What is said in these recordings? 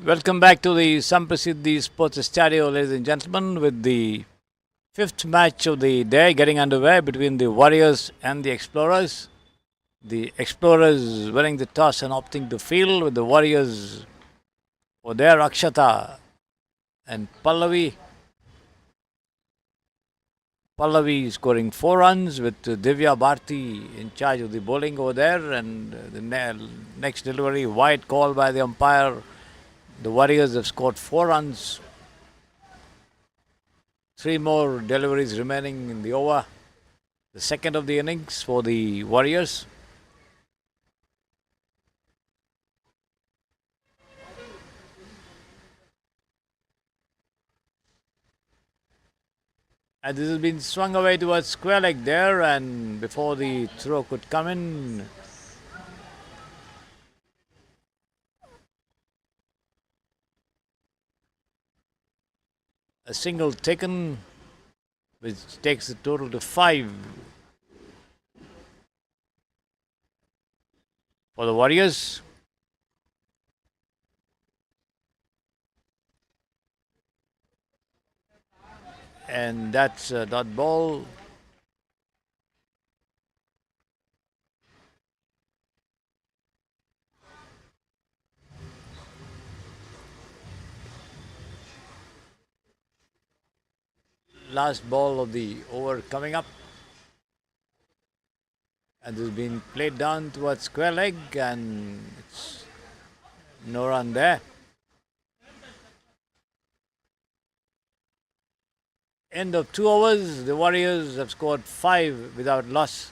Welcome back to the Samprasiddhi Sports Estadio, ladies and gentlemen, with the fifth match of the day getting underway between the Warriors and the Explorers. The Explorers winning the toss and opting to field, with the Warriors for their Akshata and Pallavi. Pallavi scoring 4 runs, with Divya Bharti in charge of the bowling over there, and the next delivery wide call by the umpire. The Warriors have scored 4 runs. 3 more deliveries remaining in the over. The second of the innings for the Warriors. And this has been swung away towards square leg there, and before the throw could come in, a single taken, which takes the total to 5 for the Warriors. And that's a dot ball. Last ball of the over coming up. And this has been played down towards square leg, and it's no run there. End of 2 overs, the Warriors have scored 5 without loss.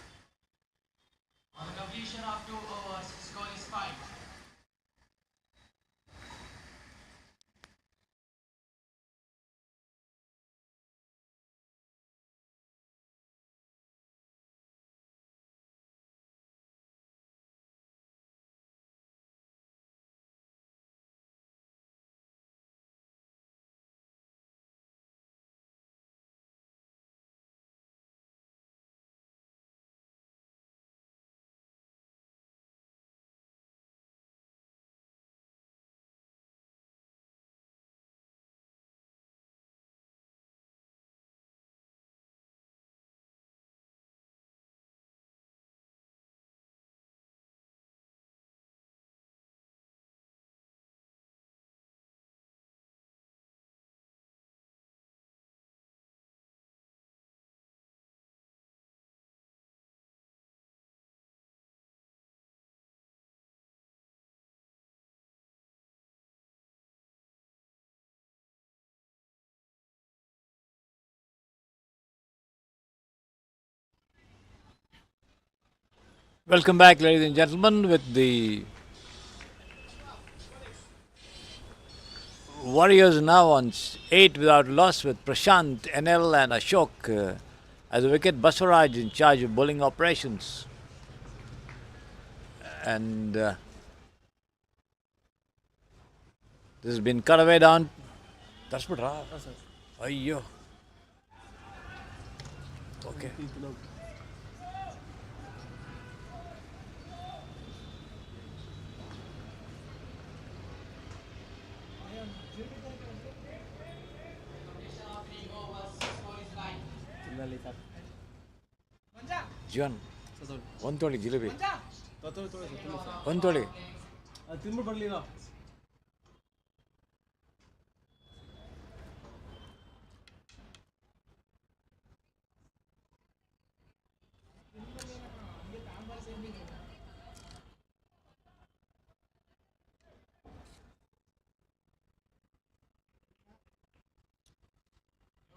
On completion of 2 overs, score is 5. Welcome back, ladies and gentlemen, with the Warriors now on 8 without loss, with Prashant, NL, and Ashok as a wicket. Baswaraj in charge of bowling operations. And this has been cut away down. Ayyo. Okay. Completion of 3 overs, score is 9. Jivan, one toli jilebi. One toli.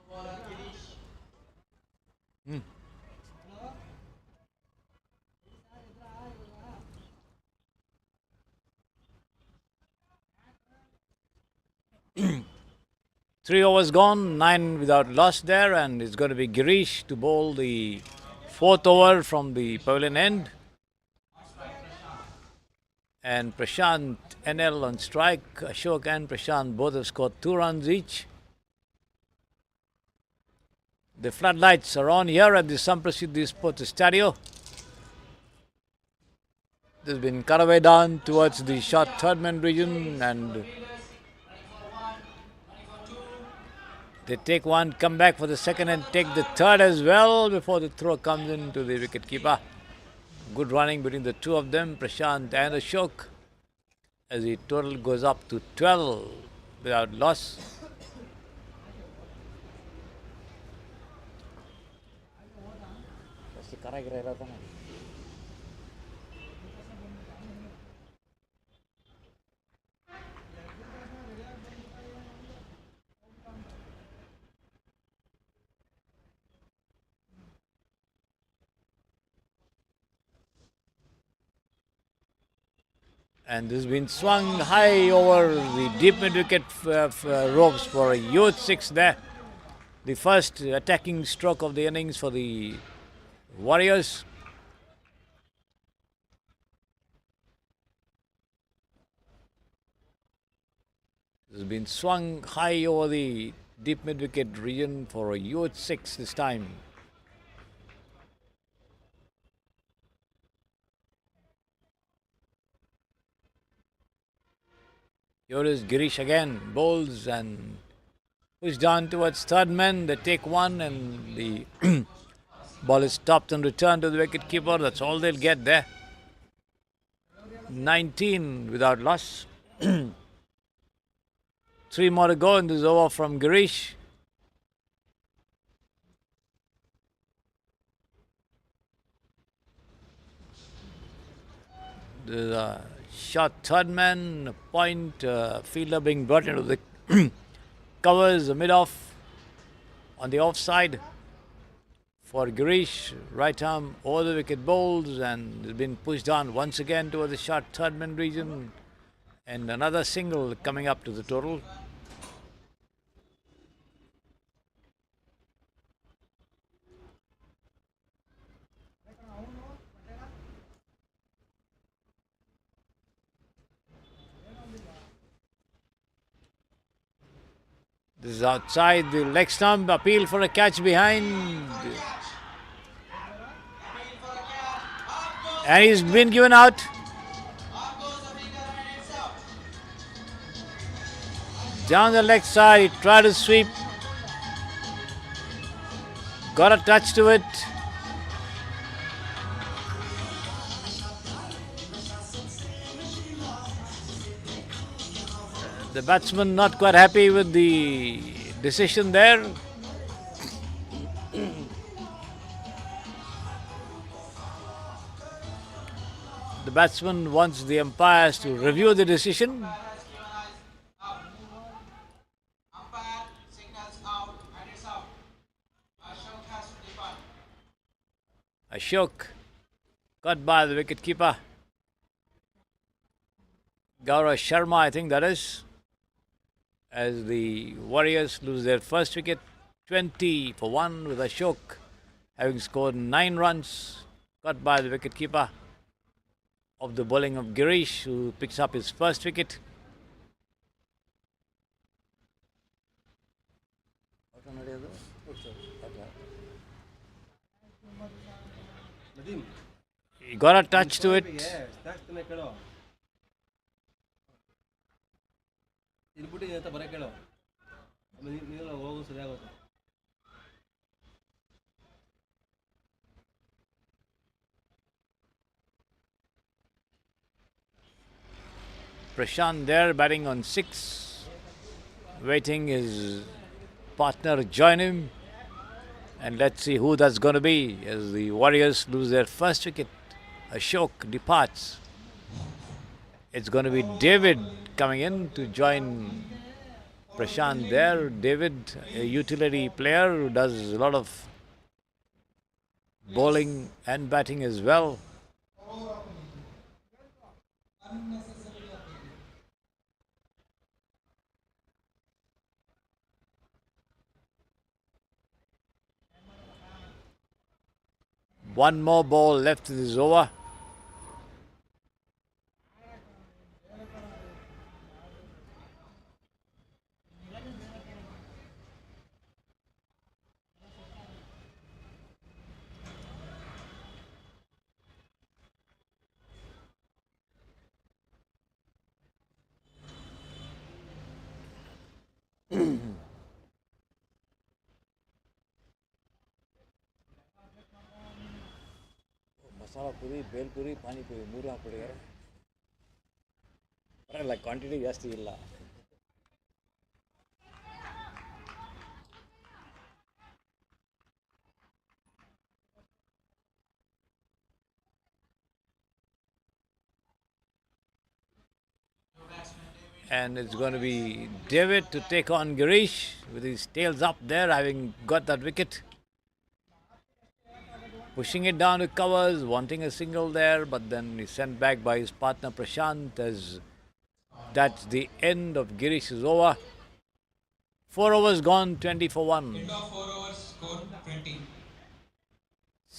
Bowler Girish. Hmm. Three overs gone, 9 without loss there, and it's going to be Girish to bowl the 4th over from the pavilion end. And Prashant, NL on strike. Ashok and Prashant both have scored 2 runs each. The floodlights are on here at the Samprasiddhi Sports Estadio. There's been cut away down towards the short third man region, and they take one, come back for the second, and take the third as well before the throw comes into the wicket keeper. Good running between the two of them, Prashant and Ashok, as the total goes up to 12 without loss. And this has been swung high over the deep mid-wicket ropes for a huge six there. The first attacking stroke of the innings for the Warriors. This has been swung high over the deep mid-wicket region for a huge six this time. Here is Girish again, bowls and push down towards third man. They take one and the ball is stopped and returned to the wicket keeper. That's all they'll get there. 19 without loss. 3 more to go in this over from Girish. There's a shot third man, point, fielder being brought into the covers, mid-off on the offside for Girish. Right arm over the wicket bowls and has been pushed on once again towards the short third man region. And another single coming up to the total. This is outside the leg stump. Appeal for a catch behind. And he's been given out. Down the leg side, he tried to sweep. Got a touch to it. The batsman not quite happy with the decision there. The batsman wants the umpires to review the decision. Umpire signals out and it's out. Ashok has to depart. Ashok caught by the wicket keeper. Gaurav Sharma, I think that is. As the Warriors lose their first wicket, 20 for 1 with Ashok having scored 9 runs, caught by the wicket keeper of the bowling of Girish, who picks up his first wicket. He got a touch to it. Prashant there batting on 6, waiting his partner join him, and let's see who that's going to be as the Warriors lose their first wicket. Ashok departs. It's going to be David coming in to join Prashant there. David, a utility player who does a lot of bowling and batting as well. One more ball left in this over. Masala Puri bhelpuri panipuri ಮೂರು ಹಾಕ್ಬಿಟ್ಟಿದ್ದಾರೆ. ಬರಲ್ಲ, quantity ಜಾಸ್ತಿ ಇಲ್ಲ. And it's going to be David to take on Girish with his tails up there, having got that wicket. Pushing it down to covers, wanting a single there, but then he's sent back by his partner Prashant as that's the end of Girish's over. 4 overs gone, 20 for 1. End of 4 overs, score 20.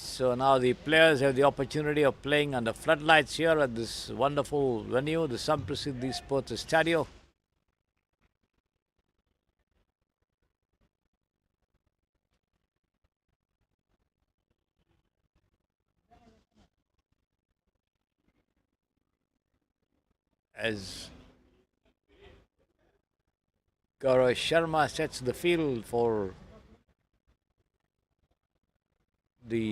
So now the players have the opportunity of playing under floodlights here at this wonderful venue, the Samprasiddhi Sports Estadio. As Gaurav Sharma sets the field for the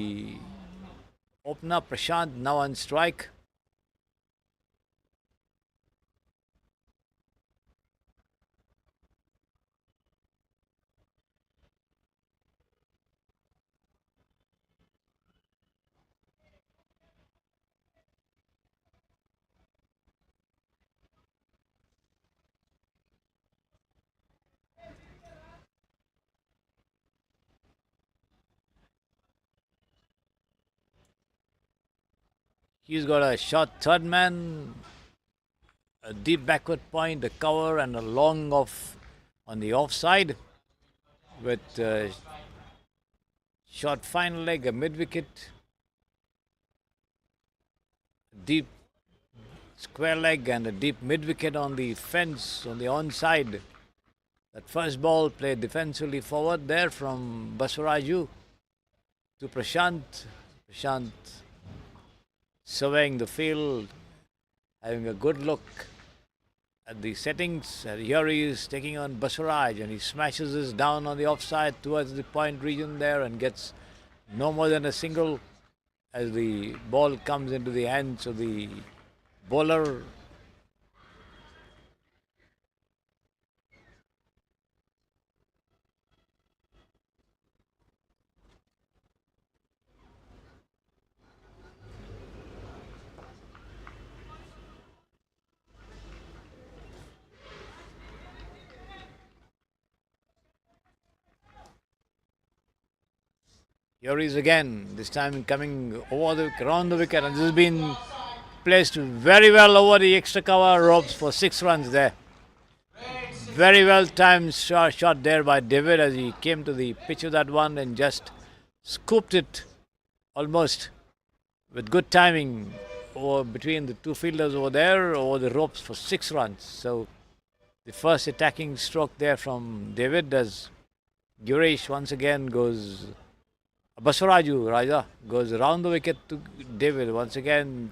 opener, Prashant now on strike. He's got a short third man, a deep backward point, a cover, and a long off on the offside with short fine leg, a mid wicket, deep square leg, and a deep mid wicket on the fence on the onside. That first ball played defensively forward there from Baswaraju to Prashant. Prashant surveying the field, having a good look at the settings. And here he is taking on Baswaraj, and he smashes this down on the offside towards the point region there and gets no more than a single as the ball comes into the hands of the bowler. Here he is again, this time coming over around the wicket, and this has been placed very well over the extra cover ropes for 6 runs there. Very well timed shot there by David as he came to the pitch of that one and just scooped it almost with good timing over between the two fielders over there over the ropes for 6 runs. So the first attacking stroke there from David as Girish once again goes. Baswaraju Raja goes around the wicket to David. Once again,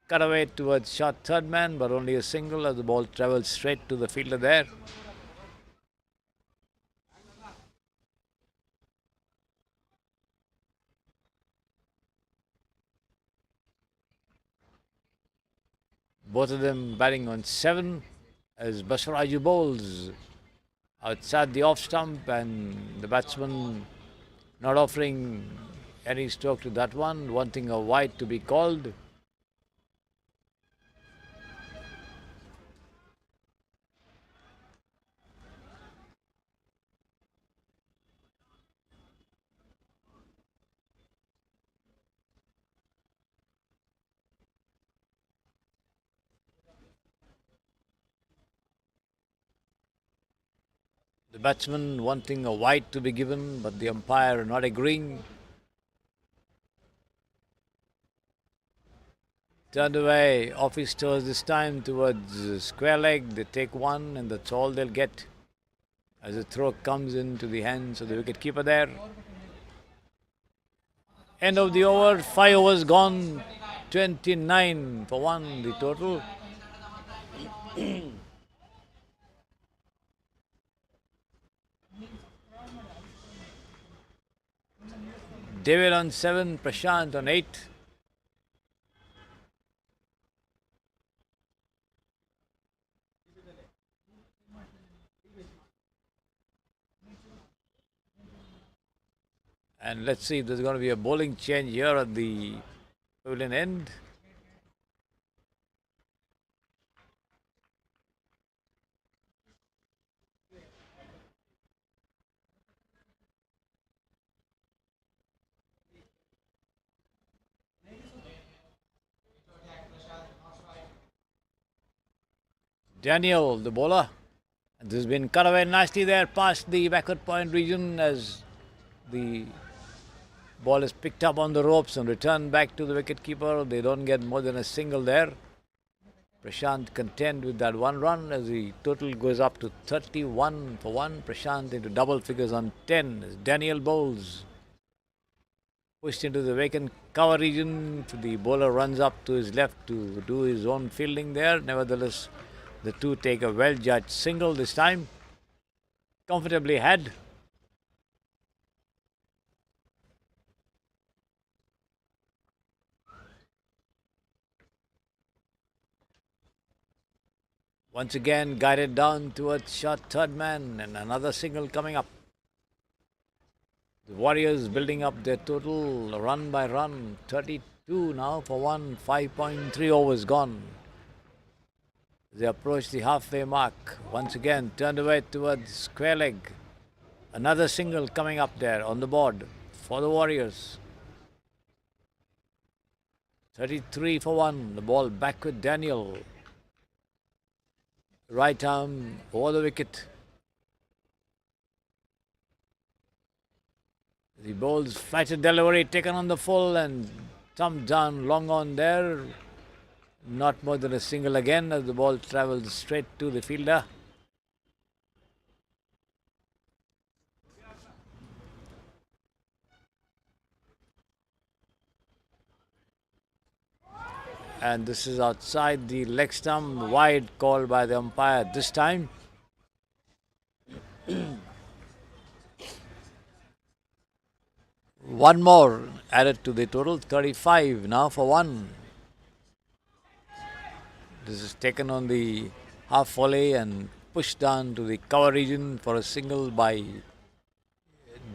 cut away towards short third man, but only a single as the ball travels straight to the fielder there. Both of them batting on 7 as Baswaraju bowls outside the off stump, and the batsman not offering any stroke to that one, wanting a wide to be called. The batsman wanting a wide to be given, but the umpire not agreeing. Turned away off his toes this time towards square leg. They take one, and that's all they'll get as the throw comes into the hands of the wicketkeeper there. End of the over, 5 overs gone, 29 for 1 the total. David on 7, Prashant on 8. And let's see if there's going to be a bowling change here at the pavilion end. Daniel, the bowler. And this has been cut away nicely there past the backward point region as the ball is picked up on the ropes and returned back to the wicketkeeper. They don't get more than a single there. Prashant content with that one run as the total goes up to 31 for 1. Prashant into double figures on 10 as Daniel bowls. Pushed into the vacant cover region. The bowler runs up to his left to do his own fielding there. Nevertheless, the two take a well-judged single this time. Comfortably had. Once again guided down towards short third man and another single coming up. The Warriors building up their total run by run. 32 now for 1. 5.3 overs gone. They approach the halfway mark. Once again turned away towards square leg. Another single coming up there on the board for the Warriors. 33 for 1. The ball back with Daniel. Right arm over the wicket. The bowl's flighted delivery taken on the full and thumped down long on there. Not more than a single again as the ball travels straight to the fielder. And this is outside the leg stump, wide called by the umpire this time. One more added to the total, 35 now for 1. This is taken on the half volley and pushed down to the cover region for a single by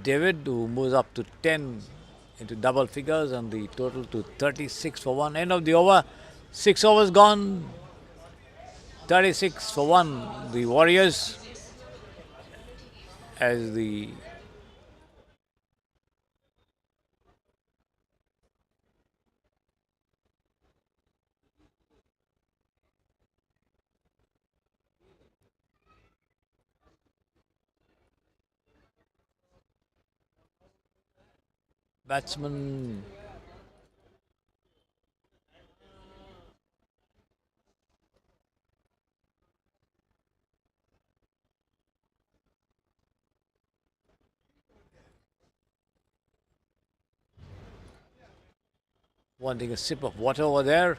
David, who moves up to 10 into double figures and the total to 36 for 1. End of the over. 6 overs gone. 36 for 1. The Warriors as the batsman wanting a sip of water over there.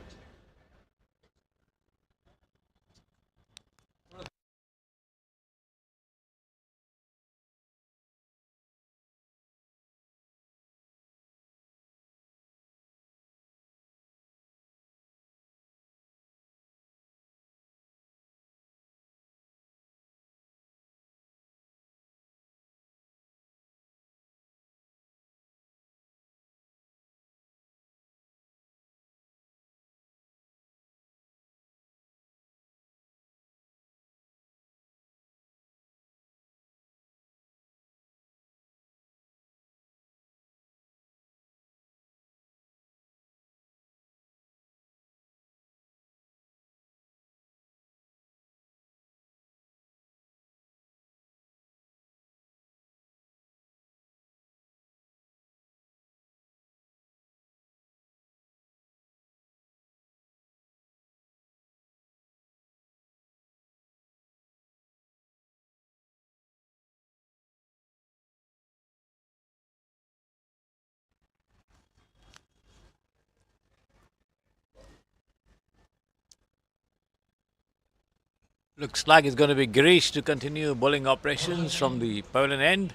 Looks like it's going to be Girish to continue bowling operations from the pavilion end.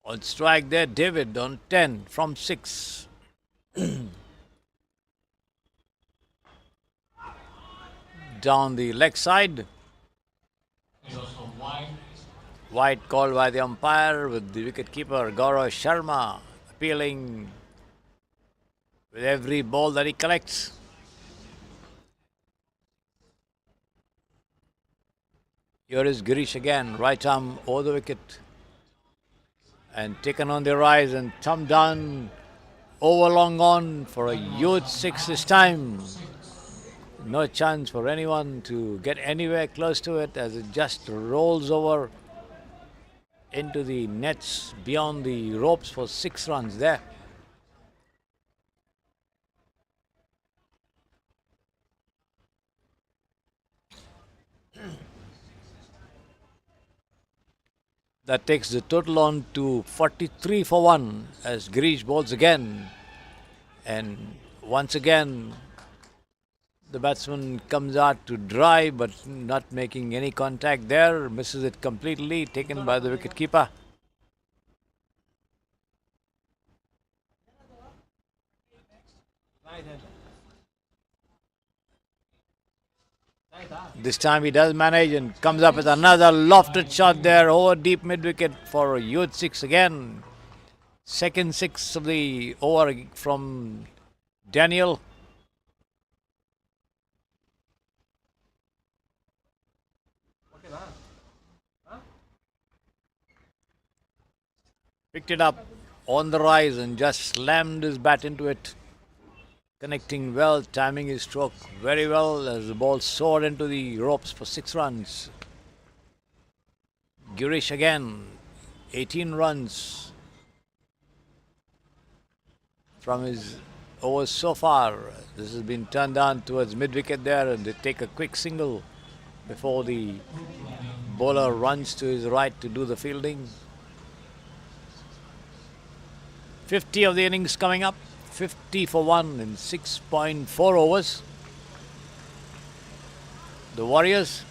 On strike there, David on 10 from 6. Down the leg side. He goes for wide, Wide called by the umpire with the wicket-keeper Gaurav Sharma appealing with every ball that he collects. Here is Girish again, right arm over the wicket and taken on the rise and thumbed down over long on for a huge 6 this time. No chance for anyone to get anywhere close to it as it just rolls over into the nets beyond the ropes for 6 runs there. That takes the total on to 43 for 1 as Girish bowls again. And once again, the batsman comes out to drive but not making any contact there. Misses it completely, taken by the wicket-keeper. This time he does manage and comes up with another lofted shot there over deep mid-wicket for a huge 6 again. Second 6 of the over from Daniel. Picked it up on the rise and just slammed his bat into it. Connecting well, timing his stroke very well as the ball soared into the ropes for 6 runs. Girish again, 18 runs from his overs so far. This has been turned down towards mid-wicket there and they take a quick single before the bowler runs to his right to do the fielding. 50 of the innings coming up. 50 for 1 in 6.4 overs. The Warriors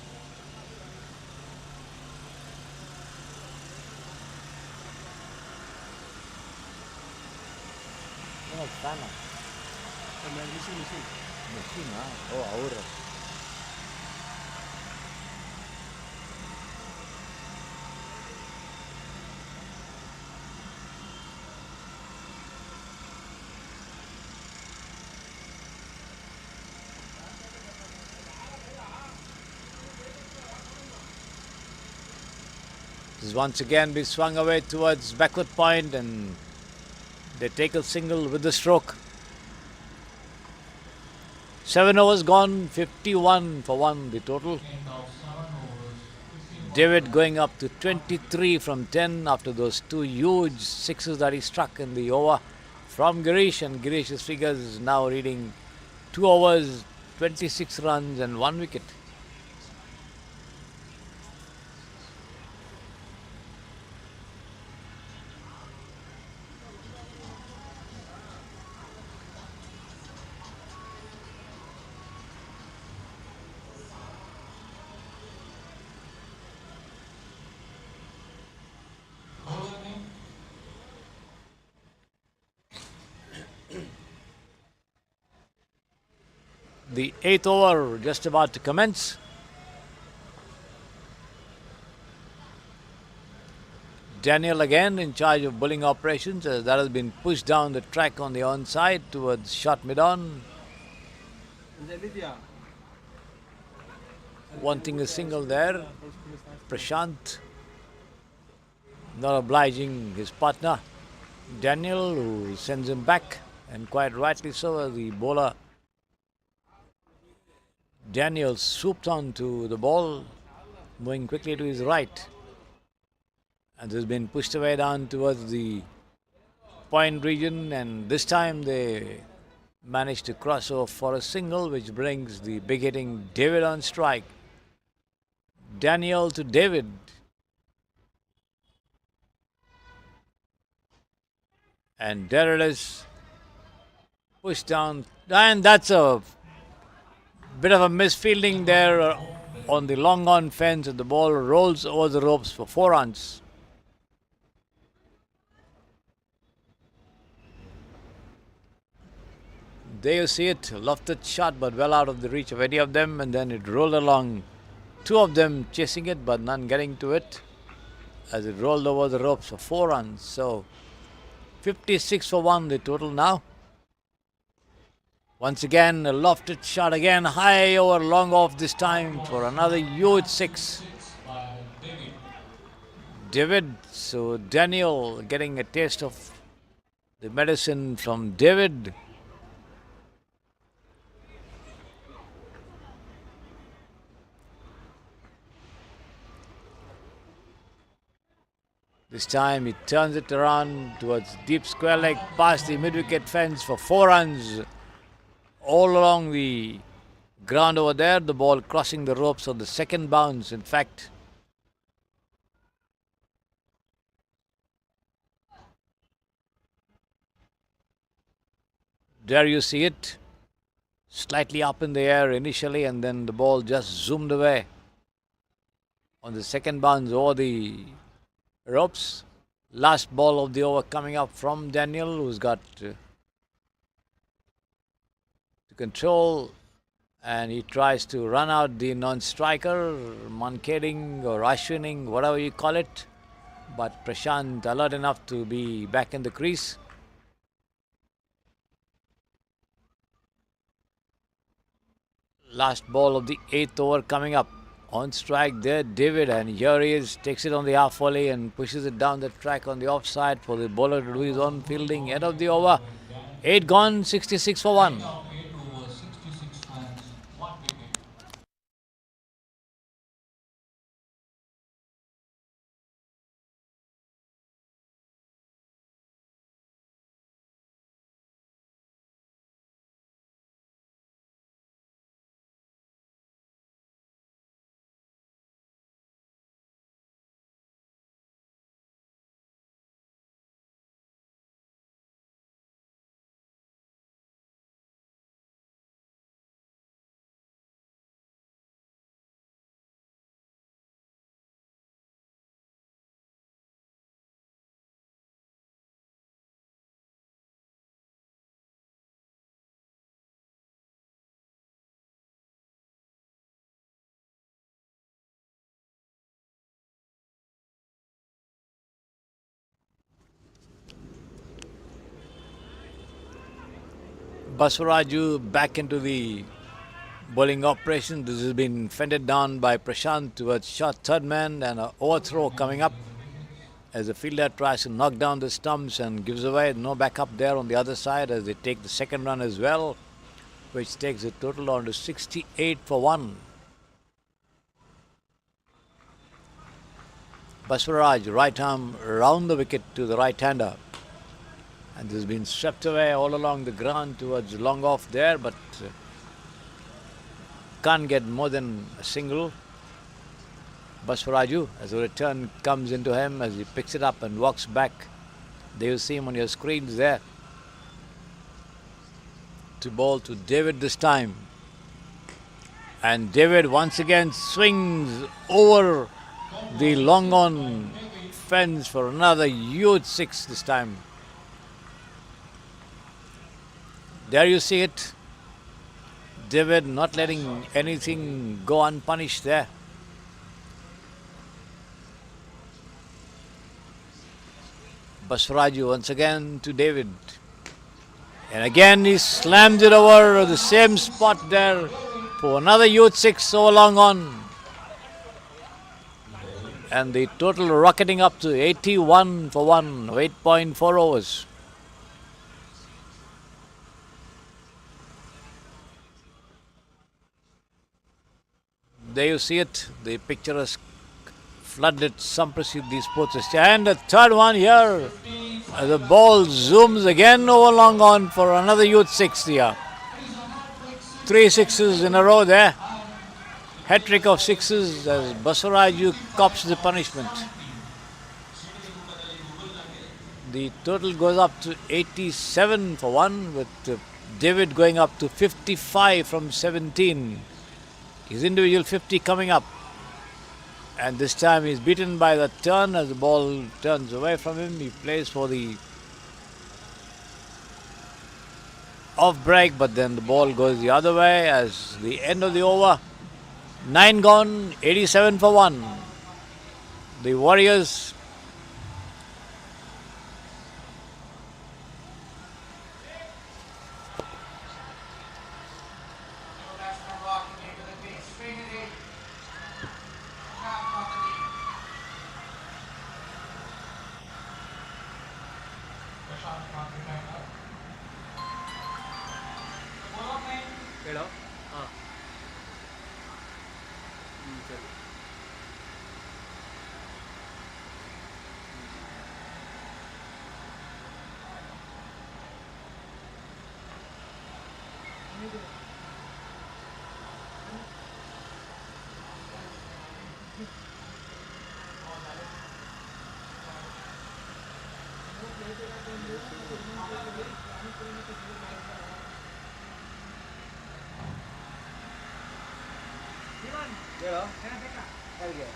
This once again be swung away towards backward point and they take a single with the stroke. 7 overs gone, 51 for 1 the total. David going up to 23 from 10 after those 2 huge 6s that he struck in the over from Girish, and Girish's figures is now reading 2 overs, 26 runs and 1 wicket. The 8th over just about to commence. Daniel again in charge of bowling operations as that has been pushed down the track on the onside towards short mid-on. Wanting a single there. Prashant not obliging his partner Daniel, who sends him back, and quite rightly so as the bowler Daniel swooped on to the ball, moving quickly to his right. And this has been pushed away down towards the point region, and this time they managed to cross over for a single, which brings the big hitting David on strike. Daniel to David. And there it is. Pushed down. And that's a bit of a misfielding there on the long on fence, and the ball rolls over the ropes for 4 runs. There you see it, lofted shot but well out of the reach of any of them, and then it rolled along. 2 of them chasing it but none getting to it. as it rolled over the ropes for 4 runs. So 56 for 1 the total now. Once again, a lofted shot again, high over, long off this time for another huge 6. David, so Daniel getting a taste of the medicine from David. This time he turns it around towards deep square leg, past the mid-wicket fence for 4 runs. All along the ground over there, the ball crossing the ropes on the second bounce, in fact. There you see it, slightly up in the air initially, and then the ball just zoomed away on the second bounce over the ropes. Last ball of the over coming up from Daniel, who's got to control, and he tries to run out the non-striker, Mankading or Ashwining, whatever you call it. But Prashant alert enough to be back in the crease. Last ball of the 8th over coming up. On strike there, David, and here he is, takes it on the half volley and pushes it down the track on the offside for the bowler to do his own fielding. End of the over. 8 gone, 66 for 1. Baswaraju back into the bowling operation. This has been fended down by Prashant towards short third man, and an overthrow coming up as the fielder tries to knock down the stumps and gives away. No backup there on the other side as they take the second run as well, which takes the total on to 68 for 1. Baswaraj, right arm round the wicket to the right-hander. And this has been swept away all along the ground towards long off there, but can't get more than a single. Baswaraju, as a return comes into him, as he picks it up and walks back. There you see him on your screens there. To bowl to David this time. And David once again swings over the long on fence for another huge 6 this time. There you see it. David not letting anything go unpunished there. Baswaraju once again to David. And again he slams it over the same spot there for another huge 6 so long on. And the total rocketing up to 81 for 1, 8.4 overs. There you see it, the picturesque floodlit Samprasiddhi Sports Estadio. And the third one here, as the ball zooms again over long on for another huge 6 here. 3 sixes in a row there. Hat-trick of 6s as Baswaraju cops the punishment. The total goes up to 87 for 1, with David going up to 55 from 17. His individual 50 coming up. And this time he's beaten by the turn as the ball turns away from him. He plays for the off break, but then the ball goes the other way as the end of the over. 9 gone, 87 for 1. The Warriors New batsman walking into the crease. Trinity. Shot from the knee. The shot from the right. The ball playing. ಹೇಳೋ ಹಾಂ ಸರಿ ಹೇಳೋ ಯಾರಿಗೆ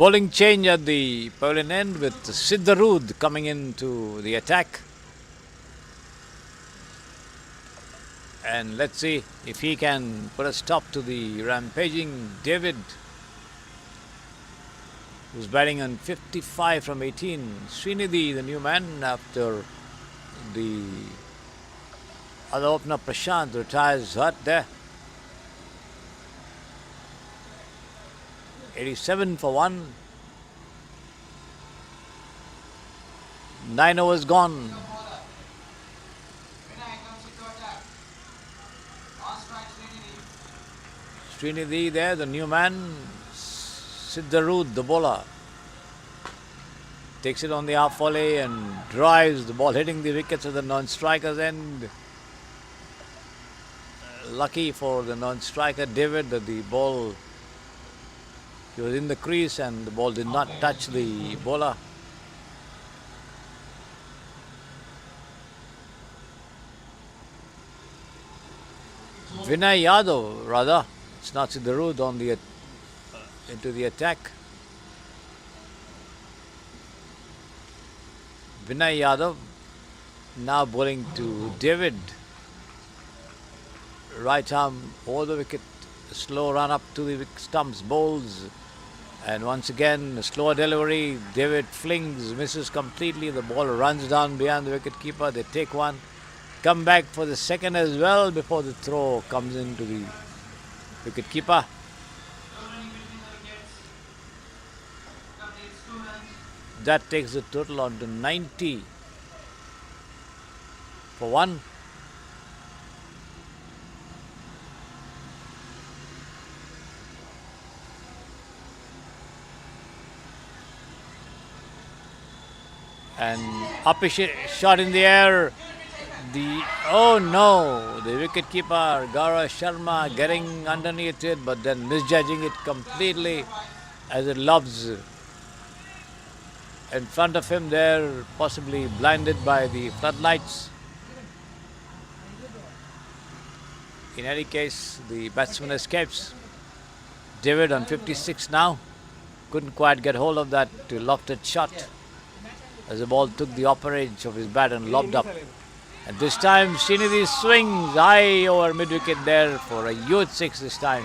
bowling change at the pavilion end with Siddharud coming into the attack. And let's see if he can put a stop to the rampaging David, who's batting on 55 from 18. Srinidhi, the new man, after the other opener Prashant retires hurt there. 87 for 1. 9 overs gone. Vinay comes into attack. On strike Trinity. Srinidhi there, the new man. Siddharud, the bowler, takes it on the half volley and drives the ball, hitting the wickets at the non-striker's end. Lucky for the non-striker David that the ball, he was in the crease and the ball did not touch the bowler. Vinay Yadav, rather, it's not Siddharud on the into the attack. Vinay Yadav now bowling to David. Right arm over the wicket, slow run up to the stumps, bowls, and once again a slower delivery. David flings, misses completely. The ball runs down behind the wicket keeper. They take one, come back for the second as well before the throw comes into the wicket keeper. Running between the wickets. Completes 2 runs. That takes the total on to 90 for 1. And up a shot in the air. Oh no, the wicketkeeper Gaurav Sharma getting underneath it, but then misjudging it completely as it lobs in front of him there, possibly blinded by the floodlights. In any case, the batsman escapes. David on 56 now, couldn't quite get hold of that lofted shot as the ball took the upper edge of his bat and lobbed up. And this time Srinidhi swings high over mid-wicket there for a huge 6 this time.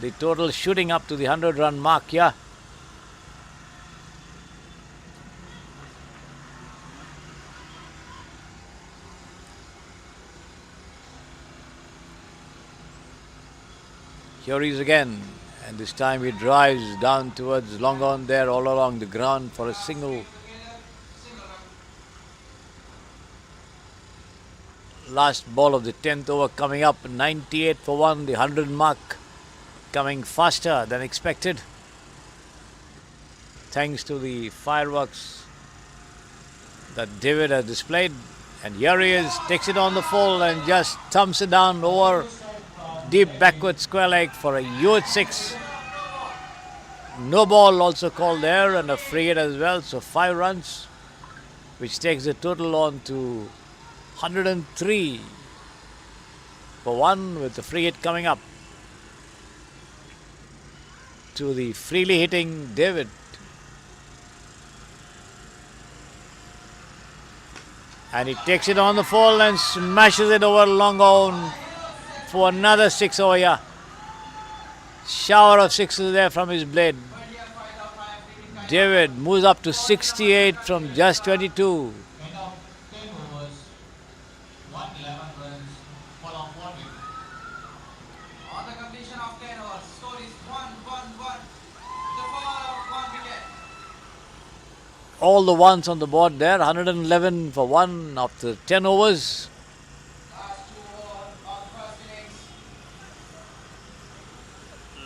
The total shooting up to the 100-run mark here. Here he is again, and this time he drives down towards long on there all along the ground for a single. Last ball of the 10th over coming up, 98 for 1, the 100 mark coming faster than expected. Thanks to the fireworks that David has displayed. And here he is, takes it on the full and just thumps it down over deep backward square leg for a huge 6. No ball also called there and a free hit as well, so 5 runs, which takes the total on to 103 for 1, with the free hit coming up to the freely hitting David. And he takes it on the full and smashes it over long on for another 6 over here. Shower of sixes there from his blade. David moves up to 68 from just 22. End of 10 overs, 111 runs, fall of 1 wicket. On the completion of 10 overs, score is 1-1-1. The fall of 1 wicket. All the ones on the board there. 111 for 1 after 10 overs. Last 2 overs of the first innings.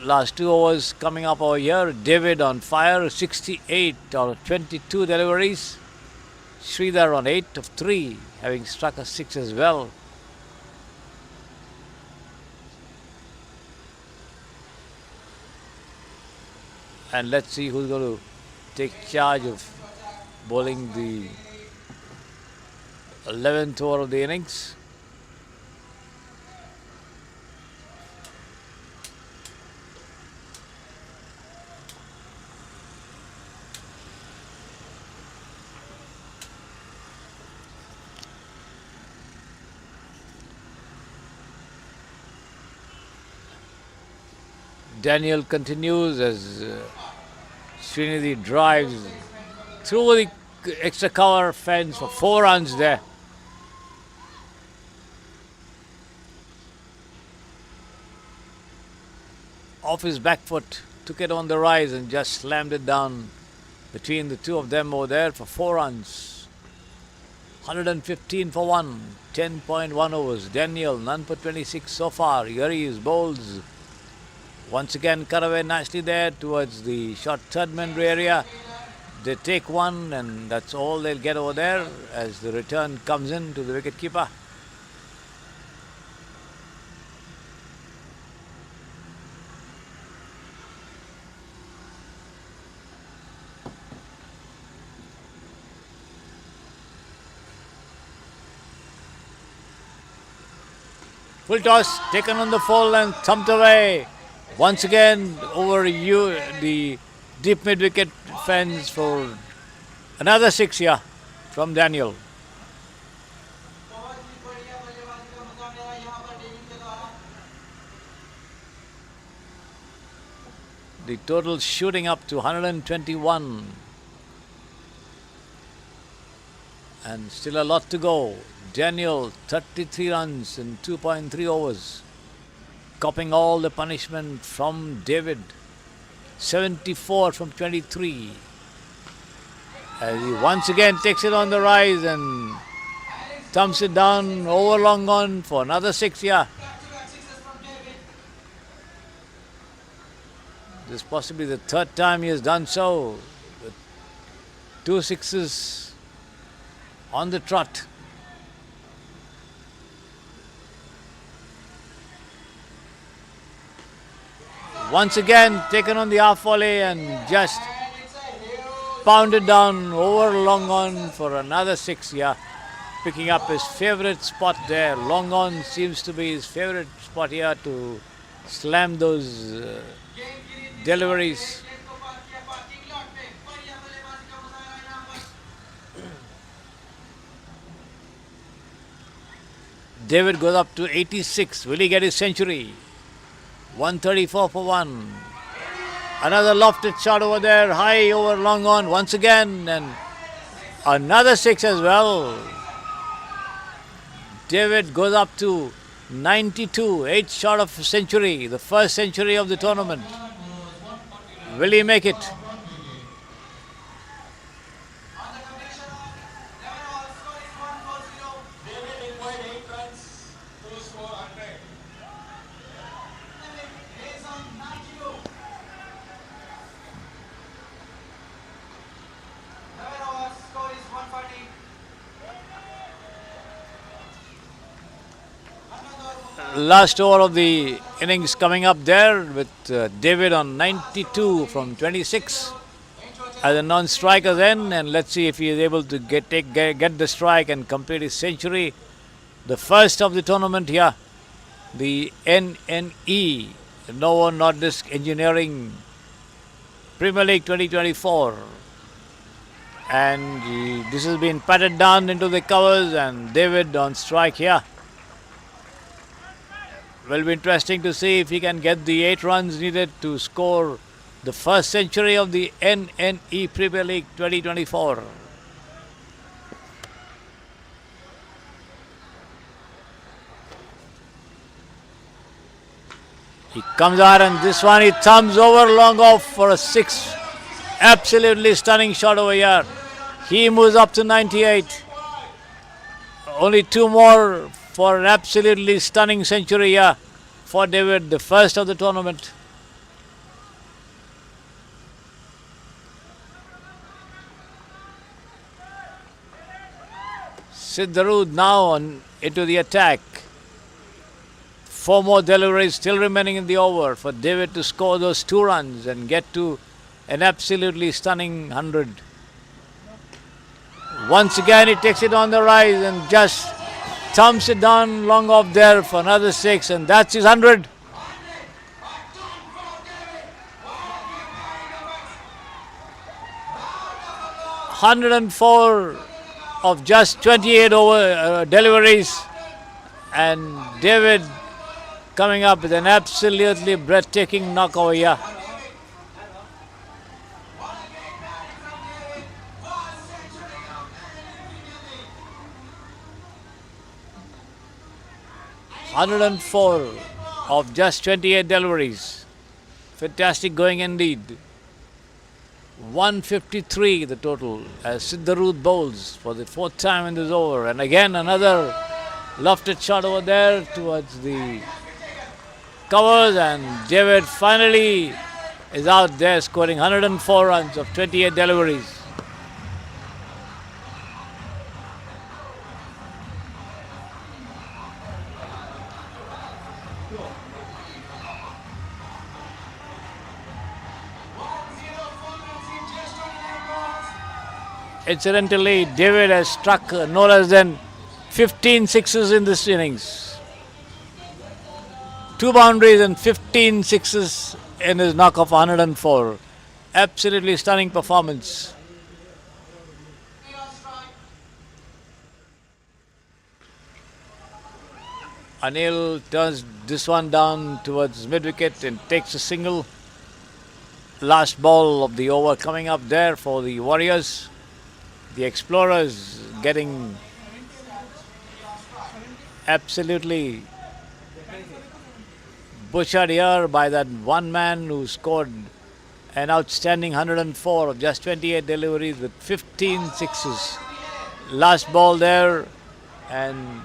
Last 2 overs coming up over here. David on fire, 68 out of 22 deliveries. Sridhar on 8 of 3, having struck a 6 as well. And let's see who's going to take charge of bowling the 11th over of the innings. Daniel continues as Srinidhi drives through the extra cover fence for 4 runs there. Off his back foot, took it on the rise and just slammed it down between the two of them over there for 4 runs. 115 for 1, 10.1 overs. Daniel, none for 26 so far. Here he is, bowls. Once again, cut away nicely there towards the short third man area. They take one, and that's all they'll get over there as the return comes in to the wicketkeeper. Full toss taken on the full and thumped away. Once again over the deep mid wicket fence for another 6 here from Daniel. बहुत ही बढ़िया बल्लेबाजी का मुकाबला यहाँ पर David के द्वारा. The total shooting up to 121. And still a lot to go. Daniel, 33 runs in 2.3 overs. Copping all the punishment from David. 74 from 23. As he once again takes it on the rise and thumps it down over long on for another 6 here. Back-to-back sixes from David. This is possibly the 3rd time he has done so. With 2 sixes on the trot. Once again taken on the half volley and just And it's a huge pounded down over long on for another 6 here. Picking up his favourite spot there. Long on seems to be his favourite spot here to slam those deliveries. Wicket को पार किया parking lot पे. बढ़िया बल्लेबाजी का मुजाहरा यहाँ पर. David goes up to 86. Will he get his century? 134 for 1. Another lofted shot over there, high over long on once again, and another 6 as well. David goes up to 92, 8 short of century, the first century of the tournament. Will he make it? On the completion of 11 overs, score is 140. David required 8 runs to score 100. David is on 92. 11 overs, score is 140. Last over of the innings coming up there with David on 92 from 26 as a non-striker then, and let's see if he is able to get the strike and complete his century. The first of the tournament here, the NNE, Novo Nordisk Engineering Premier League 2024. And this has been patted down into the covers, and David on strike here. Will be interesting to see if he can get the 8 runs needed to score the first century of the NNE Premier League 2024. He comes out, and this one he thumbs over long off for a 6. Absolutely stunning shot over here. He moves up to 98. Only 2 more for an absolutely stunning century here for David, the first of the tournament. Siddharud now into the attack. 4 more deliveries still remaining in the over for David to score those 2 runs and get to an absolutely stunning 100. Once again he takes it on the rise and just thumps it down long off there for another 6, and that's his 100. (104) of just 28 over deliveries, and David coming up with an absolutely breathtaking knock over here. (104) of just 28 deliveries. Fantastic going indeed. 153 the total as Siddharud bowls for the 4th time in this over. And again another lofted shot over there towards the covers, and David finally is out there scoring 104 runs of 28 deliveries. Incidentally, David has struck no less than 15 sixes in this innings. 2 boundaries and 15 sixes in his knock of 104. Absolutely stunning performance. Anil turns this one down towards mid-wicket and takes a single. Last ball of the over coming up there for the Warriors. The Explorers getting absolutely butchered here by that one man who scored an outstanding 104 of just 28 deliveries with 15 sixes. Last ball there, and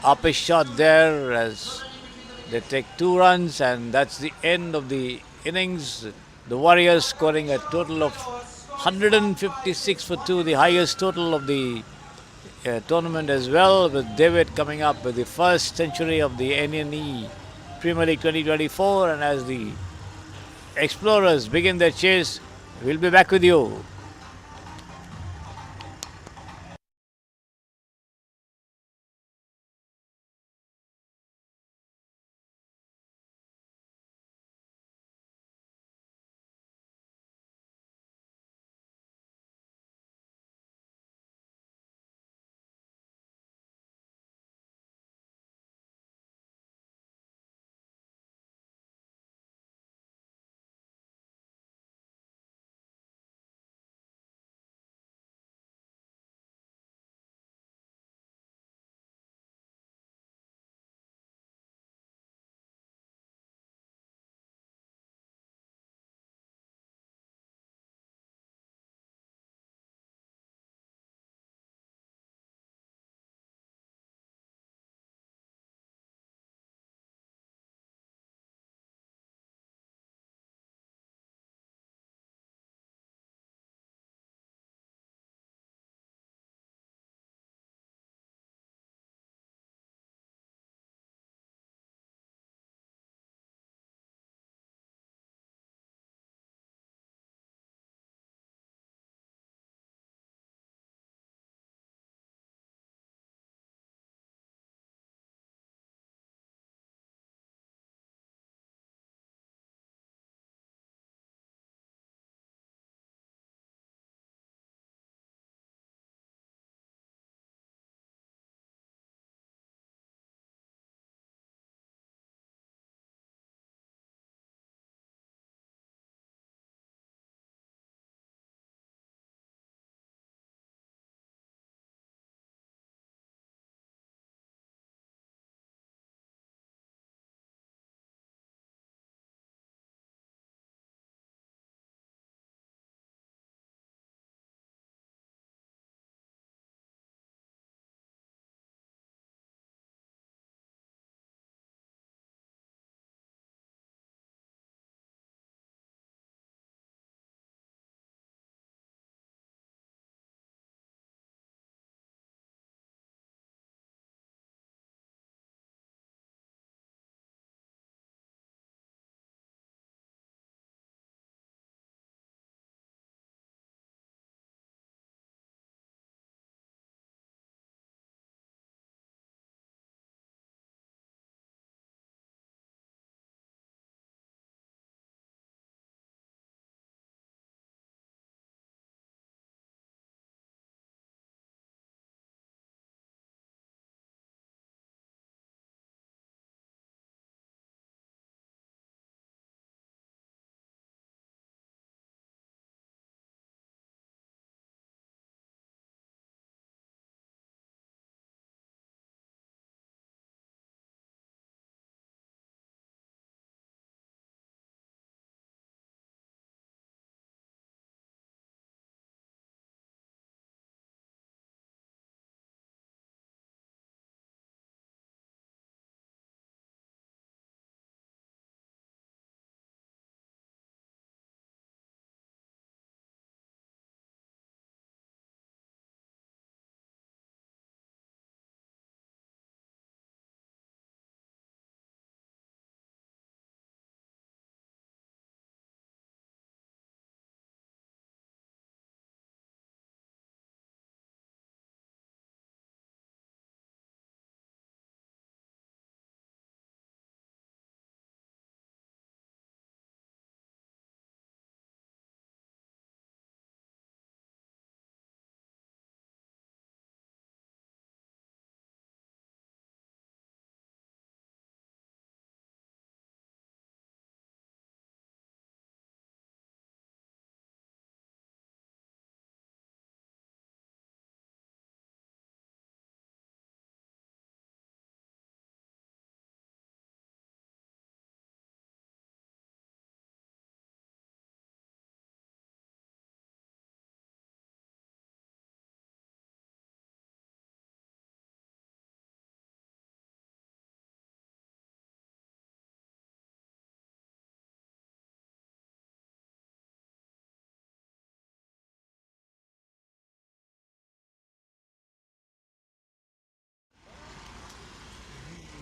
up a shot there as they take 2 runs, and that's the end of the innings. The Warriors scoring a total of 156 for 2, the highest total of the tournament as well, with David coming up with the first century of the NNE Premier League 2024. And as the Explorers begin their chase, we'll be back with you.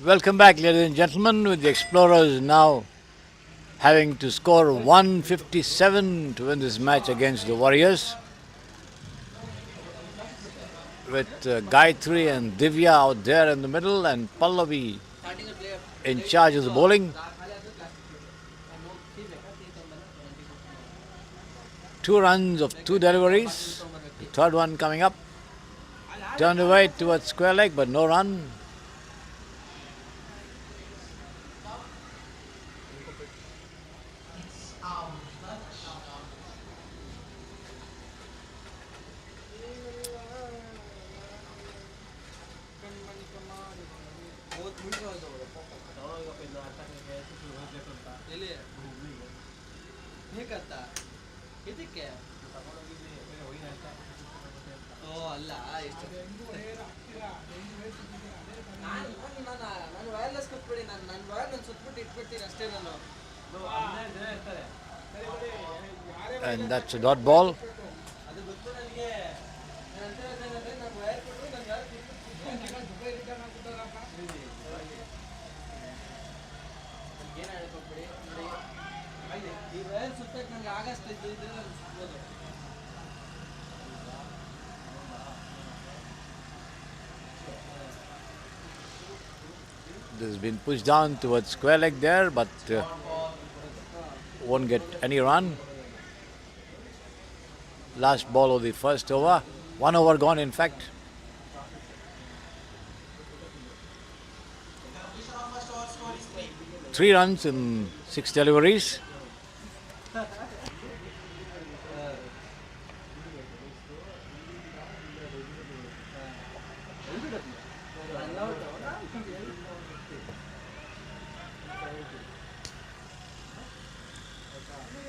Welcome back, ladies and gentlemen, with the Explorers now having to score 157 to win this match against the Warriors. With Gayatri and Divya out there in the middle and Pallavi in charge of the bowling. 2 runs of 2 deliveries. The third one coming up. Turned away towards square leg, but no run. And that's a dot ball. This has been pushed down towards square leg there, but won't get any run. Last ball of the first over. 1 over gone, in fact. Completion of first over score is 3. 3 runs in 6 deliveries.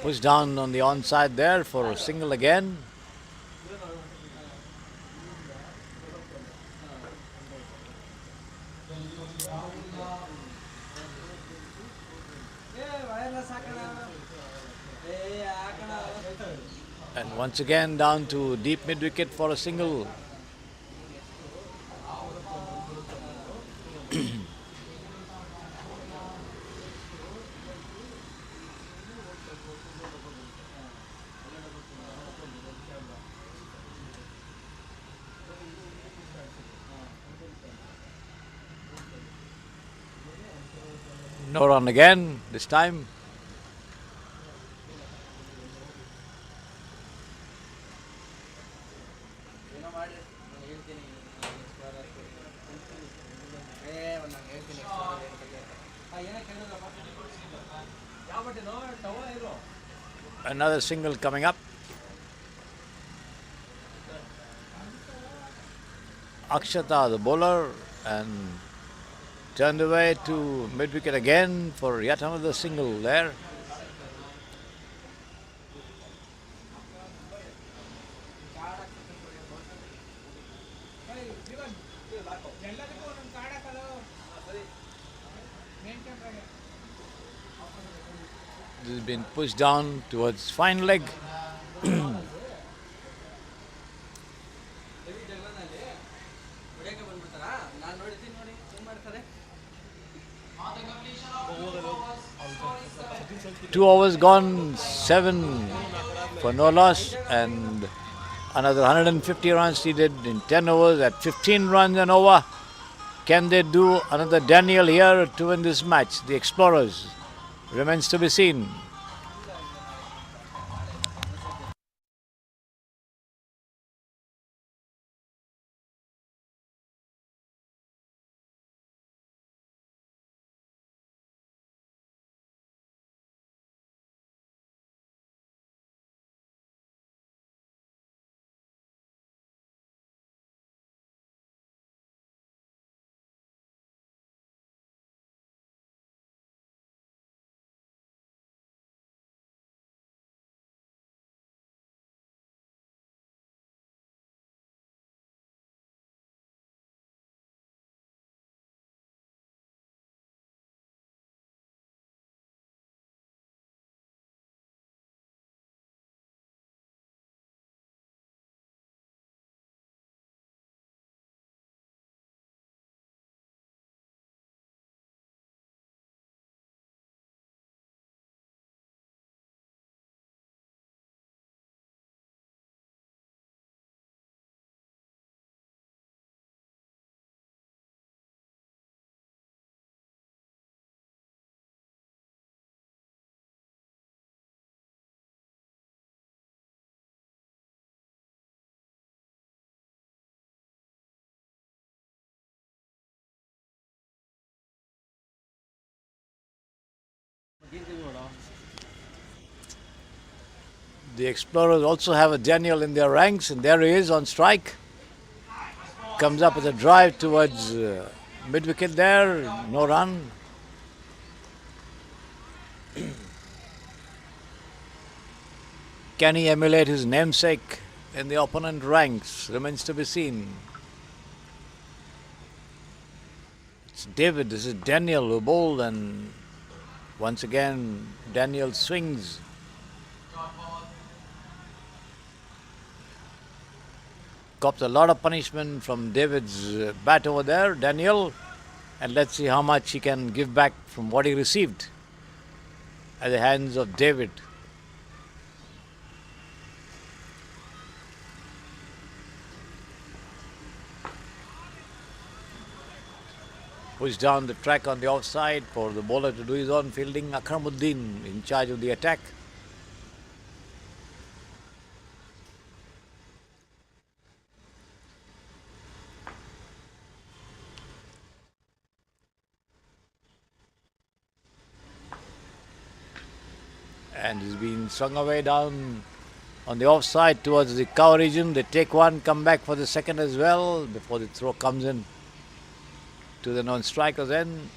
Pushed down on the onside there for a single again. And once again down to deep mid wicket for a single. No run again this time. Another single coming up. Akshata, the bowler, and turned away to mid wicket again for yet another single there. This has been pushed down towards fine leg. On the completion of 2 overs, score is 7. 2 overs gone, 7 for no loss, and another 150 runs needed in 10 overs at 15 runs and over. Can they do another Daniel here to win this match? The Explorers remains to be seen. The Explorers also have a Daniel in their ranks, and there he is on strike. Comes up with a drive towards mid-wicket there, no run. Can he emulate his namesake in the opponent ranks? Remains to be seen. It's David, this is Daniel who bowled, and once again Daniel swings. Copped a lot of punishment from David's bat over there, Daniel, and let's see how much he can give back from what he received at the hands of David. Pushed down the track on the offside for the bowler to do his own fielding. Akramuddin in charge of the attack. And he's been swung away down on the offside towards the cover region. They take one, come back for the second as well before the throw comes in to the non-strikers end.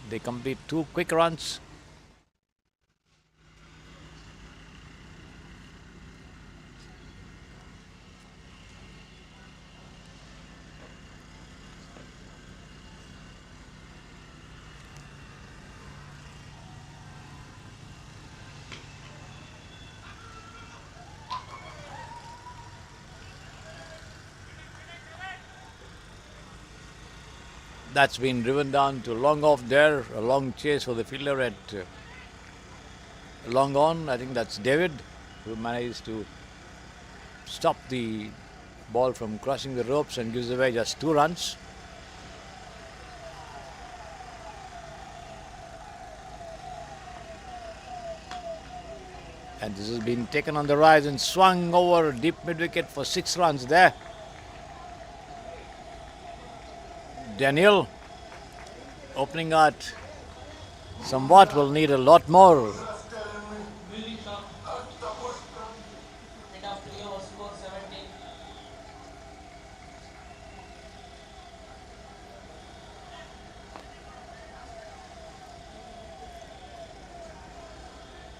They complete 2 quick runs. That's been driven down to long off there, a long chase for the fielder at long on. I think that's David who managed to stop the ball from crossing the ropes and gives away just 2 runs. And this has been taken on the rise and swung over deep mid-wicket for 6 runs there. Daniel opening out somewhat, will need a lot more. End of 3 overs, score 17.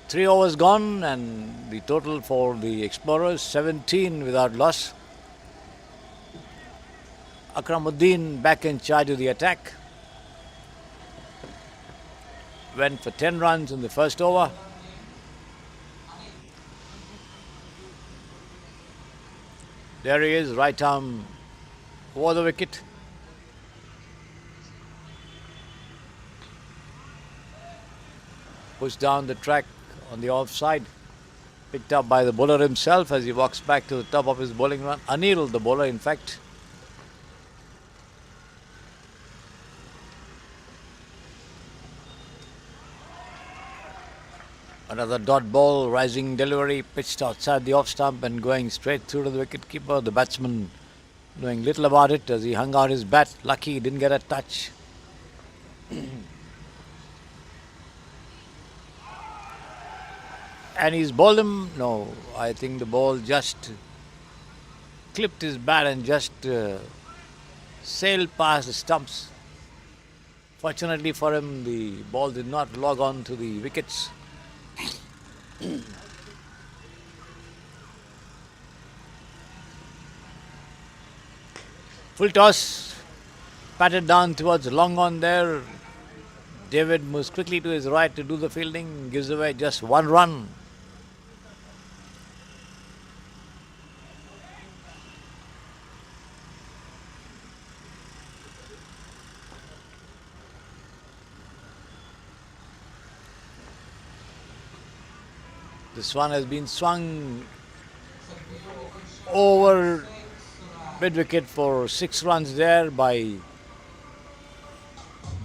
Three overs gone, and the total for the Explorers 17 without loss. Akramuddin back in charge of the attack. Went for 10 runs in the first over. There he is, right arm over the wicket. Pushed down the track on the offside. Picked up by the bowler himself as he walks back to the top of his bowling run. Anil, the bowler, in fact. Another dot ball, rising delivery, pitched outside the off stump and going straight through to the wicket keeper. The batsman knowing little about it as he hung out his bat. Lucky he didn't get a touch. And he's bowled him. No, I think the ball just clipped his bat and just sailed past the stumps. Fortunately for him, the ball did not log on to the wickets. Full toss, patted down towards long on there. David moves quickly to his right to do the fielding, gives away just 1 run. This one has been swung over mid-wicket for 6 runs there by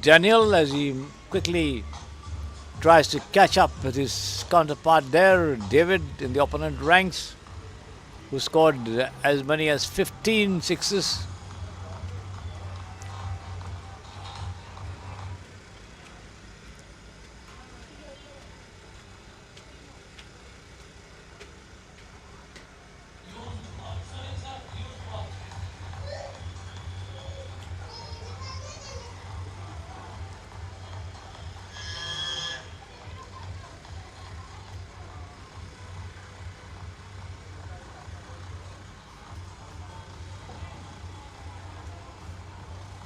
Daniel as he quickly tries to catch up with his counterpart there, David, in the opponent ranks, who scored as many as 15 sixes.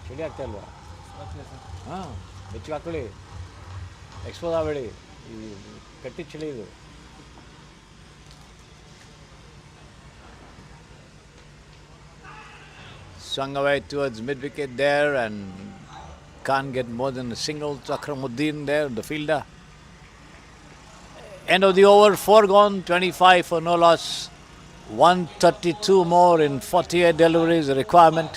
ಚಳಿ ಆಗ್ತಾ ಇಲ್ವಾ? ಆಗ್ತಿದೆ sir. ಹಾಂ, ಬೆಚ್ಚಗೆ ಹಾಕೊಳ್ಳಿ, expose ಆಗಬೇಡಿ, ಈ ಕಟ್ಟಿ ಚಳಿ ಇದು. Swung away towards mid-wicket there and can't get more than a single. Akramuddin there, the fielder. End of the over, 4 gone, 25 for no loss. 132 more in 48 deliveries, the requirement.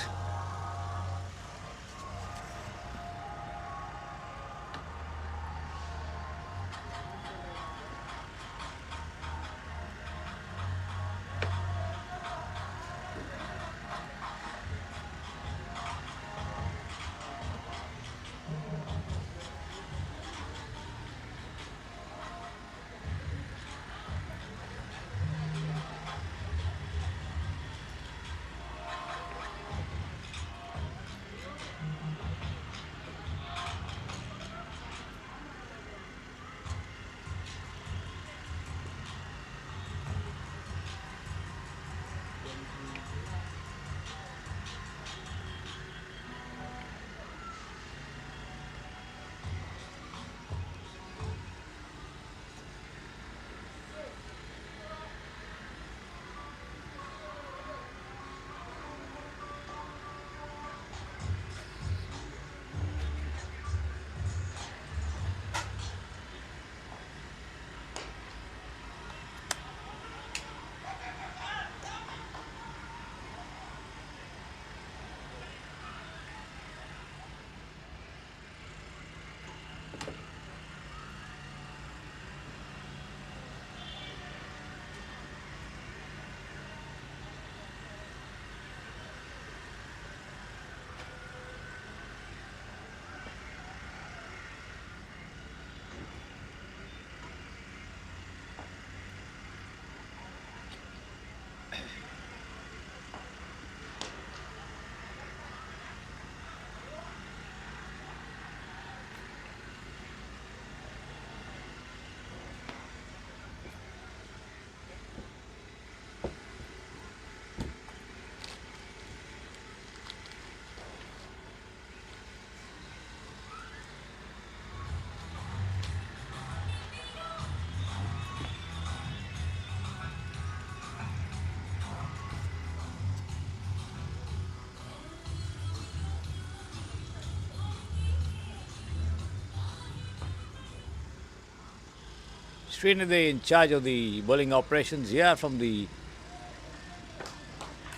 Srinidhi in charge of the bowling operations here from the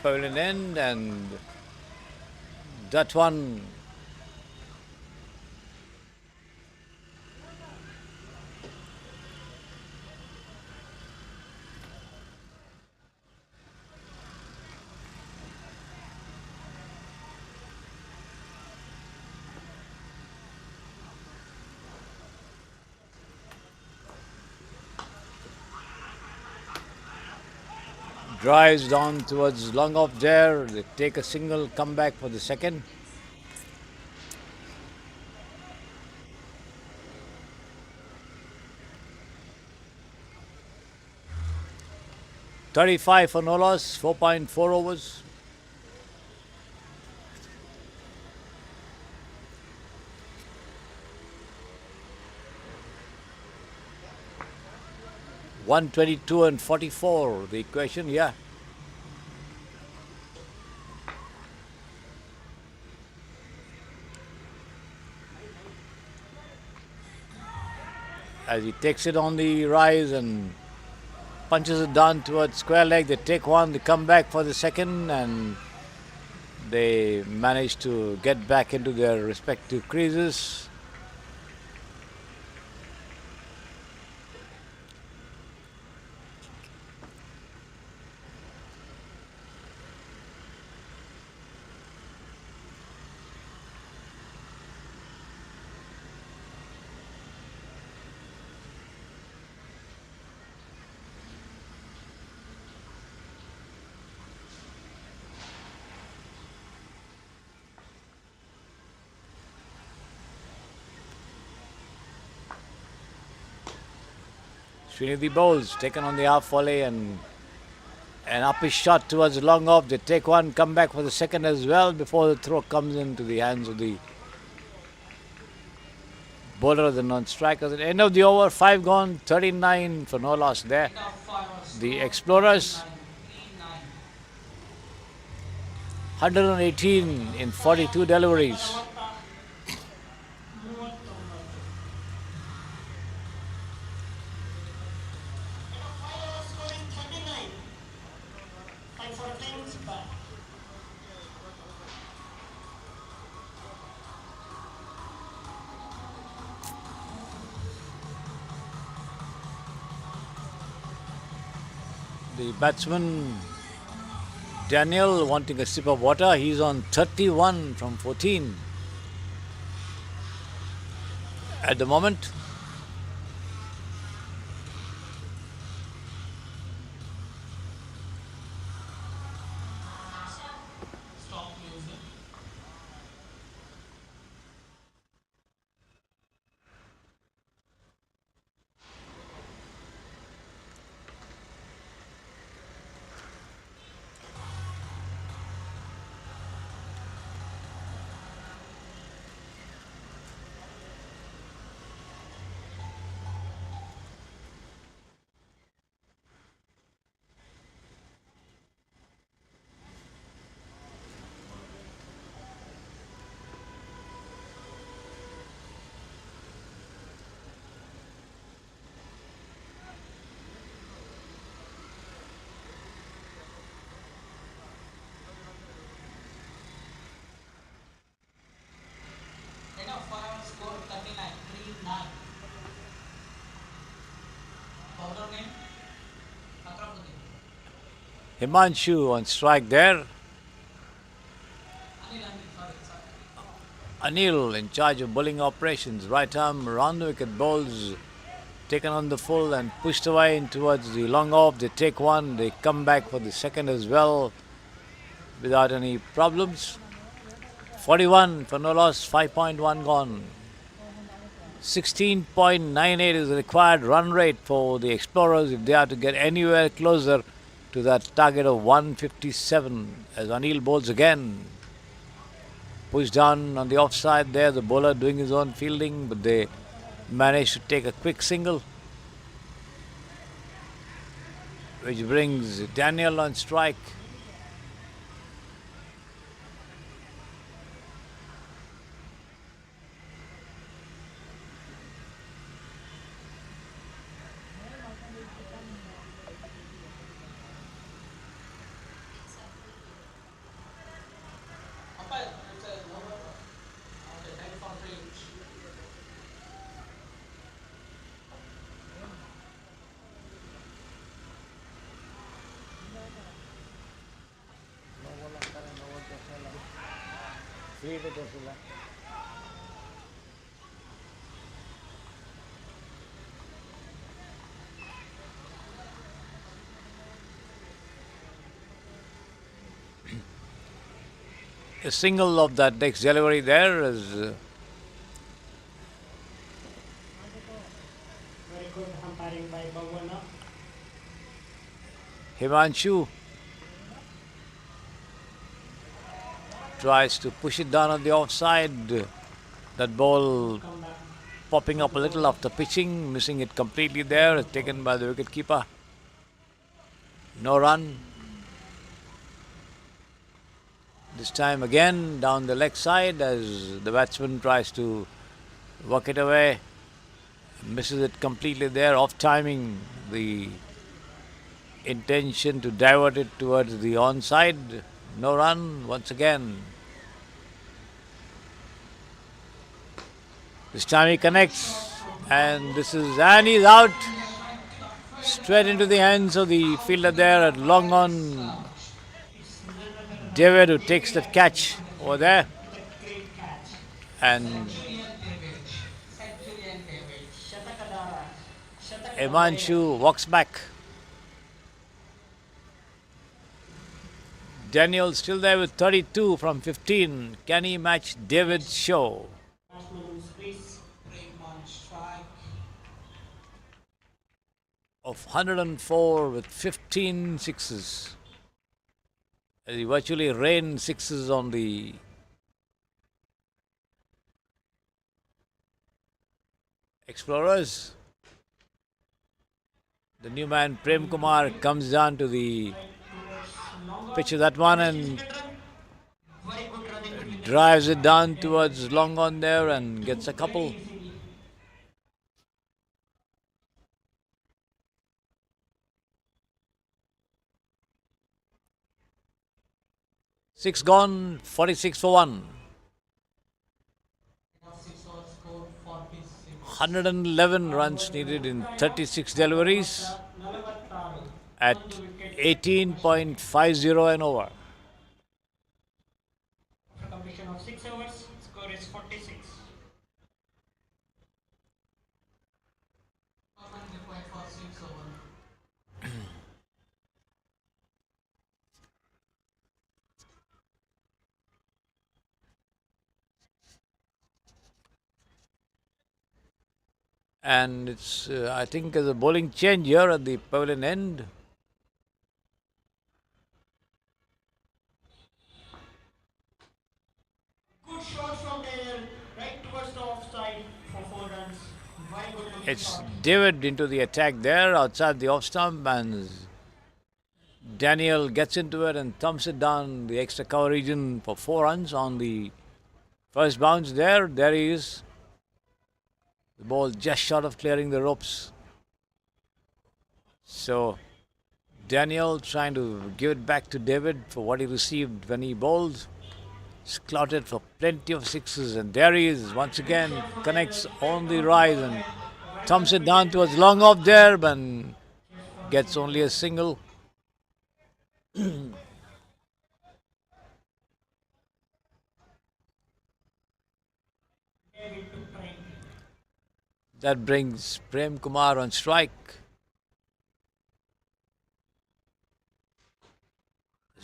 pavilion end, and that one drives down towards long off there. They take a single, come back for the second. $35 for no loss, 4.4 overs. $122 and 44, the equation, yeah. As he takes it on the rise and punches it down towards square leg, they take one, they come back for the second, and they manage to get back into their respective creases. Srinidhi bowls, taken on the half volley and An uppish shot towards the long off. They take one, come back for the second as well before the throw comes into the hands of the bowler, the non-strikers. At the end of the over, 5 gone, 39 for no loss there. End of 5 overs. The Explorers, 39. 118 in 42 deliveries. The batsman Daniel wanting a sip of water. He's on 31 from 14 at the moment. Stop music. End of 5 overs. Score 39. 39. Bowler name? Samprasiddhi. Himanshu on strike there. Sorry. Anil in charge of bowling operations. Right arm round the wicket, balls taken on the full and pushed away in towards the long off. They take one, they come back for the second as well without any problems. 41 for no loss, 5.1 gone. 16.98 is the required run rate for the Explorers if they are to get anywhere closer to that target of 157 as Anil bowls again. Pushed down on the offside there, the bowler doing his own fielding, but they managed to take a quick single, which brings Daniel on strike. Umpire, it's a no over. Okay, time for 3 each. A single of that next delivery there is Very good umpiring by Bhavana. Himanshu tries to push it down on the offside. That ball Come back. popping up a little after pitching, missing it completely there, taken by the wicket keeper. No run. This time again down the leg side as the batsman tries to work it away. Misses it completely there, off timing the intention to divert it towards the onside. No run once again. This time he connects and he's out. Straight into the hands of the fielder there at long on. David who takes that catch over there. And Himanshu walks back. Daniel still there with 32 from 15. Can he match David's show? Batsman on crease. Break on strike. Of 104 with 15 sixes. He virtually rained sixes on the Explorers. The new man Prem Kumar comes down to the pitch of that one and drives it down towards long on there and gets a couple. Six gone, 46 for one. 111 runs needed in 36 deliveries at 18.50 and over. After completion of 6 overs, score is 46. Required for 6 overs. And it's, I think, there's a bowling change here at the pavilion end. Good shot from there, right towards the offside for 4 runs. Very good looking It's shot. David into the attack there outside the off stump, and Daniel gets into it and thumps it down the extra cover region for 4 runs on the first bounce there. There he is. The ball just short of clearing the ropes. So Daniel trying to give it back to David for what he received when he bowled. Clouted for plenty of sixes, and there he is once again, connects on the rise and thumps it down towards long off there, but gets only a single. That brings Prem Kumar on strike.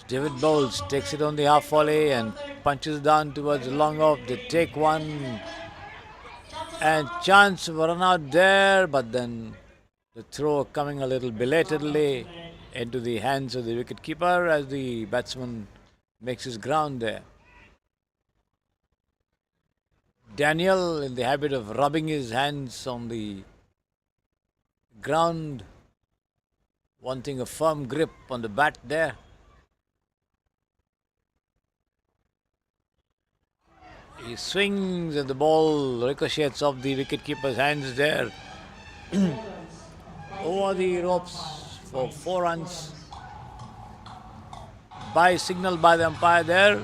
David bowls, takes it on the half volley and punches down towards long off. They take one and chance of a run out there, but then the throw coming a little belatedly into the hands of the wicketkeeper as the batsman makes his ground there. Daniel, in the habit of rubbing his hands on the ground, wanting a firm grip on the bat there. He swings and the ball ricochets off the wicketkeeper's hands there. Over the ropes for 4 runs. By signal by the umpire there.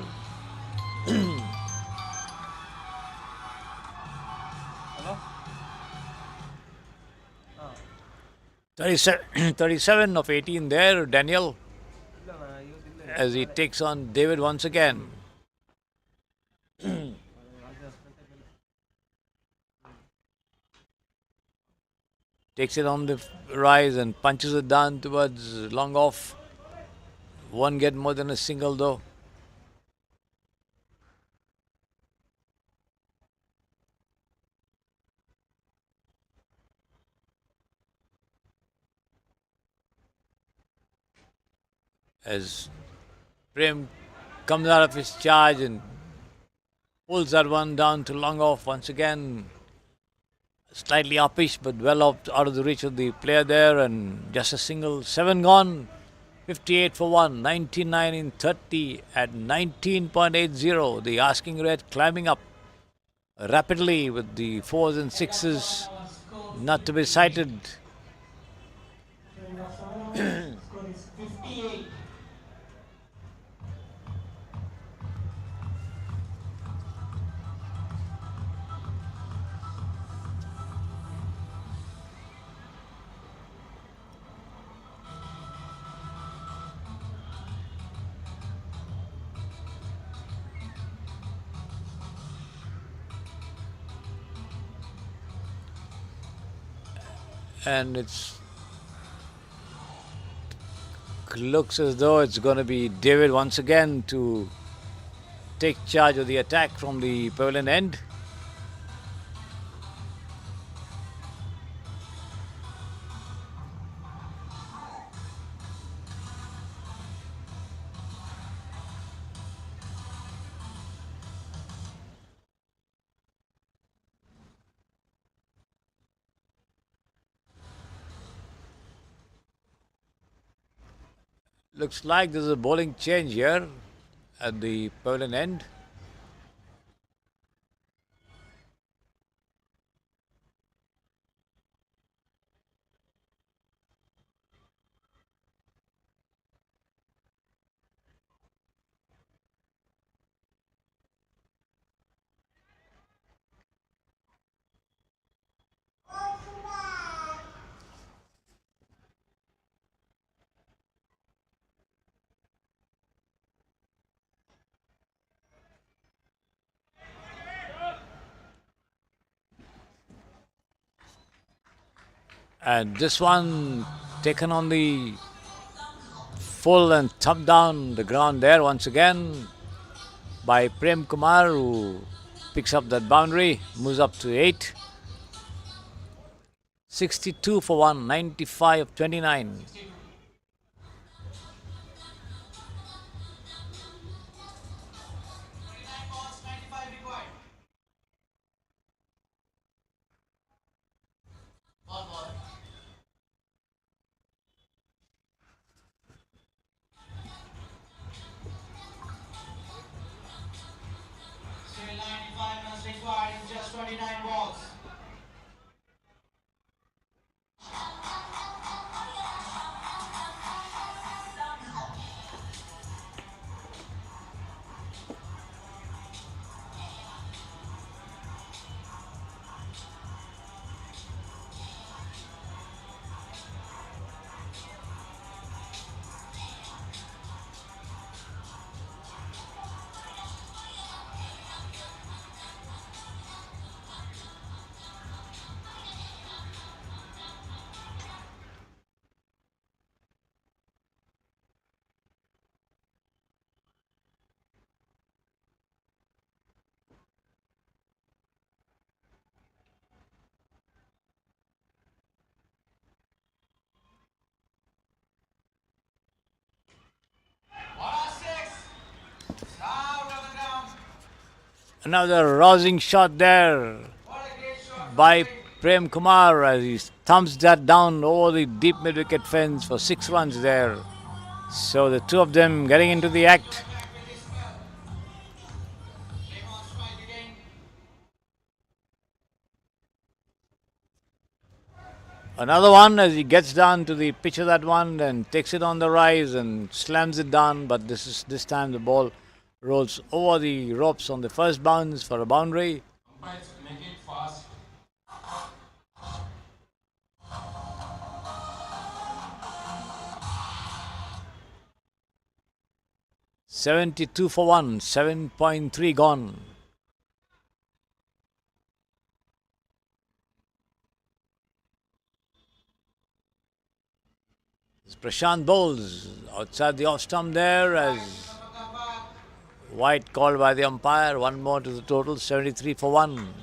37 of 18 there, Daniel, as he takes on David once again. Takes it on the rise and punches it down towards long off. Won't get more than a single though. As Prem comes out of his charge and pulls that one down to long off once again. Slightly uppish, but well out of the reach of the player there, and just a single. 7 gone, 58 for 1, 99 in 30 at 19.80. The asking rate climbing up rapidly with the 4s and 6s not to be cited. Score is 58. And it looks as though it's going to be David once again to take charge of the attack from the pavilion end. Looks like there's a bowling change here at the pavilion end. And this one taken on the full and thumped down the ground there once again by Prem Kumar, who picks up that boundary, moves up to 8. 62 for 1, 95 of 29. 95 required. Ball. Still 95 runs required in just 29 balls. Another rousing shot there by Prem Kumar as he thumps that down over the deep mid-wicket fence for 6 runs there. So the two of them getting into the act. Another one as he gets down to the pitch of that one and takes it on the rise and slams it down, but this time the ball rolls over the ropes on the first bounce for a boundary. Umpires make it fast. $72 for 1, 7.3 gone. Prashant bowls outside the off stump there as white called by the umpire. One more to the total, 73 for 1.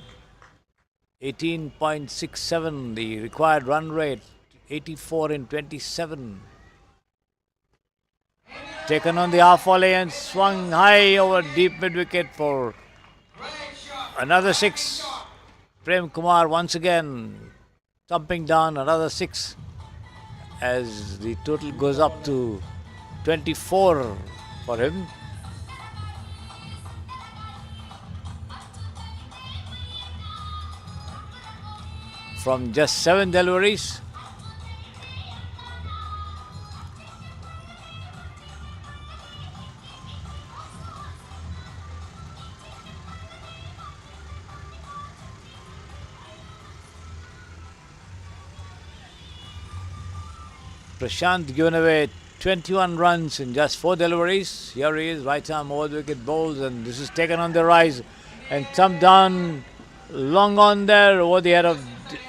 18.67 the required run rate, 84 in 27. Taken on the half volley and swung high over deep mid wicket for another 6. Prem Kumar once again thumping down another 6 as the total goes up to 24 for him. From just 7 deliveries. Prashant given away 21 runs in just 4 deliveries. Here he is, right arm over the wicket bowls, and this is taken on the rise and thumped down long on there over the head of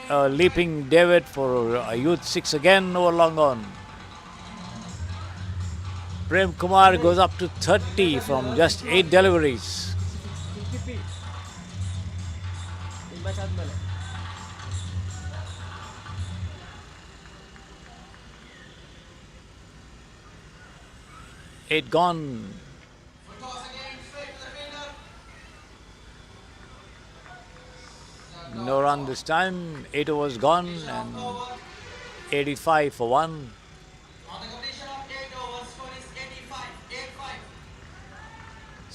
leaping David for a youth 6 again over long on. Prem Kumar goes up to 30 from just 8 deliveries. 50p. In match ಆದ್ಮೇಲೆ. Eight gone. No run this time. 8 overs gone and 85 for 1. On the completion of 8 overs, score is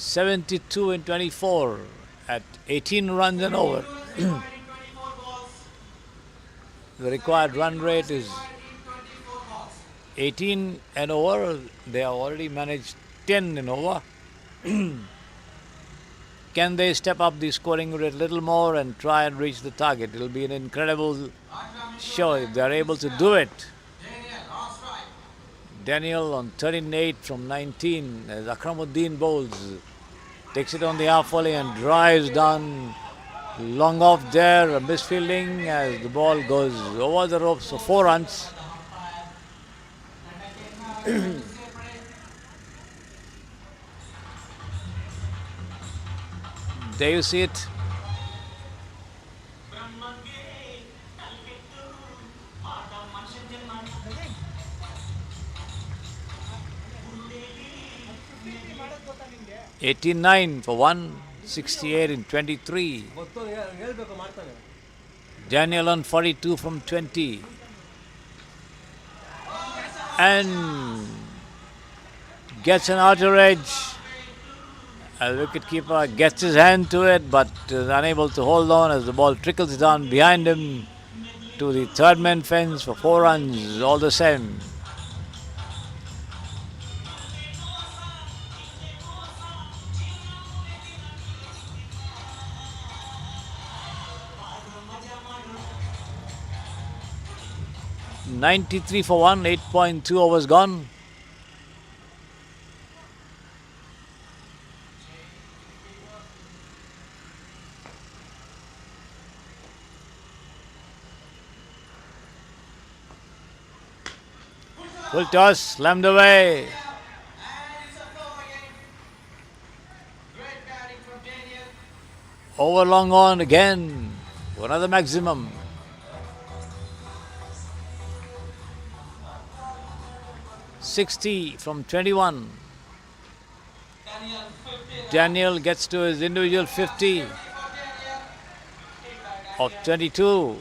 72 in 24 at 18 runs and over. The required run rate is 18 and over. They have already managed 10 and over. Can they step up the scoring rate a little more and try and reach the target? It will be an incredible show if they are able to do it. Daniel on 13-8 from 19 as Akramuddin bowls. Takes it on the half volley and drives down. Long off there, a misfielding as the ball goes over the ropes for 4 runs. There you see it. $89 for 168 in 23. ಹೇಳ್ಬೇಕು ಮಾಡ್ತಾನೆ. Daniel on 42 from 20. And gets an outer edge. A wicketkeeper gets his hand to it but is unable to hold on as the ball trickles down behind him to the third man fence for 4 runs all the same. $93 for 1, 8.2 overs gone. Full toss, slammed away. Over long on again. Another maximum. $60 from 21. Daniel gets to his individual 50 of 22.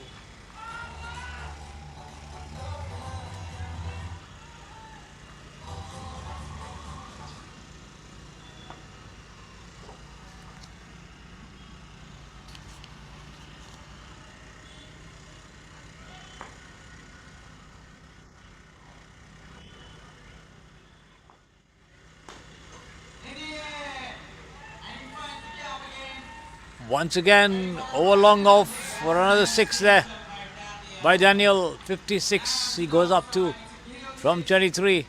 Once again, over long off for another 6 there by Daniel. 56 he goes up to from 23.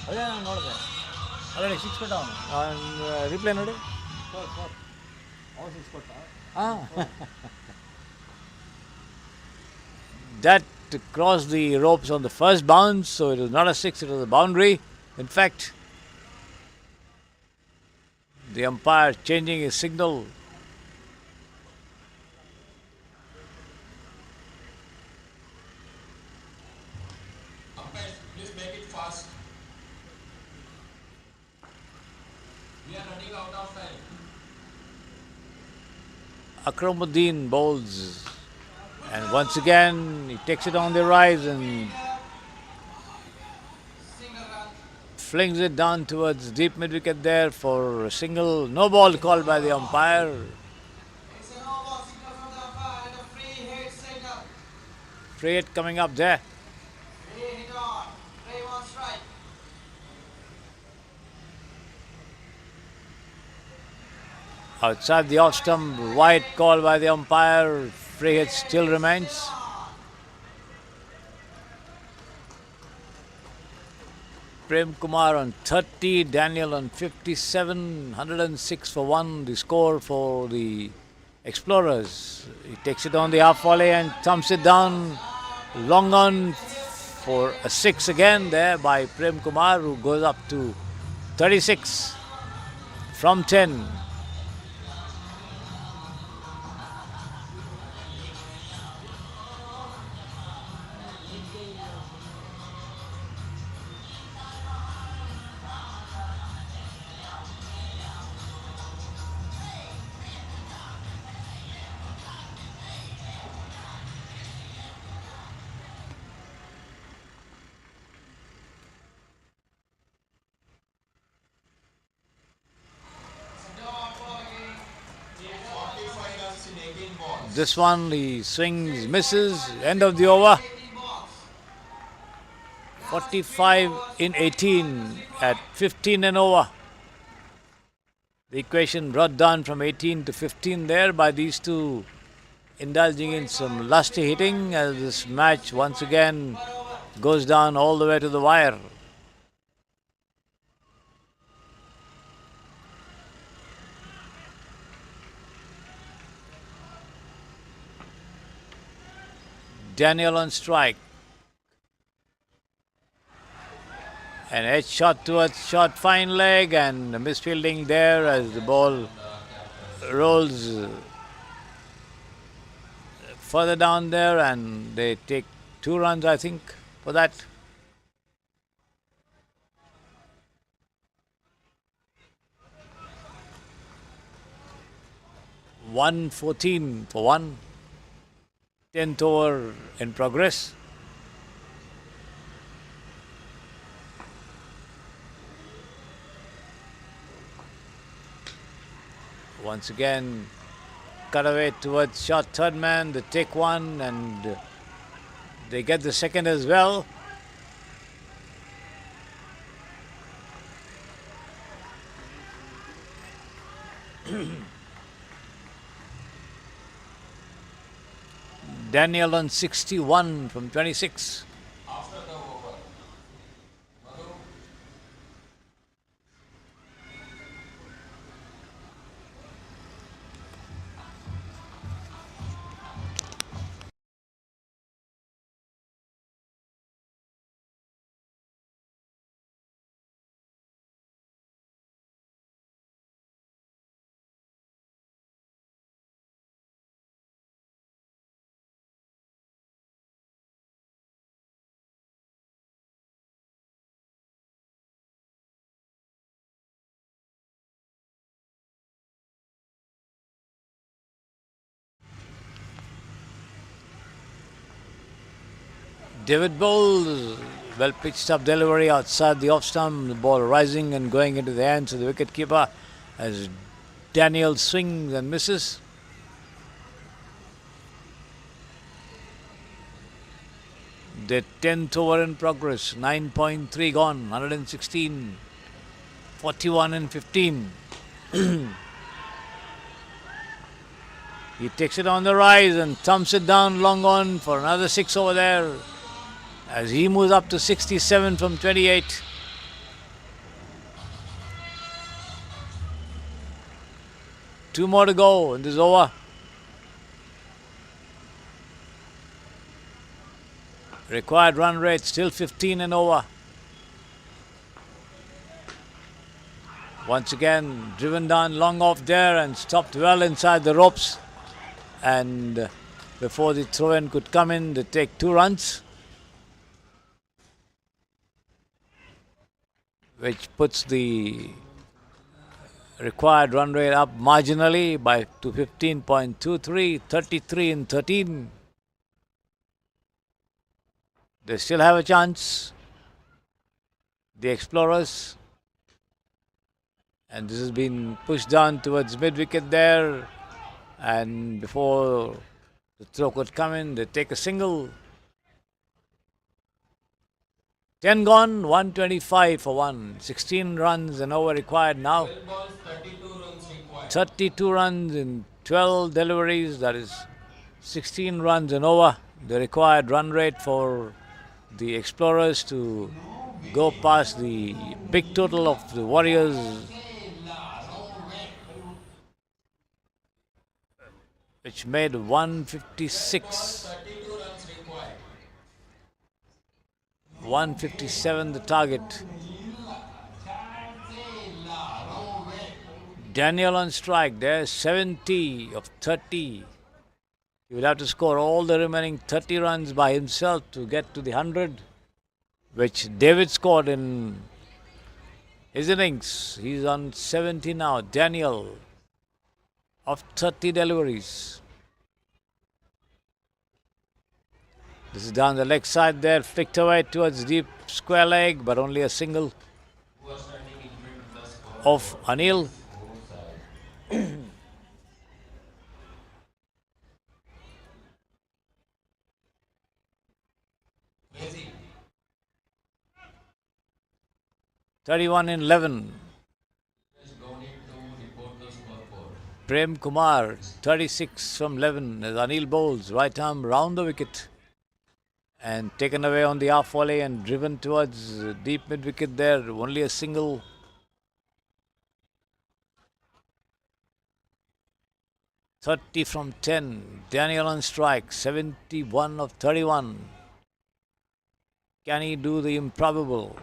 ಅದೇ ನಾನು ನೋಡಿದೆ ಅಲ್ಲ 6 ಕೊಟ್ಟ ಅವನು reply ನೋಡಿ 6 ಕೊಟ್ಟ that crossed the ropes on the first bounce, so it was not a 6, it was a boundary. In fact, the umpire changing his signal. Umpires, please make it fast. We are running out of time. Akramuddin bowls, and once again he takes it on the rise and flings it down towards deep mid wicket there for a single. No ball called by the umpire. It's a no-ball signal from the umpire and a free hit signal. Free hit coming up there. Free hit on. Free one strike. Outside the off stump, wide call by the umpire. Free hit still remains. Prem Kumar on 30, Daniel on 57, 106 for 1, the score for the Explorers. He takes it on the half volley and thumps it down. Long on for a 6 again there by Prem Kumar, who goes up to 36 from 10. This one, he swings, misses, end of the over. 45 in 18 at 15 and over. The equation brought down from 18 to 15 there by these two indulging in some lusty hitting as this match once again goes down all the way to the wire. Daniel on strike. An edge shot towards short fine leg and misfielding there as the ball rolls further down there and they take 2 runs, I think, for that. $114 for 1. 10th over in progress. Once again, cut away towards short third man. They take one and they get the second as well. Daniel on 61 from 26. After the over, Madhu, David Bowles, well pitched up delivery outside the off stump. The ball rising and going into the hands of the wicketkeeper as Daniel swings and misses. The 10th over in progress, 9.3 gone, 116, 41 and 15. He takes it on the rise and thumps it down long on for another 6 over there as he moves up to 67 from 28. Two more to go in this over. Required run rate still 15 and over. Once again driven down long off there and stopped well inside the ropes. And before the throw-in could come in, they take 2 runs, which puts the required run rate up marginally by to 15.23, 33 in 13. They still have a chance, the Explorers. And this has been pushed down towards mid-wicket there. And before the throw could come in, they take a single. 10 gone, 125 for 1. 16 runs and over required now. 12 balls, 32 runs required. 32 runs in 12 deliveries, that is 16 runs and over. The required run rate for the Explorers to go past the big total of the Warriors, which made 156. 32 runs required. 157 the target. Daniel on strike there, 70 of 30. He will have to score all the remaining 30 runs by himself to get to the 100, which David scored in his innings. He's on 70 now. Daniel of 30 deliveries. This is down the leg side there, flicked away towards deep square leg, but only a single of Anil. 31 in 11. Prem Kumar, 36 from 11 as Anil bowls, right arm round the wicket and taken away on the half volley and driven towards deep mid wicket there, only a single. .30 from 10, Daniel on strike, 71 of 31. Can he do the improbable?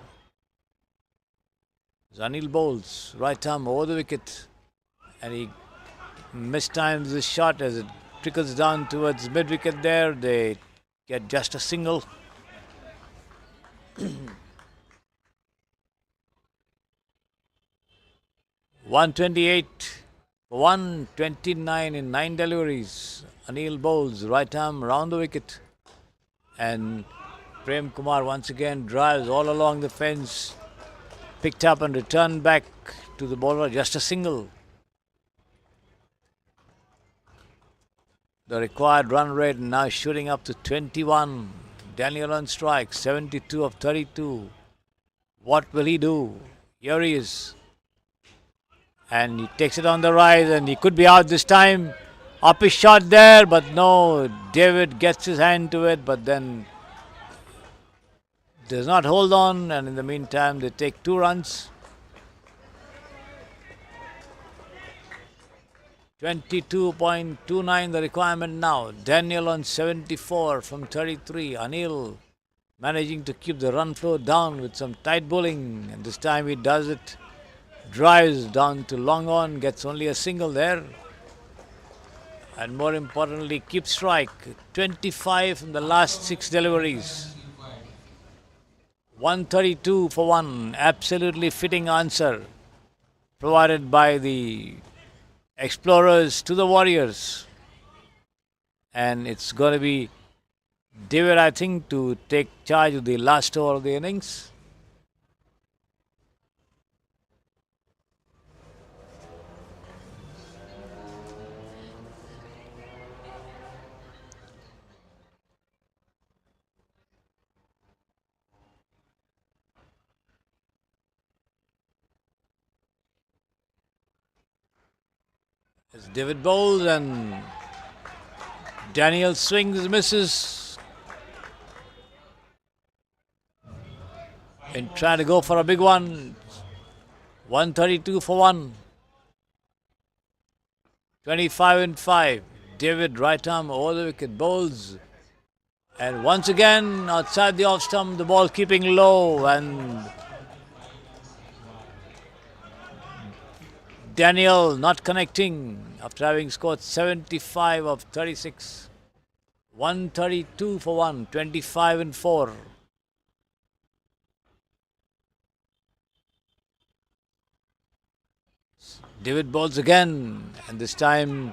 Anil bowls, right arm over the wicket and he mistimes the shot as it trickles down towards mid wicket there. They get just a single. 128 for 129 in 9 deliveries. Anil bowls, right arm round the wicket and Prem Kumar once again drives all along the fence, picked up and returned back to the bowler, just a single. The required run rate now shooting up to 21. Daniel on strike, 72 of 32. What will he do? Here he is. And he takes it on the rise and he could be out this time. Up his shot there, but no. David gets his hand to it, but then does not hold on, and in the meantime they take 2 runs. 22.29 the requirement now. Daniel on 74 from 33. Anil managing to keep the run flow down with some tight bowling, and this time he does it. Drives down to long on, gets only a single there. And more importantly, keeps strike. 25 from the last 6 deliveries. 132 for 1. Absolutely fitting answer provided by the Explorers to the Warriors. And it's going to be David, I think, to take charge of the last over of the innings. As David bowls and Daniel swings, misses. And trying to go for a big one. 132 for 1. 25 and 5. David right arm over the wicket, bowls. And once again outside the off stump, the ball keeping low, and Daniel not connecting after having scored 75 of 36. 132 for 1, 25 and 4. David bowls again, and this time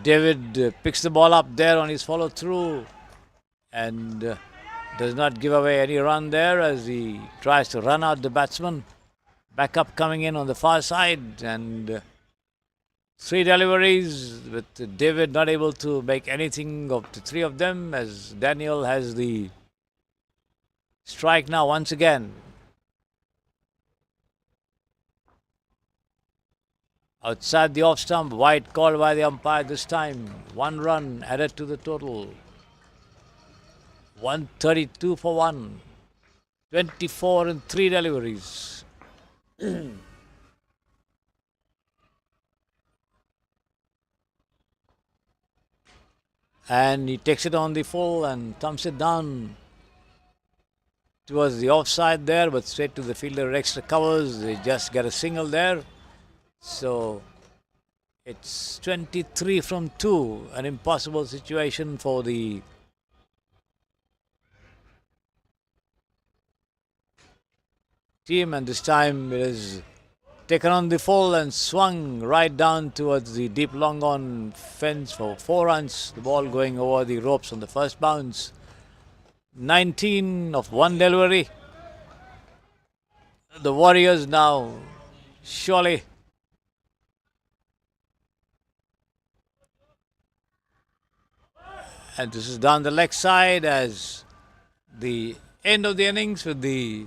David picks the ball up there on his follow through and does not give away any run there as he tries to run out the batsman. Backup coming in on the far side, and 3 deliveries with David not able to make anything of the 3 of them, as Daniel has the strike now once again. Outside the off stump, wide called by the umpire this time. 1 run added to the total. 132 for 1. 24 in 3 deliveries. And he takes it on the full and thumps it down towards the offside there, but straight to the fielder. Extra covers. They just get a single there. So it's 23 from 2. An impossible situation for the team, and this time it is taken on the full and swung right down towards the deep long on fence for 4 runs. The ball going over the ropes on the first bounce. 19 of 1 delivery. The Warriors now surely and this is down the leg side as the end of the innings with the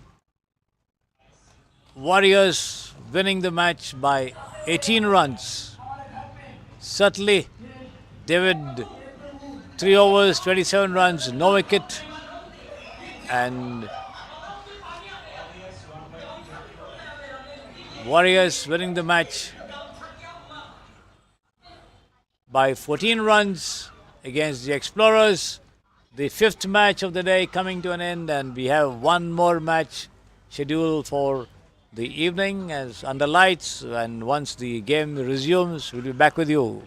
Warriors winning the match by 18 runs. Certainly, David, 3 overs, 27 runs, no wicket. And Warriors winning the match by 14 runs against the Explorers. The fifth match of the day coming to an end, and we have one more match scheduled for the evening as under lights. And once the game resumes, we'll be back with you.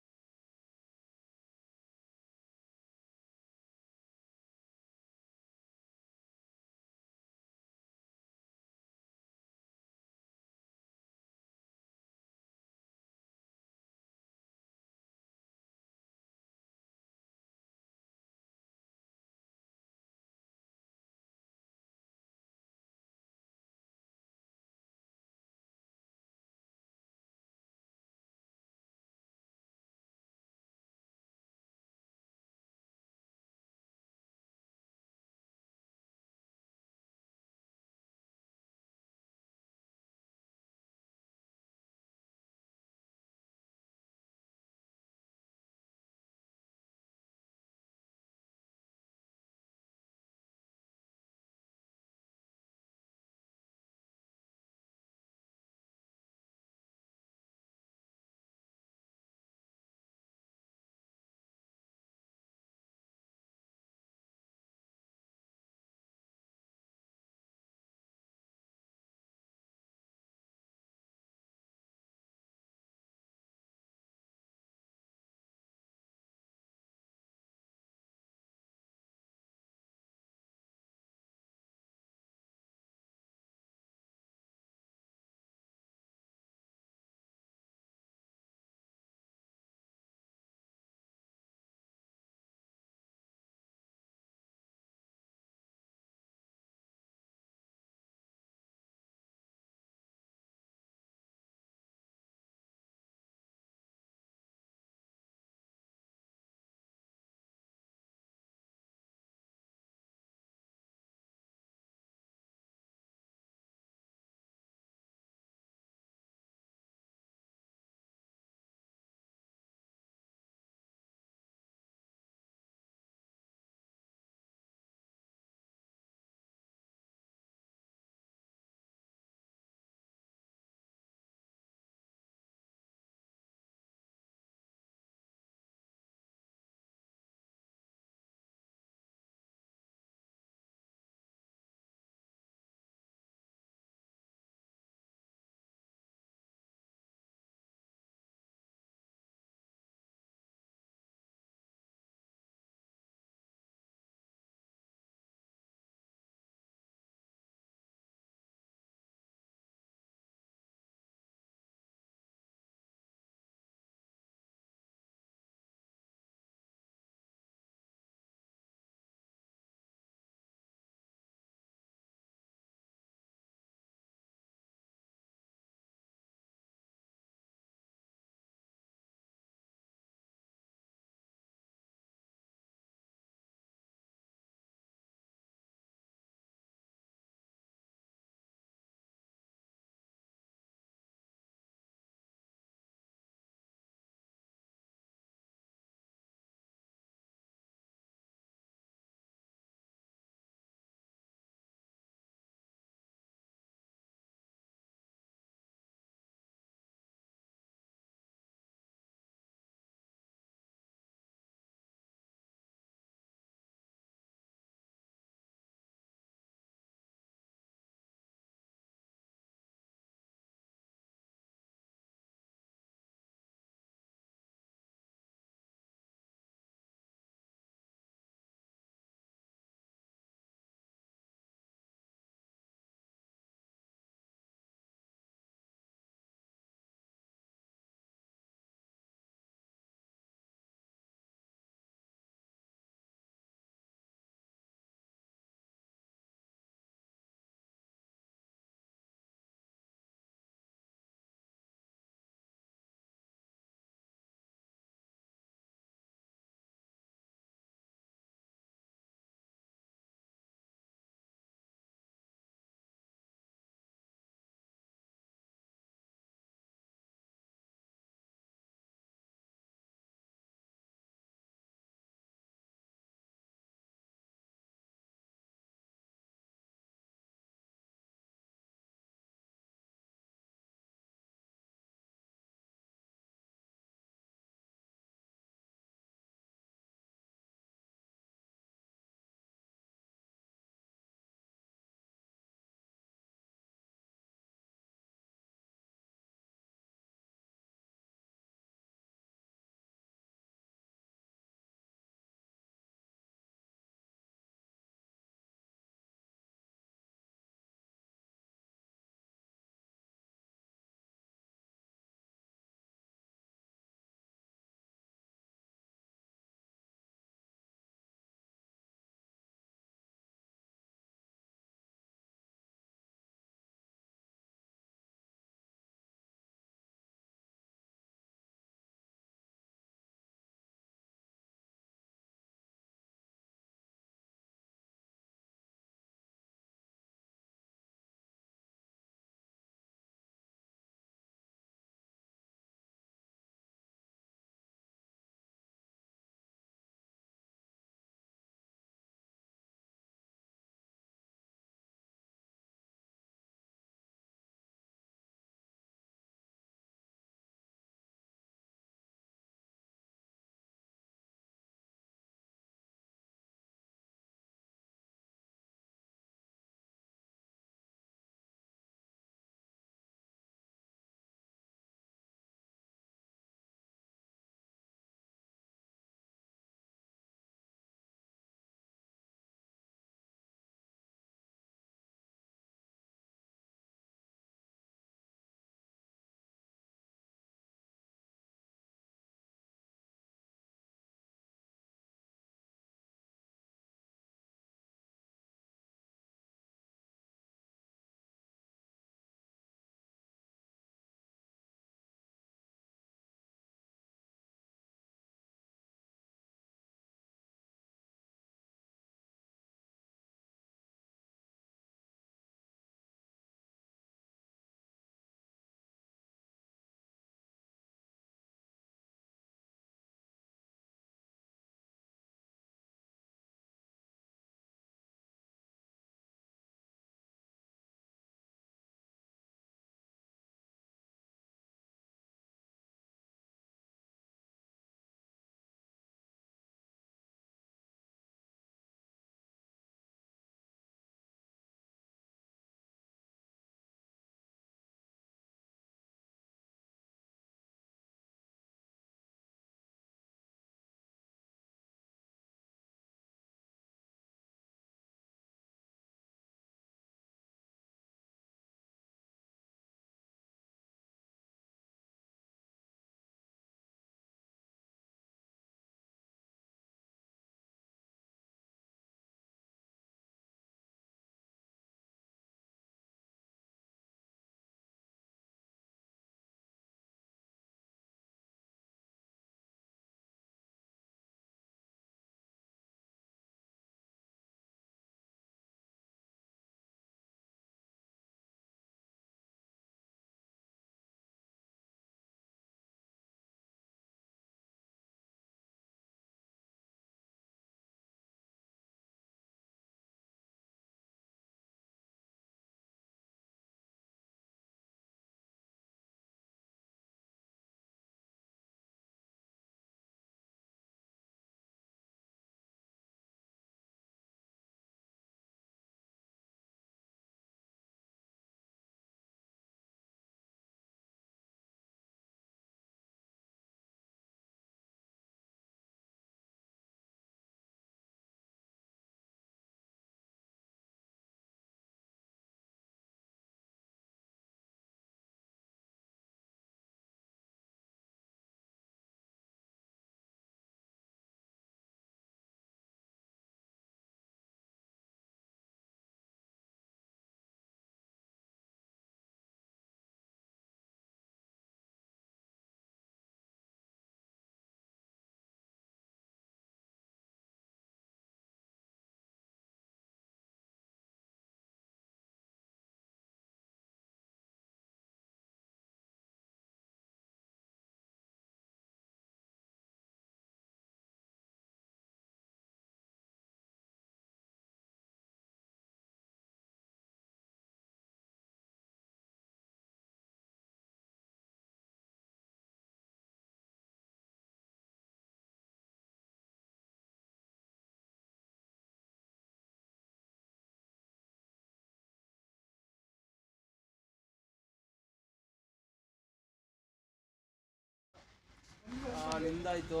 ನಿಂದಾಯ್ತು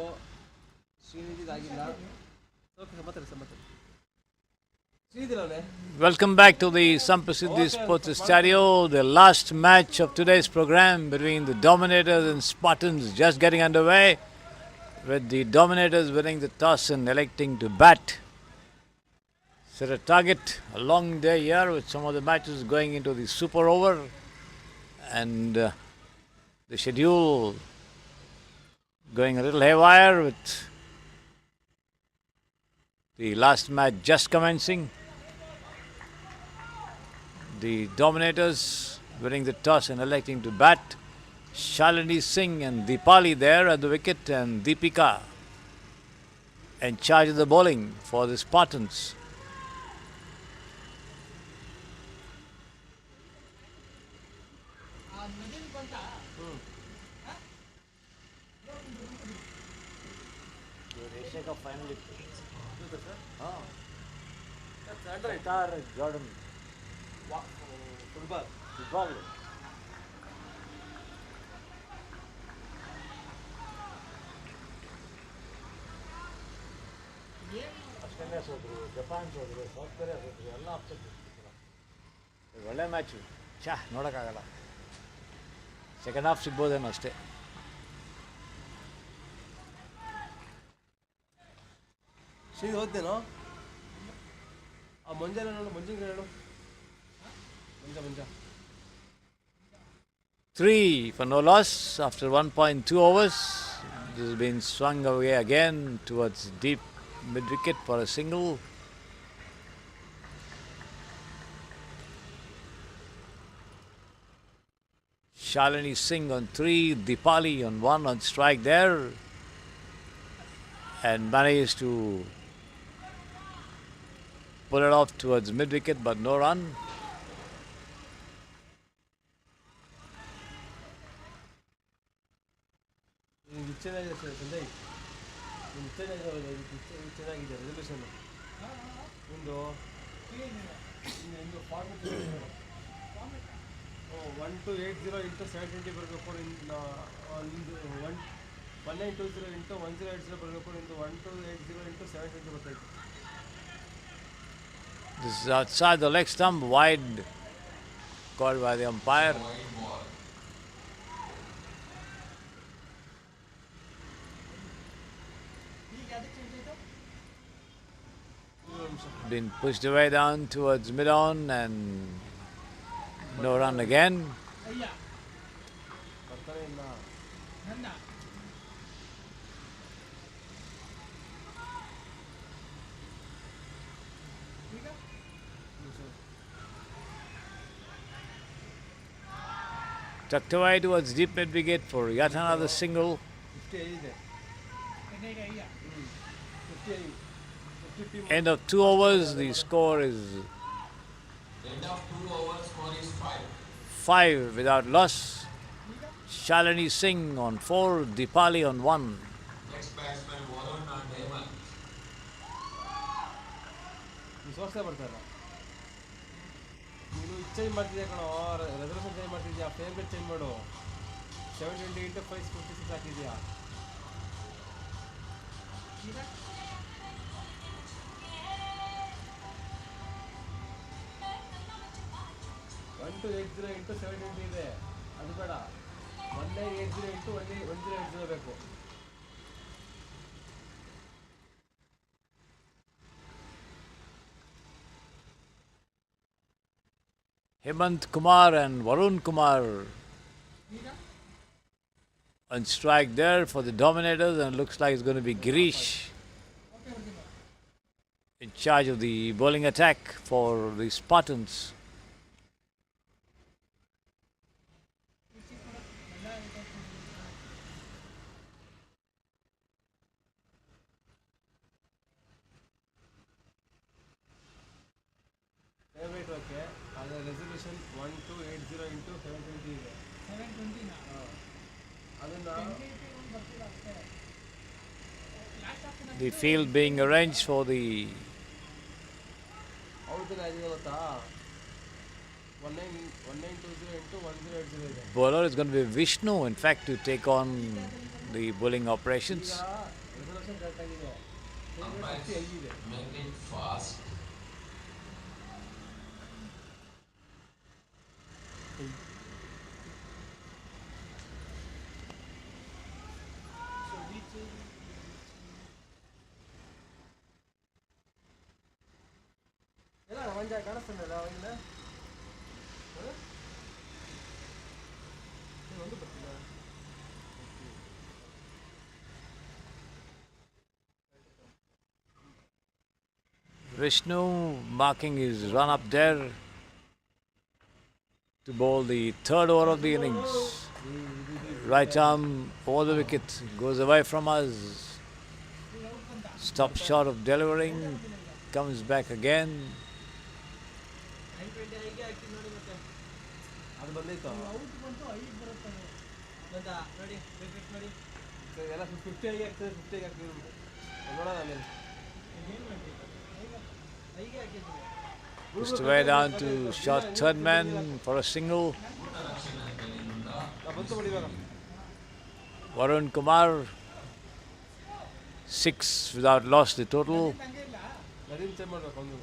ಶ್ರೀನಿಧಿದಾಗಿಲ್ಲ okay ಮಾತಾಡಿ sir ಮಾತಾಡಿ ಶ್ರೀನಿಧಿರವನೇ Welcome back to the Samprasiddhi Sports Estadio, the last match of today's program between the Dominators and Spartans just getting underway, with the Dominators winning the toss and electing to bat. Set a target, a long day here with some of the matches going into the super over, and the schedule going a little haywire with the last match just commencing. The Dominators winning the toss and electing to bat. Shalini Singh and Deepali there at the wicket, and Deepika in charge of the bowling for the Spartans. Jordan. Football Australia ಸೋದ್ರು, Japan ಸೋದ್ರು, South Korea ಸೋದ್ರು, ಎಲ್ಲ upset. ಒಳ್ಳೆ match, ನೋಡೋಕ್ಕಾಗಲ್ಲ. Second half ಸಿಗ್ಬೋದೇನೋ ಅಷ್ಟೇ. ಶ್ರೀನಿಧಿ ಓದ್ತೇನೋ ಆ ಮಂಜಾನ ನೋಡು ಮಂಜಿನ ಹೇಳು Manja 3 for no loss after 1.2 overs. This has been swung away again towards deep mid-wicket for a single. Shalini Singh on 3, Deepali on 1 on strike there, and managed to pull it off towards mid-wicket, but no run. ಚೆನ್ನಾಗಿದೆ sir Sanjay ನಿಮ್ಗೆ ಚೆನ್ನಾಗಿದೆ resolution ನಿಮ್ಮದು ನಿಮ್ಮದು format 1280 into 720 ಬರಬೇಕು ನಿಮ್ಮದು 1920 into 1080 ಬರಬೇಕು ನಿಮ್ಮದು 1280 into 720 ಬರ್ತೈತೆ. This is outside the leg stump, wide, called by the umpire. Been pushed away down towards mid-on, and no run again. ಬರ್ತಾನೆ ಇಲ್ಲ Tucked away towards deep mid-wicket for yet another single. 55 ಇದೆ 55 End of 2 overs, the score is End of 2 overs, score is 5. 5 without loss. Shalini Singh on 4, Deepali on 1. Next batsman Varun and Hemant. ನೀನು ಸೋರ್ಸೇ ಬರ್ತಾಯಿಲ್ಲ ನೀನು change ಮಾಡ್ತಿದ್ಯಾ ಕಣೋ resolution change ಮಾಡ್ತಿದ್ಯಾ favourite change ಮಾಡು 720 into 556 ಹಾಕಿದ್ಯಾ one to 80 into 720 ಇದೆ ಅದು ಬೇಡ 1980 ಇಂಟು 1080 ಬೇಕು. Hemant Kumar and Varun Kumar on strike there for the Dominators, and looks like it's going to be Girish in charge of the bowling attack for the Spartans. Favourite okay ಅದರ resolution 1280 into 720 ಇದೆ 720 ಅದನ್ನು The field being arranged for the out ಆಗಿದೆ ಗೊತ್ತಾ 1920 into 1080 ಇದೆ bowler is going to be Vishnu, in fact, to take on the bowling operations. Resolution correct ಆಗಿದೆ Umpires ಆಗಿದೆ make it fast. ಎಲ್ಲ ಮಂಜ ಕಾಣಿಸ್ತಾನಲ್ಲ ಅವಾಗಿಂದ ಒಂದು ಬರ್ತಿಲ್ಲ Vishnu marking his run up there to bowl the third over of the innings. Right arm over the wicket, goes away from us. Stop short of delivering, comes back again. ಅದು ಬಂದೈತು ಎಲ್ಲ 50 ಆಗಿ ಆಗ್ತದೆ 50 ಆಗಿ ಆಗ್ತದೆ ನೋಡೋಣ ಆಮೇಲೆ Just way down to short third man for a single. ಬಂತು ಬಿಡಿ ಇವಾಗ Varun Kumar 6 without loss the total. Nadeem change ಮಾಡ್ಬೇಕು ಒಂದು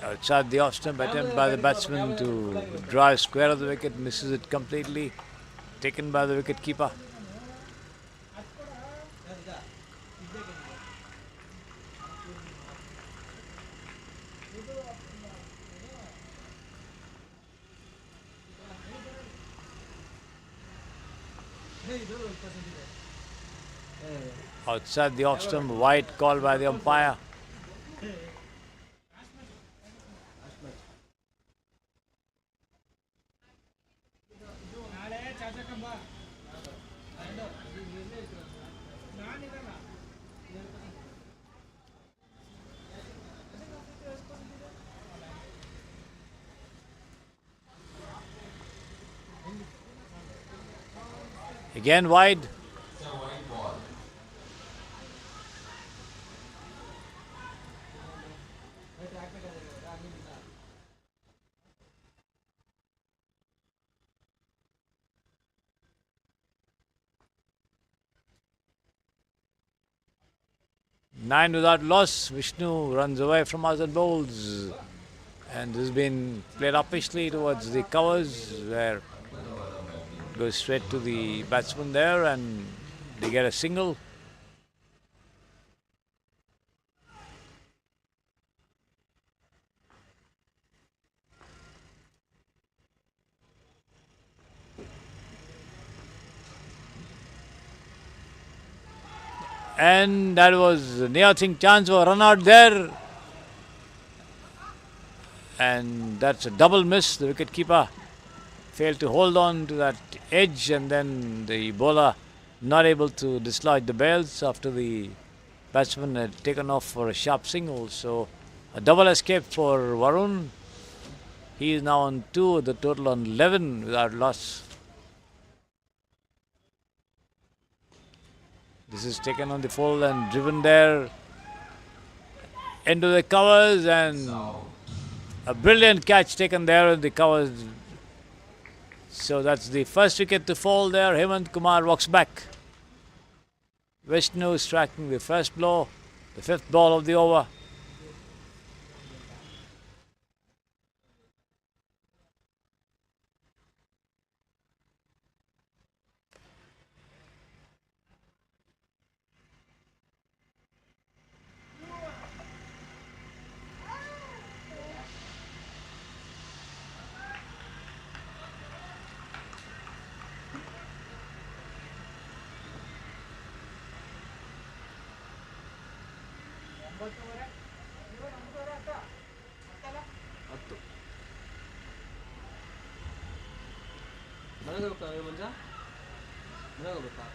Outside the off stump, attempt by the batsman to drive square of the wicket, misses it completely. Taken by the wicket keeper. Outside the off stump, wide call by the umpire. Again wide. It's a white ball. Nine without loss. Vishnu runs away from us and bowls. And this has been played uppishly towards the covers where it goes straight to the batsman there and they get a single. And that was a near thing chance for a run out there. And that's a double miss. The wicketkeeper failed to hold on to that edge, and then the bowler not able to dislodge the bails after the batsman had taken off for a sharp single. So a double escape for Varun. He is now on 2, the total on 11 without loss. This is taken on the full and driven there into the covers, and a brilliant catch taken there in the covers. So that's the first wicket to fall there. Hemant Kumar walks back. Vishnu striking the first blow, the 5th ball of the over. ನನಗೆ ಹೋಗ್ತಾನೆ ಮಂಜ ನನಗೆ ಹೋಗ್ಬೇಕಾ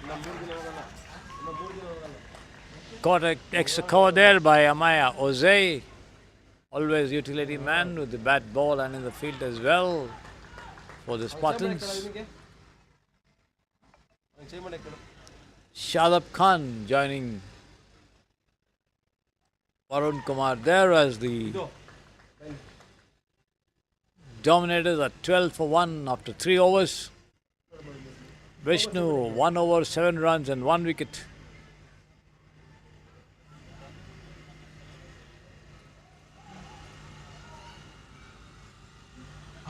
ನಮ್ಮ 3 ದಿನ ಹೋಗಲ್ಲ ನಮ್ಮ 3 ದಿನ ಹೋಗಲ್ಲ Caught an extra cover there by Amaya Oze. Always utility man with the bat, ball and in the field as well for the Spartans. చేయమని ఇక్కడ Shadab Khan joining Varun Kumar there as the Dominators are 12 for 1 after 3 overs. Vishnu 1 over 7 runs and 1 wicket.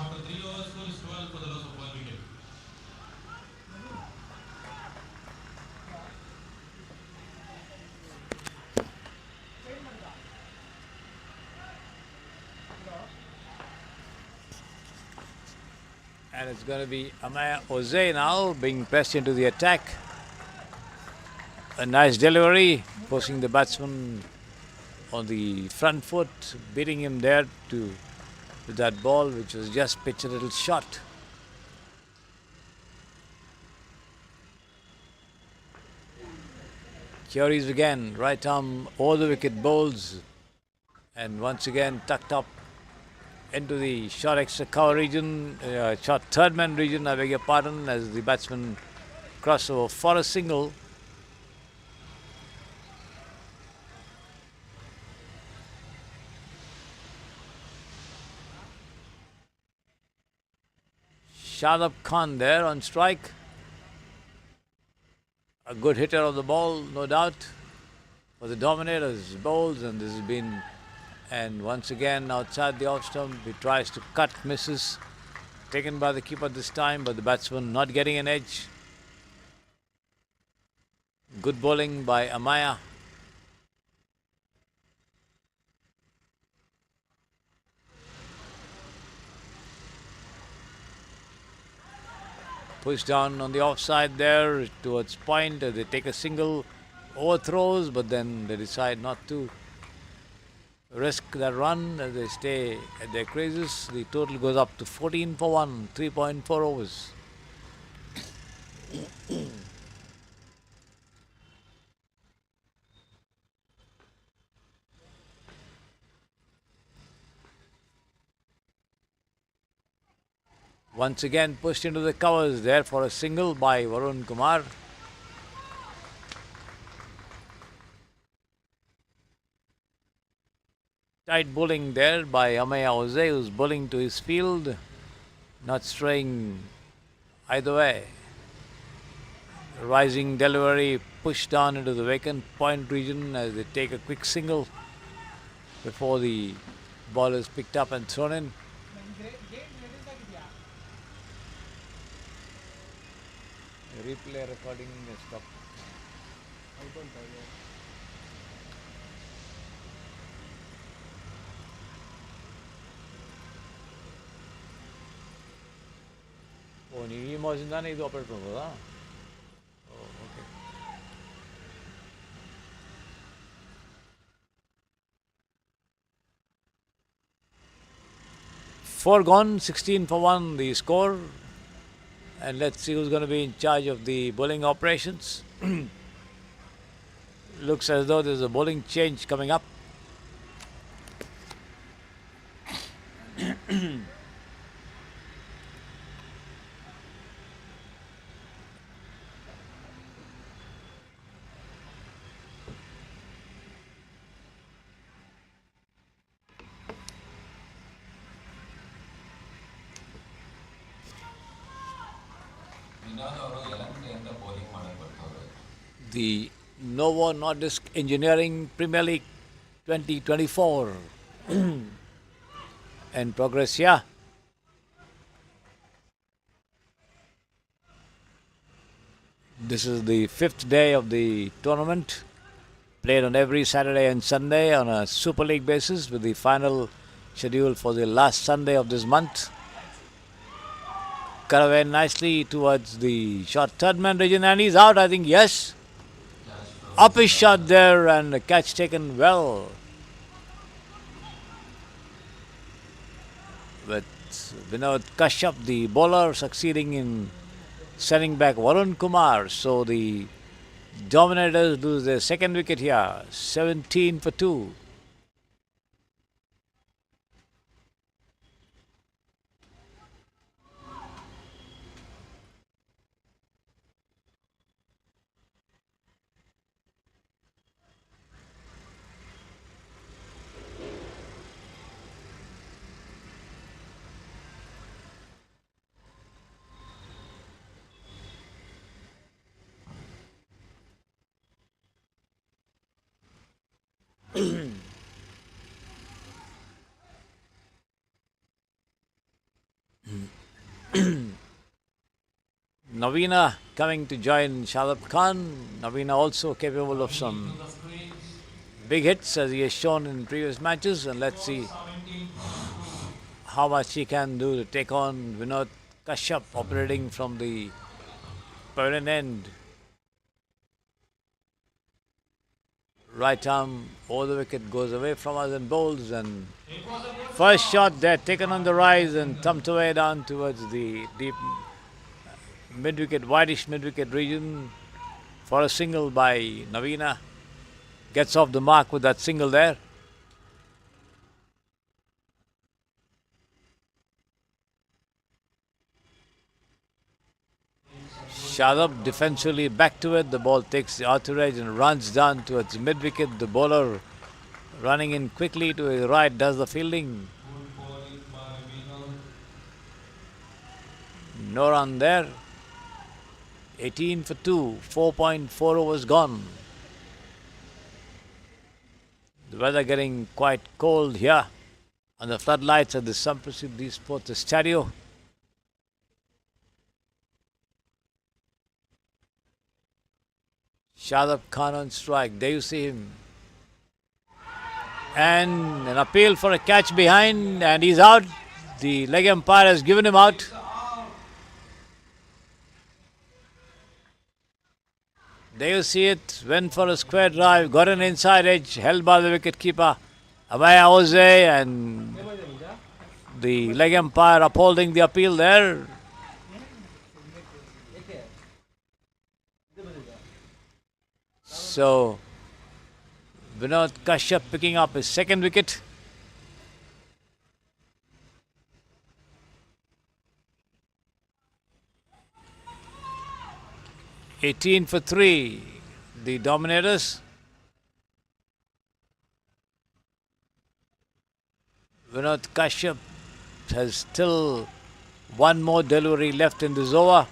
After 3 overs, score is 12 for the loss of 1 wicket. And it's going to be Amaya Oze now being pressed into the attack. A nice delivery, forcing the batsman on the front foot, beating him there to with that ball, which was just pitched a little short. Here he is again, right arm over the wicket, bowls, and once again tucked up into the short extra cover region, short third man region, I beg your pardon, as the batsman crossed over for a single. Shadab Khan there on strike. A good hitter of the ball, no doubt, for the Dominators bowls, and this has been, and once again outside the off stump, he tries to cut, misses, taken by the keeper this time, but the batsman not getting an edge. Good bowling by Amaya. Push down on the offside there towards point. They take a single, overthrows, but then they decide not to risk that run as they stay at their crazes. The total goes up to 14 for 1, 3.4 overs. Once again pushed into the covers there for a single by Varun Kumar. Tight bowling there by Amaya Oze, who's bowling to his field, not straying either way. Rising delivery pushed down into the vacant point region as they take a quick single before the ball is picked up and thrown in. Replay recording stop. ಓ ನೀವು ಈ ಮೋಜಿಂದಾನೇ ಇದು operate ಮಾಡ್ಬೋದಾ okay Four gone, 16 for 1 the score. And let's see who's going to be in charge of the bowling operations. Looks as though there's a bowling change coming up. The Novo Nordisk Engineering Premier League 2024 in progress here. This is the 5th day of the tournament, played on every Saturday and Sunday on a Super League basis, with the final schedule for the last Sunday of this month. Cut away nicely towards the short third man region, and he's out, I think, yes. Up his shot there, and the catch taken well. But Vinod Kashyap, the bowler, succeeding in sending back Varun Kumar. So the Dominators lose their second wicket here, 17 for 2. Navina coming to join Shadab Khan. Navina also capable of some To the screens. big hits as he has shown in previous matches, and let's see 17. how much he can do to take on Vinod Kashyap operating from the pavilion end. Right arm over the wicket goes away from us and bowls, and It was a good first shot there taken on the rise and thumped away down towards the deep mid-wicket, whitish mid-wicket region for a single by Navina. Gets off the mark with that single there. Shadab defensively back to it. The ball takes the outer edge and runs down towards mid-wicket. The bowler running in quickly to his right does the fielding. good bowling by Vinod. No run there. 18 for 2. 4.4 overs gone. The weather getting quite cold here on the floodlights at the Samprasiddhi Sports Estadio. Shadab Khan on strike. There you see him. And an appeal for a catch behind, and he's out. The leg umpire has given him out. There you see it. Went for a square drive. Got an inside edge. Held by the wicketkeeper Abhay Oze, and the leg umpire upholding the appeal there. So Vinod Kashyap picking up his second wicket. (18 for 3), the Dominators. Vinod Kashyap has still one more delivery left in this over.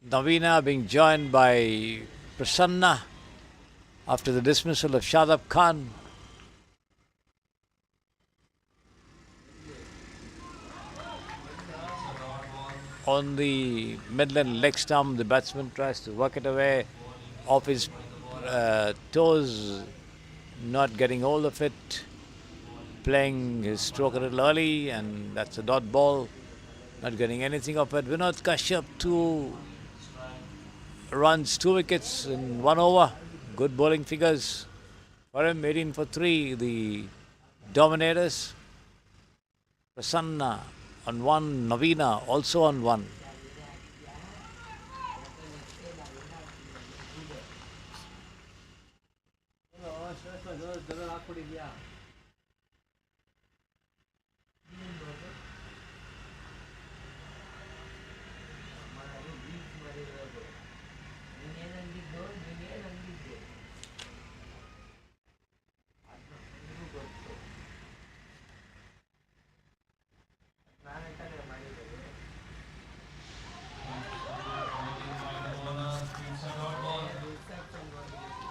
Navina being joined by Prasanna after the dismissal of Shadab Khan. On the midland leg stump, the batsman tries to work it away off his toes, not getting hold of it, playing his stroke a little early, and that's a dot ball, not getting anything of it. Vinod Kashyap, 2 runs, 2 wickets in 1 over. Good bowling figures for him. 18 for 3, the Dominators. Prasanna on 1, Navina also on 1.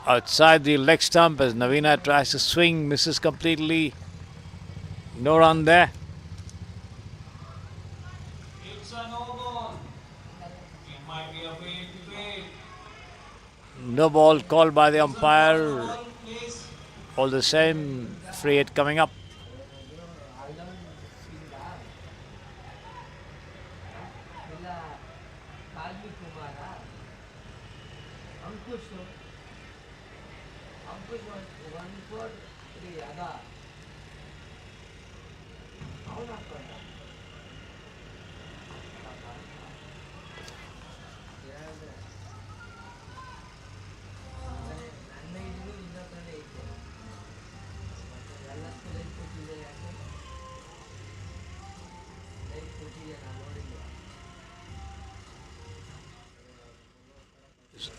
Outside the leg stump as Navina tries to swing, misses completely. No run there. It's a no ball. It might be a fade to fade. No ball called by the umpire. Ball, please. All the same, free hit coming up.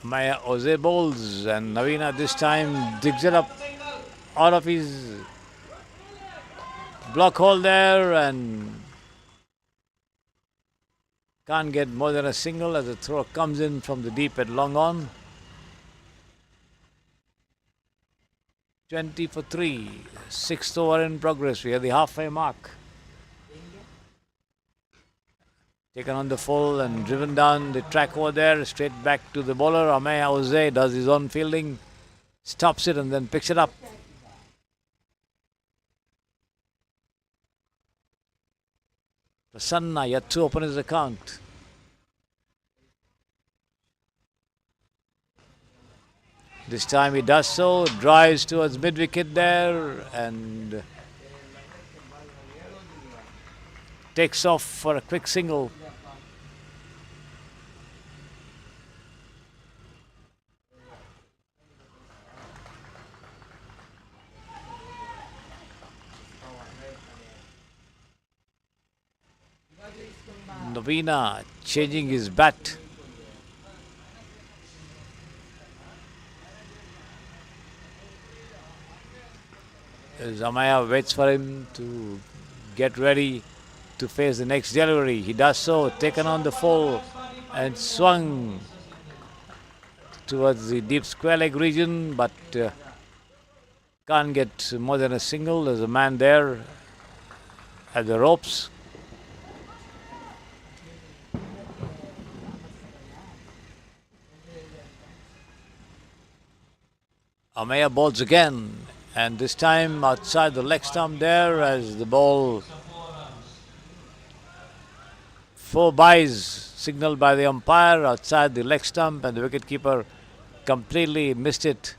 Maya Jose bowls, and Navina this time digs it up out of his block hole there and can't get more than a single as the throw comes in from the deep at long on. 20 for 3. Sixth over in progress. We have the halfway mark. Taken on the full and driven down the track over there. Straight back to the bowler. Amaya Jose does his own fielding. Stops it and then picks it up. Prasanna yet to open his account. This time he does so, drives towards mid-wicket there and takes off for a quick single. Navina changing his bat. As Amaya waits for him to get ready to face the next delivery. He does so, taken on the full and swung towards the deep square leg region, but can't get more than a single. There's a man there at the ropes. Amaya bowls again, and this time outside the leg stump there as the ball. 4 byes signaled by the umpire outside the leg stump, and the wicketkeeper completely missed it.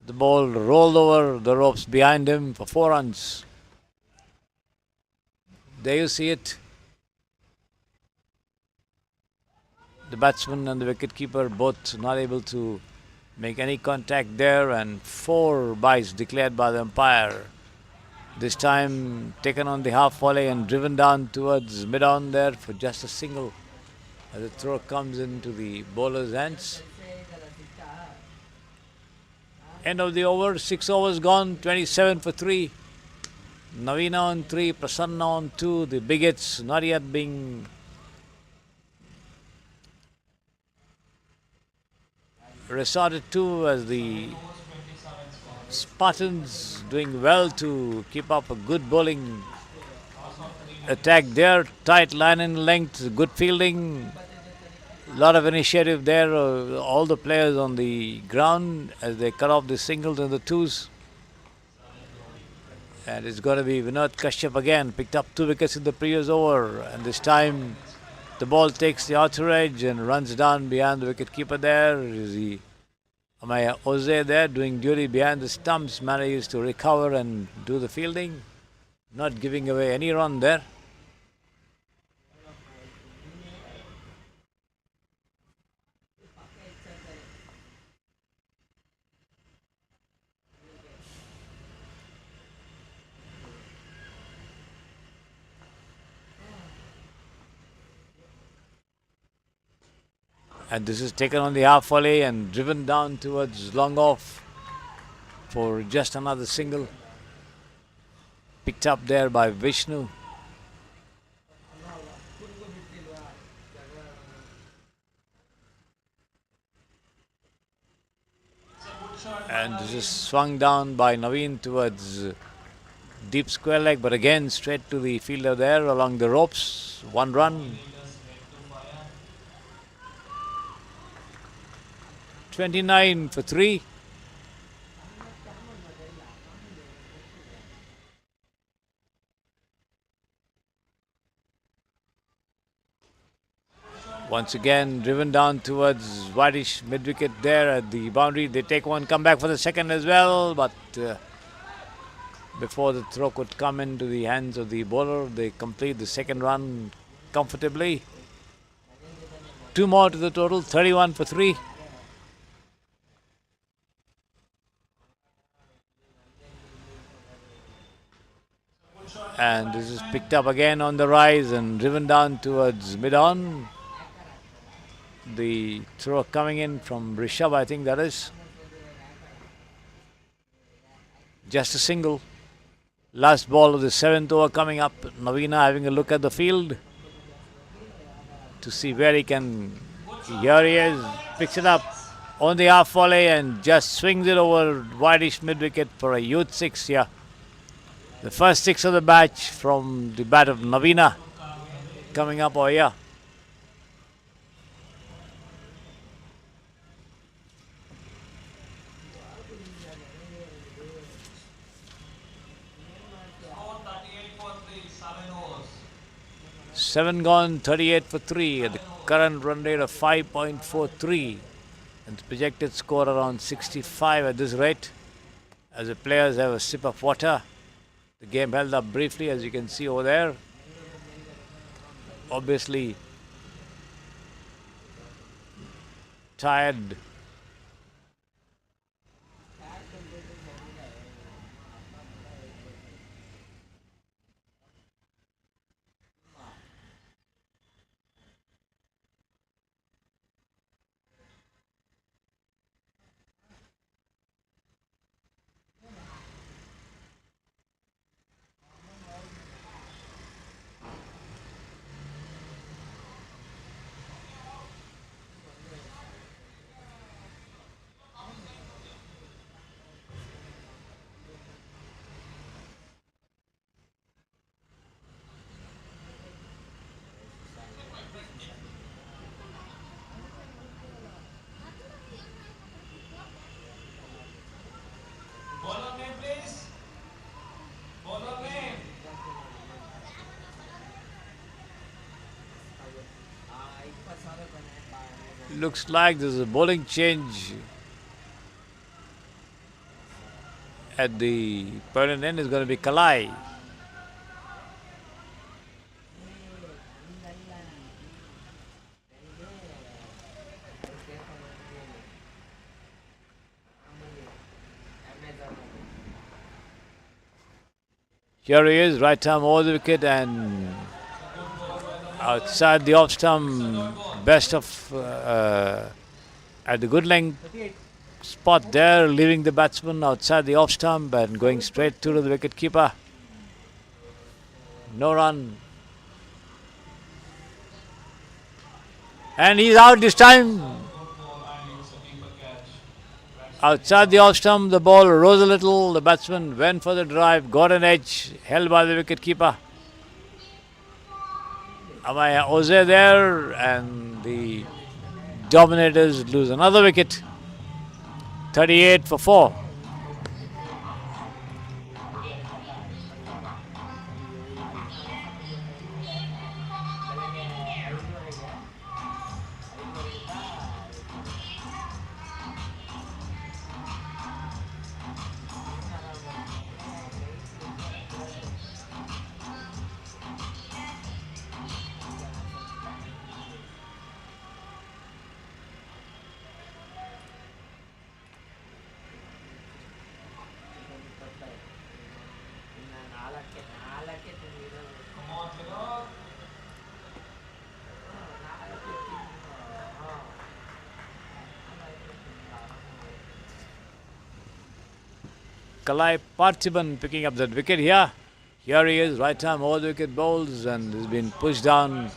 The ball rolled over the ropes behind him for 4 runs. There you see it. The batsman and the wicketkeeper both not able to make any contact there, and 4 byes declared by the umpire. This time taken on the half volley and driven down towards mid-on there for just a single as the throw comes into the bowler's hands. End of the over, 6 overs gone, 27 for 3. Navina on 3, Prasanna on 2. The big hits not yet being resorted to as the Spartans doing well to keep up a good bowling attack there. Tight line and length, good fielding, a lot of initiative there. All the players on the ground as they cut off the singles and the twos. And it's going to be Vinod Kashyap again. Picked up 2 wickets in the previous over, and this time the ball takes the outer edge and runs down behind the wicketkeeper there. Is the Amaya Jose there doing duty behind the stumps, manages to recover and do the fielding, not giving away any run there. And this is taken on the half volley and driven down towards long off for just another single. Picked up there by Vishnu. And this is swung down by Naveen towards deep square leg, but again straight to the fielder there along the ropes. 1 run. 29 for 3. Once again driven down towards whitish mid-wicket there at the boundary. They take one, come back for the second as well, but before the throw could come into the hands of the bowler, they complete the second run comfortably. 2 more to the total, 31 for 3. And this is picked up again on the rise and driven down towards mid-on. The throw coming in from Rishabh, I think that is. Just a single. Last ball of the 7th over coming up. Navina having a look at the field to see where he can. Here he is, picks it up on the half volley and just swings it over wideish mid wicket for a youth 6 here. The first 6 of the match from the bat of Navina coming up over here. Score 38 for 3, 7 overs. 7 gone, 38 for 3 at the current run rate of 5.43 and the projected score around 65 at this rate. As the players have a sip of water, the game held up briefly, as you can see over there. Obviously tired. Bowler name, please. Bowler name. Looks like there's a bowling change at the permanent end. Is going to be Kalai. Here he is, right arm over the wicket and outside the off stump, best of at the good length spot there, leaving the batsman outside the off stump and going straight through to the wicket keeper. No run. And he's out this time. Outside the off stump, the ball rose a little. The batsman went for the drive, got an edge, held by the wicket keeper. Amaya Oze there, and the Dominators lose another wicket. 38 for 4. Come on, Vinod. Kalai Parthiban picking up that wicket here. Here he is, right arm over the wicket bowls and has been pushed down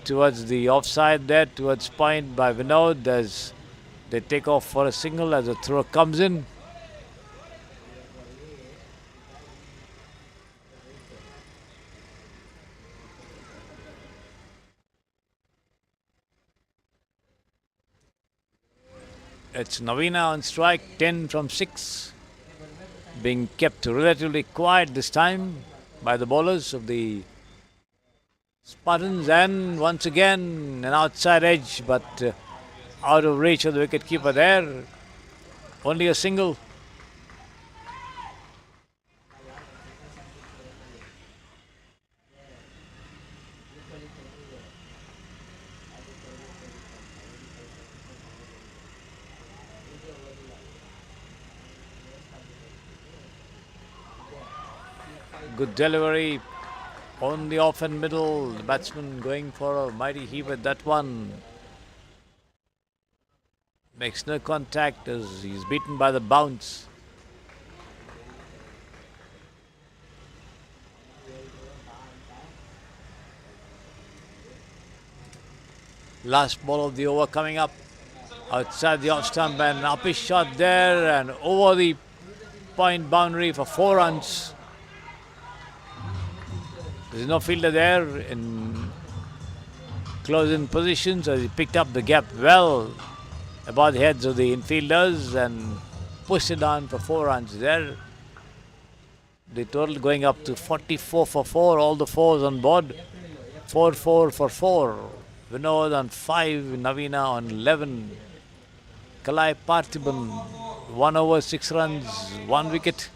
towards the offside there, towards point by Vinod as they take off for a single as the throw comes in. It's Navina on strike, 10 from 6. Being kept relatively quiet this time by the bowlers of the Spartans, and once again an outside edge but out of reach of the wicket keeper there. Only a single. Good delivery on the off and middle. The batsman going for a mighty heave at that one. Makes no contact as he's beaten by the bounce. Last ball of the over coming up. Outside the off stump and up his shot there and over the point boundary for 4 runs. There's no fielder there in close-in position, so he picked up the gap well above the heads of the infielders and pushed it on for 4 runs there. The total going up to 44 for 4, all the 4s on board. 4-4 for 4. Vinod on 5, Navina on 11. Kalai Parthiban, 1 over 6 runs, 1 wicket.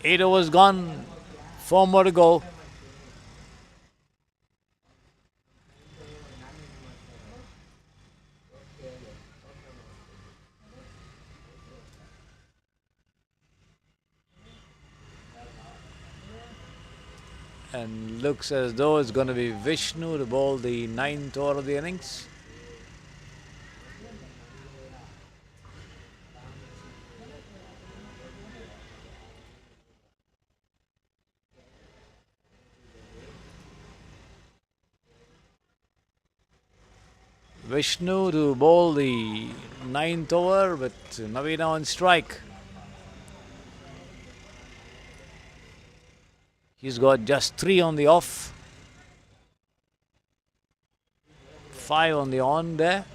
8 overs gone, 4 more to go. And looks as though it's going to be Vishnu to bowl the 9th over of the innings. Vishnu to bowl the 9th over with Navina on strike. He's got just 3 on the off, 5 on the on there.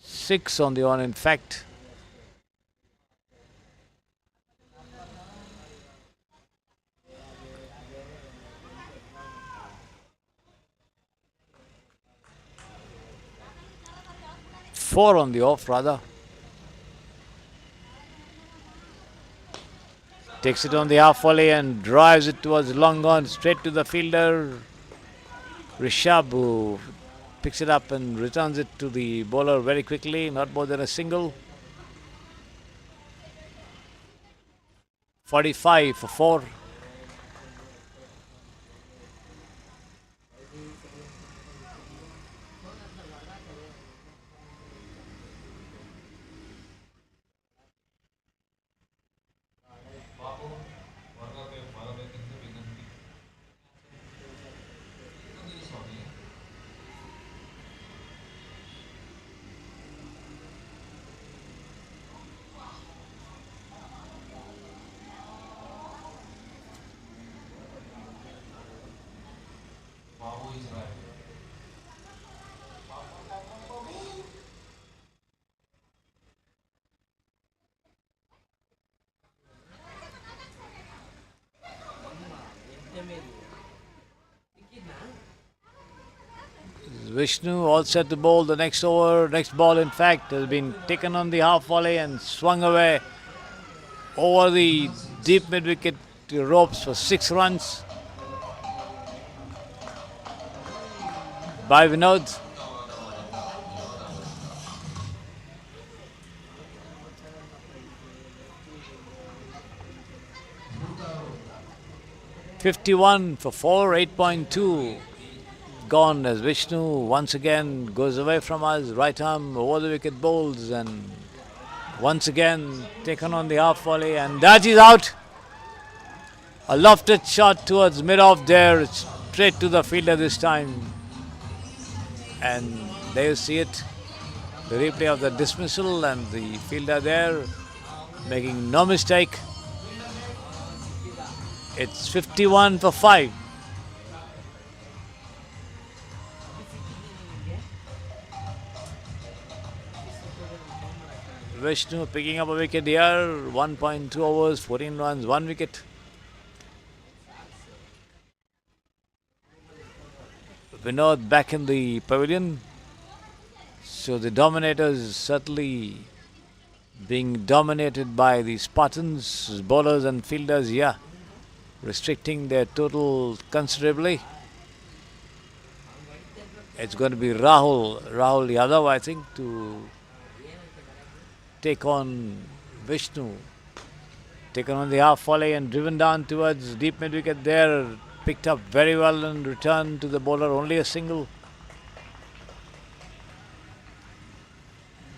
Six on the on, in fact. Four on the off, rather. Takes it on the half volley and drives it towards long on, straight to the fielder. Rishabh, who picks it up and returns it to the bowler very quickly, not more than a single. 45 for 4. Vishnu all set to bowl the next over. Next ball, in fact, has been taken on the half volley and swung away over the deep mid wicket ropes for 6 runs by Vinod. $51 for 4, 8.2 gone as Vishnu once again goes away from us. Right arm over the wicket bowls and once again taken on the half volley, and that is out. A lofted shot towards mid-off there, straight to the fielder this time. And there you see it, the replay of the dismissal and the fielder there making no mistake. It's 51 for 5. Vishnu picking up a wicket here, 1.2 overs, 14 runs, 1 wicket. Vinod back in the pavilion. So the Dominators certainly being dominated by the Spartans, bowlers and fielders, yeah, restricting their total considerably. It's going to be Rahul Yadav, I think, to take on Vishnu. Taken on the half volley and driven down towards deep mid wicket there. picked up very well and returned to the bowler. Only a single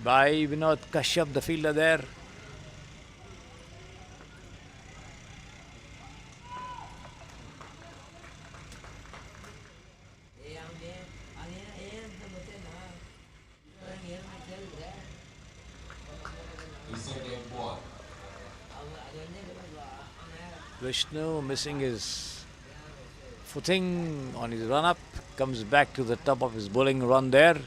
by Vinod Kashyap, the fielder there. Vishnu missing his footing on his run up, comes back to the top of his bowling run there.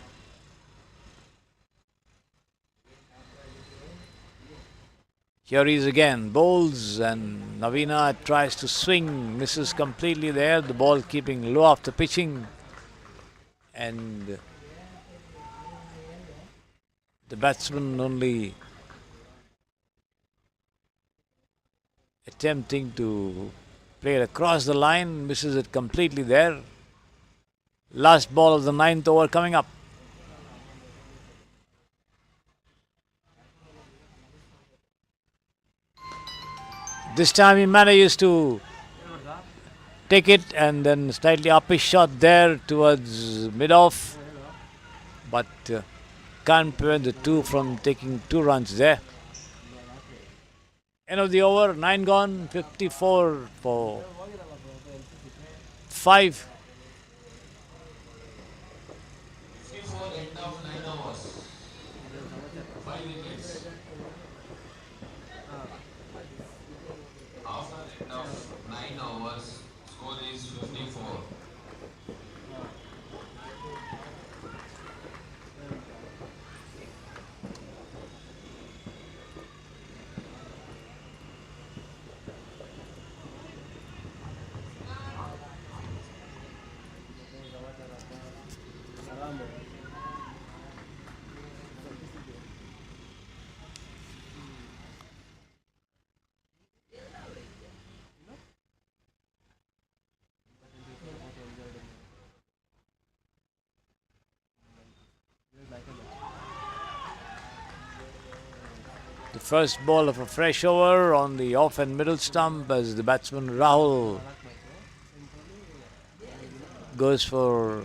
Here he is again, bowls, and Navina tries to swing, misses completely there, the ball keeping low after pitching, and the batsman only attempting to play it across the line, misses it completely there. Last ball of the 9th over coming up. This time he managed to take it and then slightly up his shot there towards mid-off, but can't prevent the two from taking 2 runs there. End of the over, 9 gone, 54 for 5. 54 end of 9 overs. 5 wickets. After end of 9 overs, score is 54. The first ball of a fresh over on the off and middle stump as the batsman Rahul goes for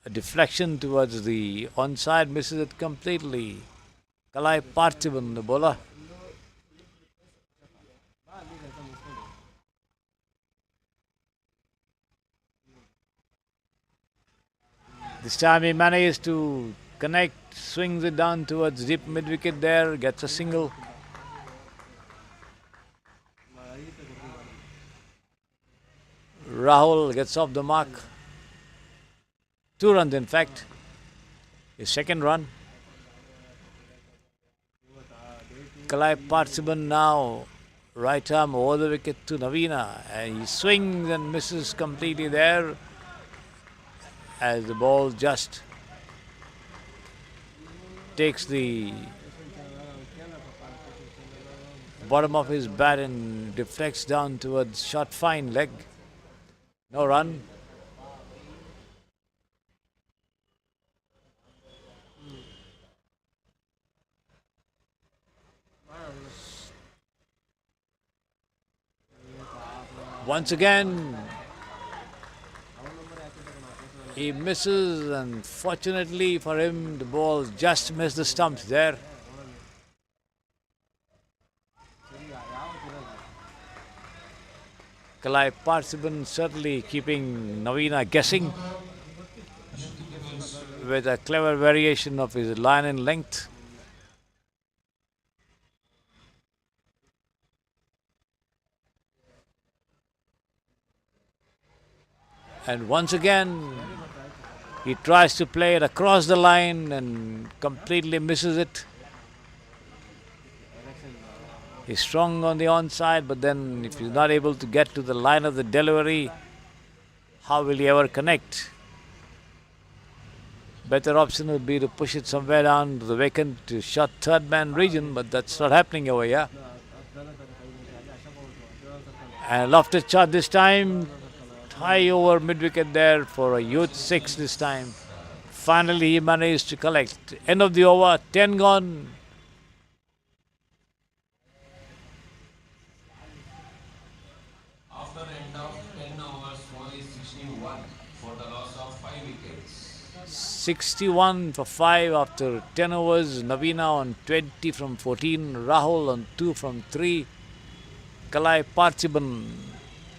a deflection towards the onside, misses it completely. Kalai Parthiban, the bowler. This time he manages to connect, swings it down towards deep mid-wicket there, gets a single. Rahul gets off the mark. 2 runs in fact. His second run. Kalai Parthiban now right arm over the wicket to Navina, and he swings and misses completely there as the ball just takes the bottom of his bat and deflects down towards short fine leg. No run. Once again he misses, and fortunately for him the ball just missed the stumps there. Kalai Parthiban certainly keeping Navina guessing with a clever variation of his line and length. And once again he tries to play it across the line and completely misses it. He's strong on the onside, but then if he's not able to get to the line of the delivery, how will he ever connect? Better option would be to push it somewhere down to the vacant short third man region, but that's not happening over here. And lofted shot this time, high over mid-wicket there for a huge 6 this time. Finally he managed to collect. End of the over, 10 gone. After end of 10 overs, 61 for 5 after 10 overs. Navina on 20 from 14. Rahul on 2 from 3. Kalai Parthiban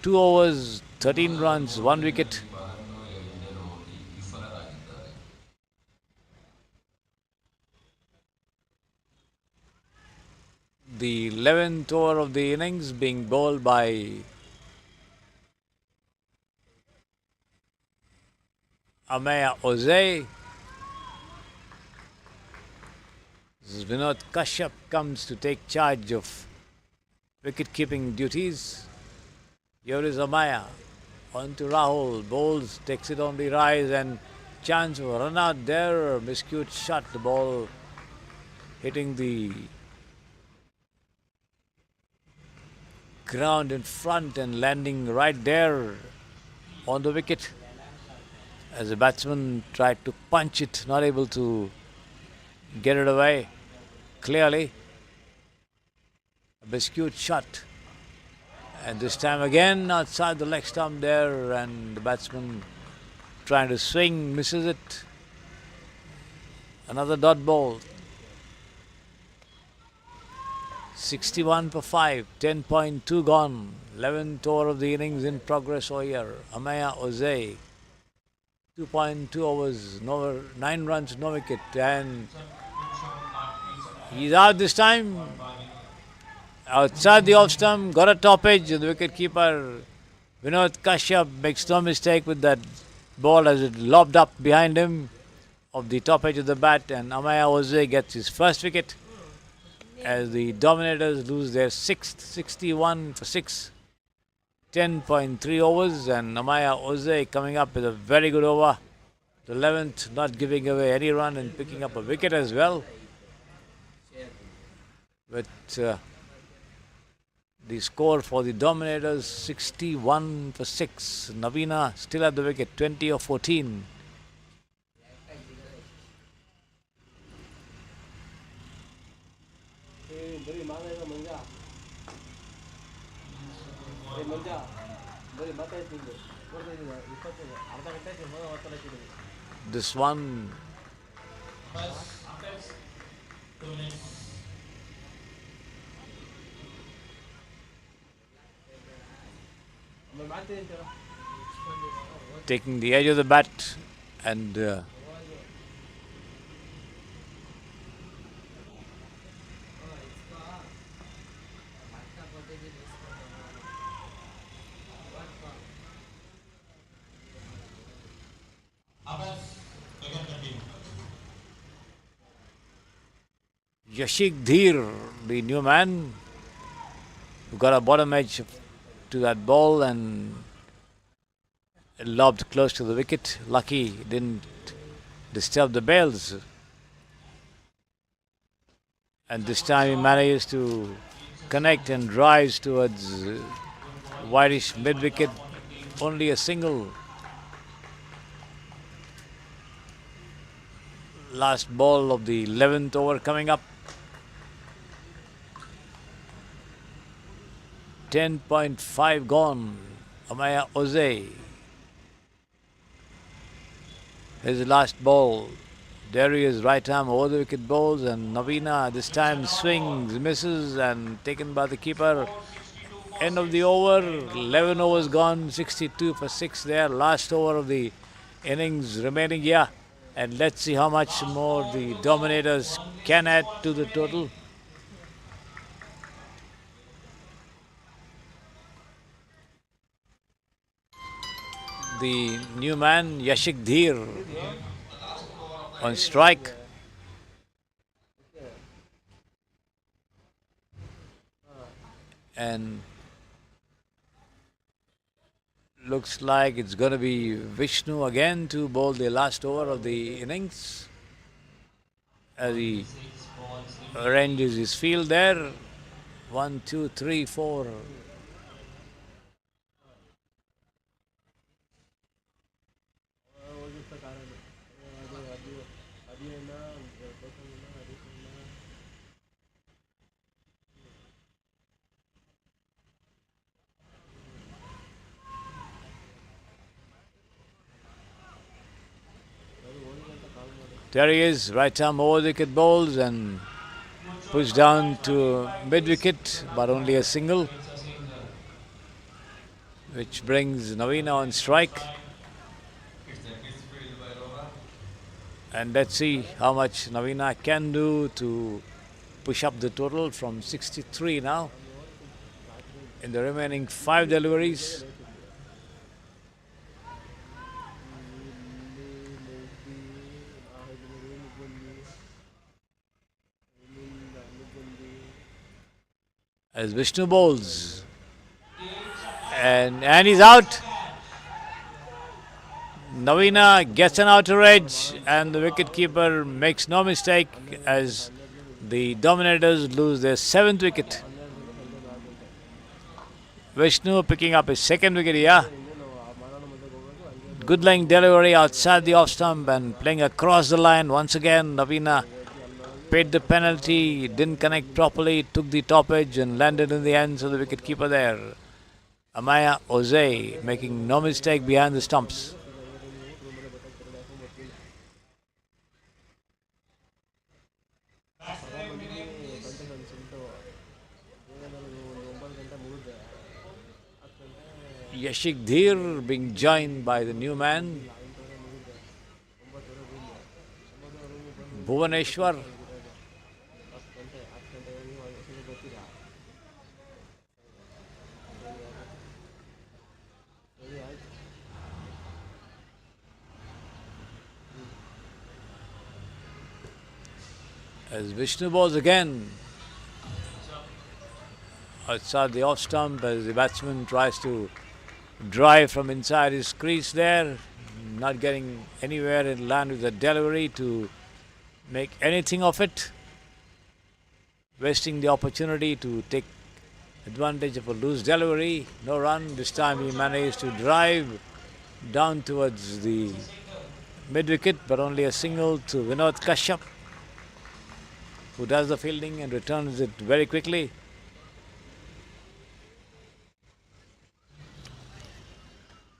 2 overs, 13 runs, 1 wicket. The 11th over of the innings being bowled by Amaya Oze. Vinod Kashyap comes to take charge of wicket-keeping duties. Here is Amaya. On to Rahul. Bowls, takes it on the rise and chance of a run out there. Miscute shot. The ball hitting the ground in front and landing right there on the wicket. As the batsman tried to punch it, not able to get it away clearly. A biscuit shot. And this time again outside the leg stump there, and the batsman trying to swing, misses it. Another dot ball. 61 for 5, 10.2 gone. 11th over of the innings in progress over here. Amaya Oze, 2.2 overs, 9 runs, no wicket. And he's out this time. Outside the off stump, got a top edge. The wicket keeper Vinod Kashyap makes no mistake with that ball as it lobbed up behind him of the top edge of the bat, and Amaya Oze gets his first wicket as the Dominators lose their 6th, 61 for 6, 10.3 overs, and Amaya Oze coming up with a very good over. The 11th, not giving away any run and picking up a wicket as well. But the score for the Dominators 61 for 6. Navina still at the wicket, 20 or 14. This one taking the edge of the bat and Yashik Dheer, the new man, who got a bottom edge to that ball and lobbed close to the wicket. Lucky didn't disturb the bails. And this time he manages to connect and drives towards whitish mid-wicket. Only a single. Last ball of the 11th over coming up. 10.5 gone. Amaya Oze. His last ball. There he is, right arm over the wicket bowls, and Navina this time swings, misses, and taken by the keeper. End of the over. 11 overs gone. 62 for 6 there. Last over of the innings remaining here. And let's see how much more the Dominators can add to the total. The new man, Yashik Dheer, on strike. And looks like it's going to be Vishnu again to bowl the last over of the innings. As he arranges his field there. 1, 2, 3, 4. There he is, right arm over the wicket bowls and pushed down to mid wicket, but only a single, which brings Navina on strike. And let's see how much Navina can do to push up the total from 63 now in the remaining 5 deliveries. As Vishnu bowls, and he's out. Navina gets an outer edge, and the wicketkeeper makes no mistake as the Dominators lose their 7th wicket. Vishnu picking up his 2nd wicket here. Good line delivery outside the off stump and playing across the line. Once again, Navina paid the penalty, didn't connect properly, took the top edge and landed in the hands of the wicketkeeper there. Amaya Oze making no mistake behind the stumps. Yashik Dheer being joined by the new man, Bhuvaneshwar. As Vishnu bowls again outside the off stump as the batsman tries to drive from inside his crease there, not getting anywhere in line with the delivery to make anything of it, wasting the opportunity to take advantage of a loose delivery. No run. This time he managed to drive down towards the mid wicket, but only a single to Vinod Kashyap, who does the fielding and returns it very quickly.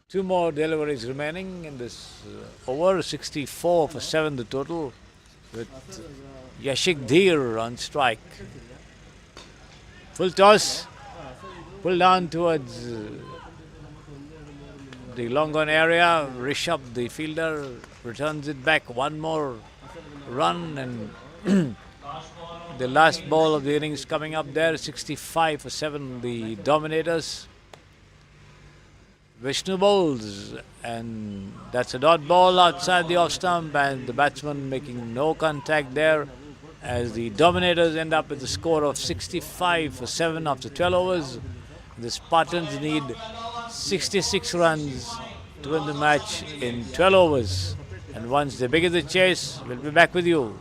Two more deliveries remaining in this over. 64 for 7 the total, with Yashik Dheer on strike. Full toss, pull down towards the long on area. Rishabh, the fielder, returns it back. One more run and the last ball of the innings coming up there. 65 for 7 the Dominators. Vishnu bowls, and that's a dot ball outside the off stump, and the batsman making no contact there as the Dominators end up with a score of 65 for 7 after 12 overs. The Spartans need 66 runs to win the match in 12 overs, and once they begin the chase, we'll be back with you.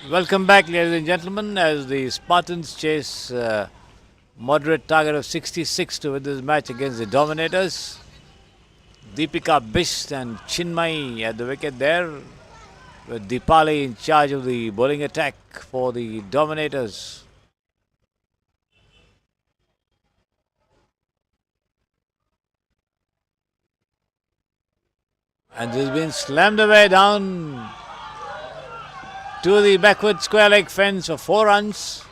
Welcome back, ladies and gentlemen, as the Spartans chase moderate target of 66 to win this match against the Dominators. Deepika Bisht and Chinmay at the wicket there, with Dipali in charge of the bowling attack for the Dominators. And this has been slammed away down to the backward square leg fence for 4 runs.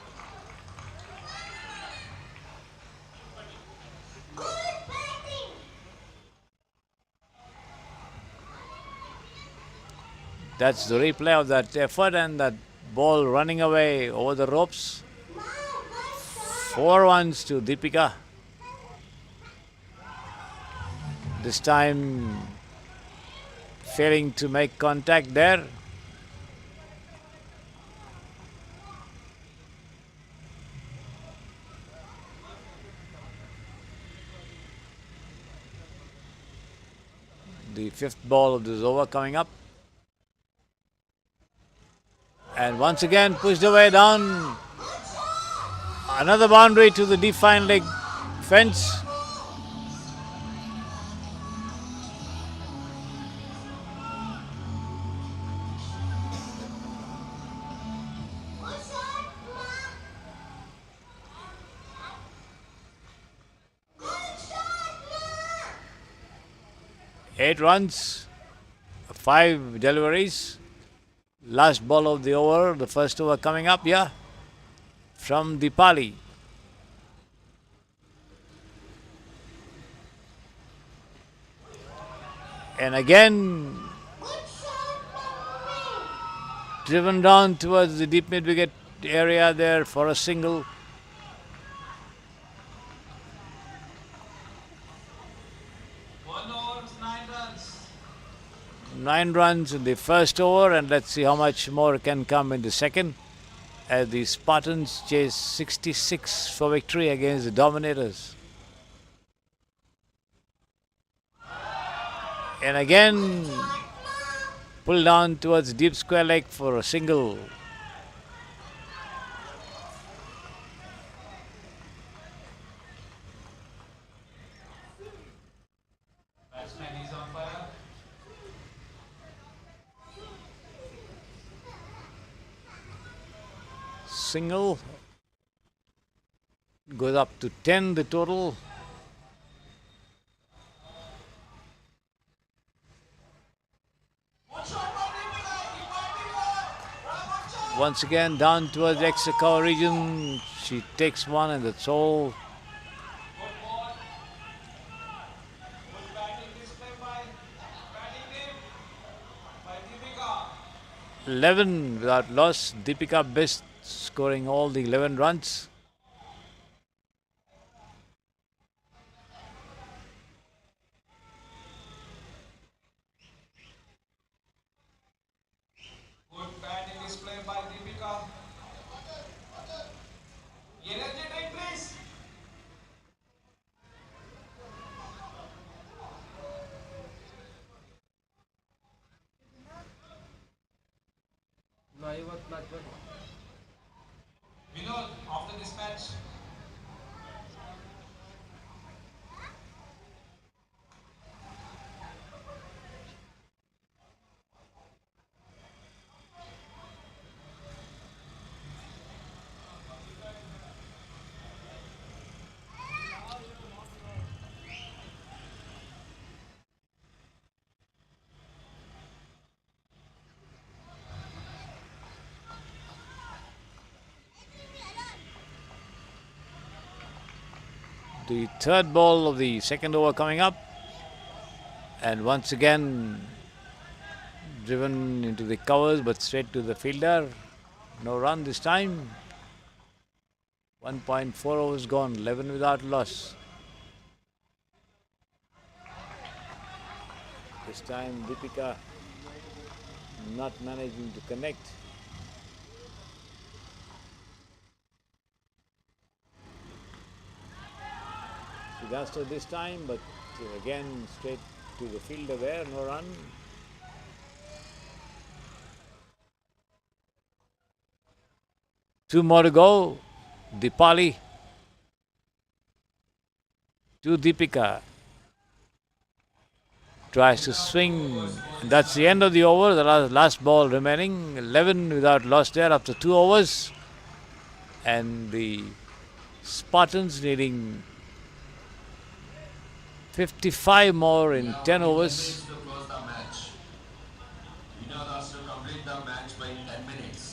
That's the replay of that effort and that ball running away over the ropes. 4 runs to Deepika. This time failing to make contact there. The 5th ball of this over coming up. And once again pushed away down. Another boundary to the defined leg fence. Eight runs, 5 deliveries. Last ball of the over, the first over coming up, yeah, from Dipali. And again, driven down towards the deep mid wicket area there for a single. One over, 9 runs. 9 runs in the first over, and let's see how much more can come in the second, as the Spartans chase 66 for victory against the Dominators. And again pull down towards deep square leg for a single. Batsman is on fire. Single goes up to 10 the total. Once again down towards the extra cover region. She takes one and that's all. Good ball. Good batting display by batting team by Deepika. 11 without loss. Deepika Bisht scoring all the 11 runs. Good batting display by Deepika. Energy drink, please. ಇನ್ನು 54 Vinod, after this match. The 3rd ball of the second over coming up, and once again driven into the covers but straight to the fielder. No run this time. 1.4 overs gone, 11 without loss. This time Deepika not managing to connect. She does so this time, but again straight to the fielder there, no run. 2 more to go. Dipali to Deepika. Tries to swing. That's the end of the over. The last ball remaining. 11 without loss there after 2 overs. And the Spartans needing 55 more in 10 overs. To close the match. Winners to complete the match by 10 minutes.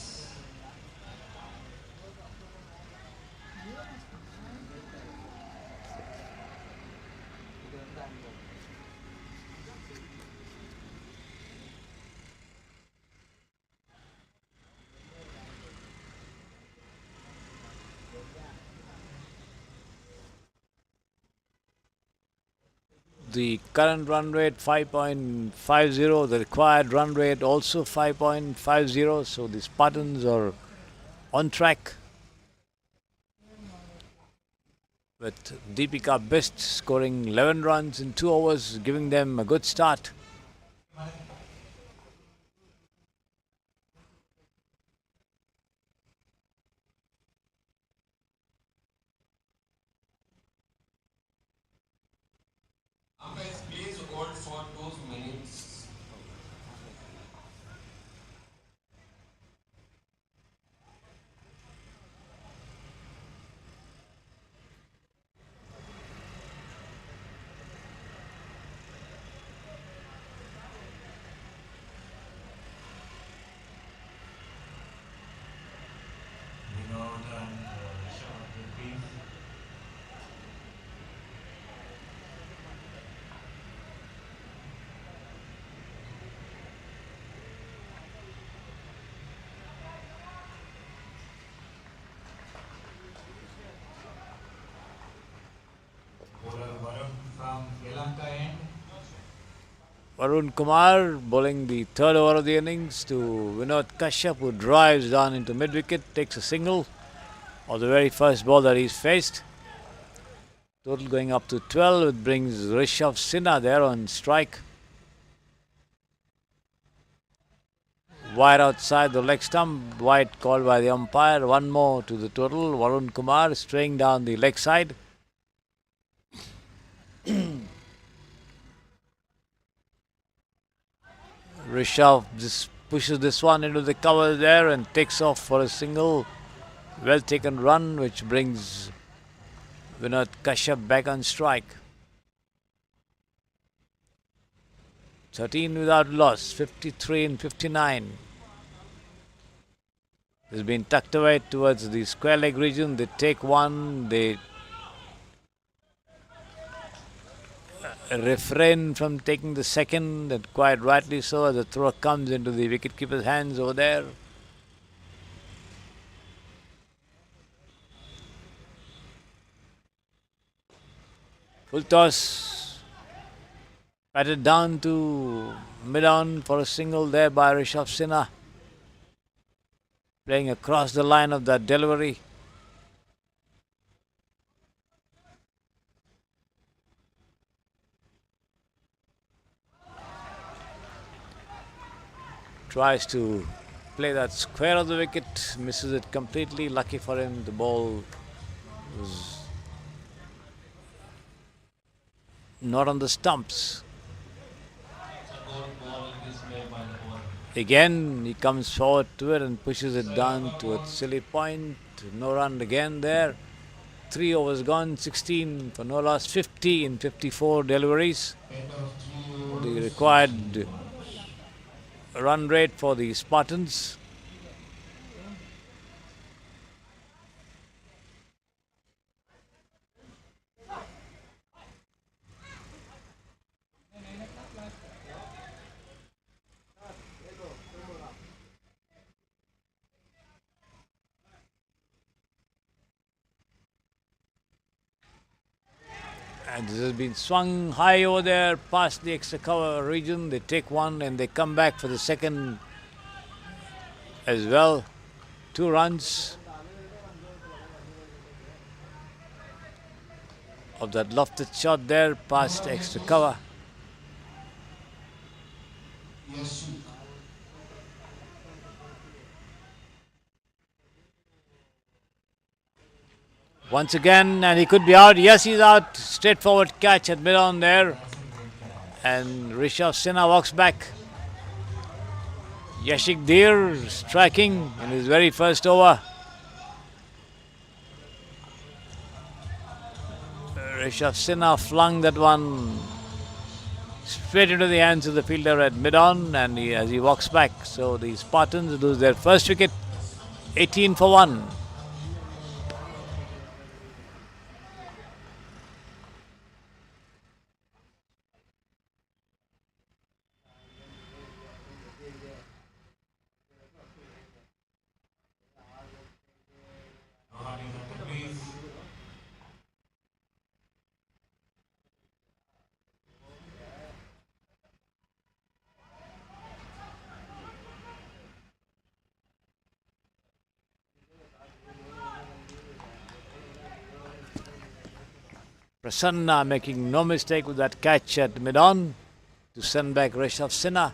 The current run rate 5.50, the required run rate also 5.50, so the Spartans are on track. With Deepika Best scoring 11 runs in 2 overs, giving them a good start. Umpires, please hold for 2 minutes. Varun Kumar bowling the third over of the innings to Vinod Kashyap, who drives down into mid-wicket, takes a single of the very first ball that he's faced. Total going up to 12, it brings Rishabh Sinha there on strike. Wide outside the leg stump, wide called by the umpire. One more to the total. Varun Kumar straying down the leg side. Rishabh just pushes this one into the cover there and takes off for a single. Well taken run, which brings Vinod Kashyap back on strike. 13 without loss, 53 and 59. Has been tucked away towards the square leg region. They take one, they refrain from taking the second, and quite rightly so, as the throw comes into the wicketkeeper's hands over there. Full toss, batted down to mid-on for a single there by Rishabh Sinha, playing across the line of that delivery. Tries to play that square of the wicket, misses it completely. Lucky for him, the ball was not on the stumps. Again, he comes forward to it and pushes it down to a silly point. No run again there. 3 overs gone, 16 for no loss, 50 in 54 deliveries. The required run rate for the Spartans. And this has been swung high over there past the extra cover region. They take one and they come back for the second as well. 2 runs of that lofted shot there past extra cover. Once again, and he could be out. Yes, he's out. Straightforward catch at mid-on there. And Rishabh Sinha walks back. Yashik Dheer striking in his very first over. Rishabh Sinha flung that one straight into the hands of the fielder at mid-on, and as he walks back. So the Spartans lose their first wicket, 18 for 1. Prasanna making no mistake with that catch at mid-on to send back Rishabh Sinha.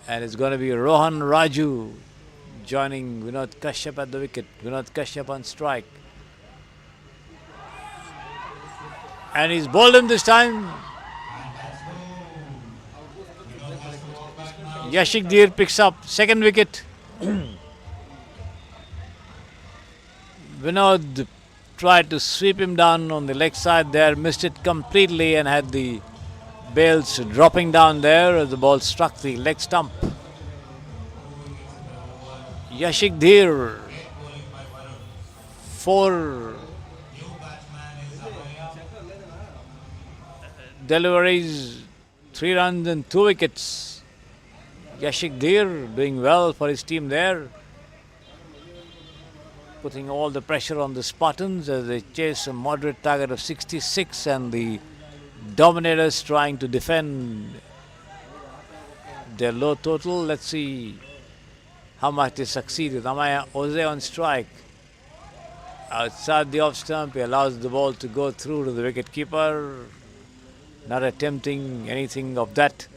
And it's going to be Rohan Raju joining Vinod Kashyap at the wicket. Vinod Kashyap on strike. And he's bowled him this time. Yashik Dheer picks up second wicket. Vinod tried to sweep him down on the leg side there, missed it completely and had the bails dropping down there as the ball struck the leg stump. Yashik Dheer, 4 deliveries, 3 runs and 2 wickets. Yashik Dheer doing well for his team there, putting all the pressure on the Spartans as they chase a moderate target of 66, and the Dominators trying to defend their low total. Let's see how much they succeed with Amaya Oze on strike. Outside the off stump, he allows the ball to go through to the wicket keeper, not attempting anything of that.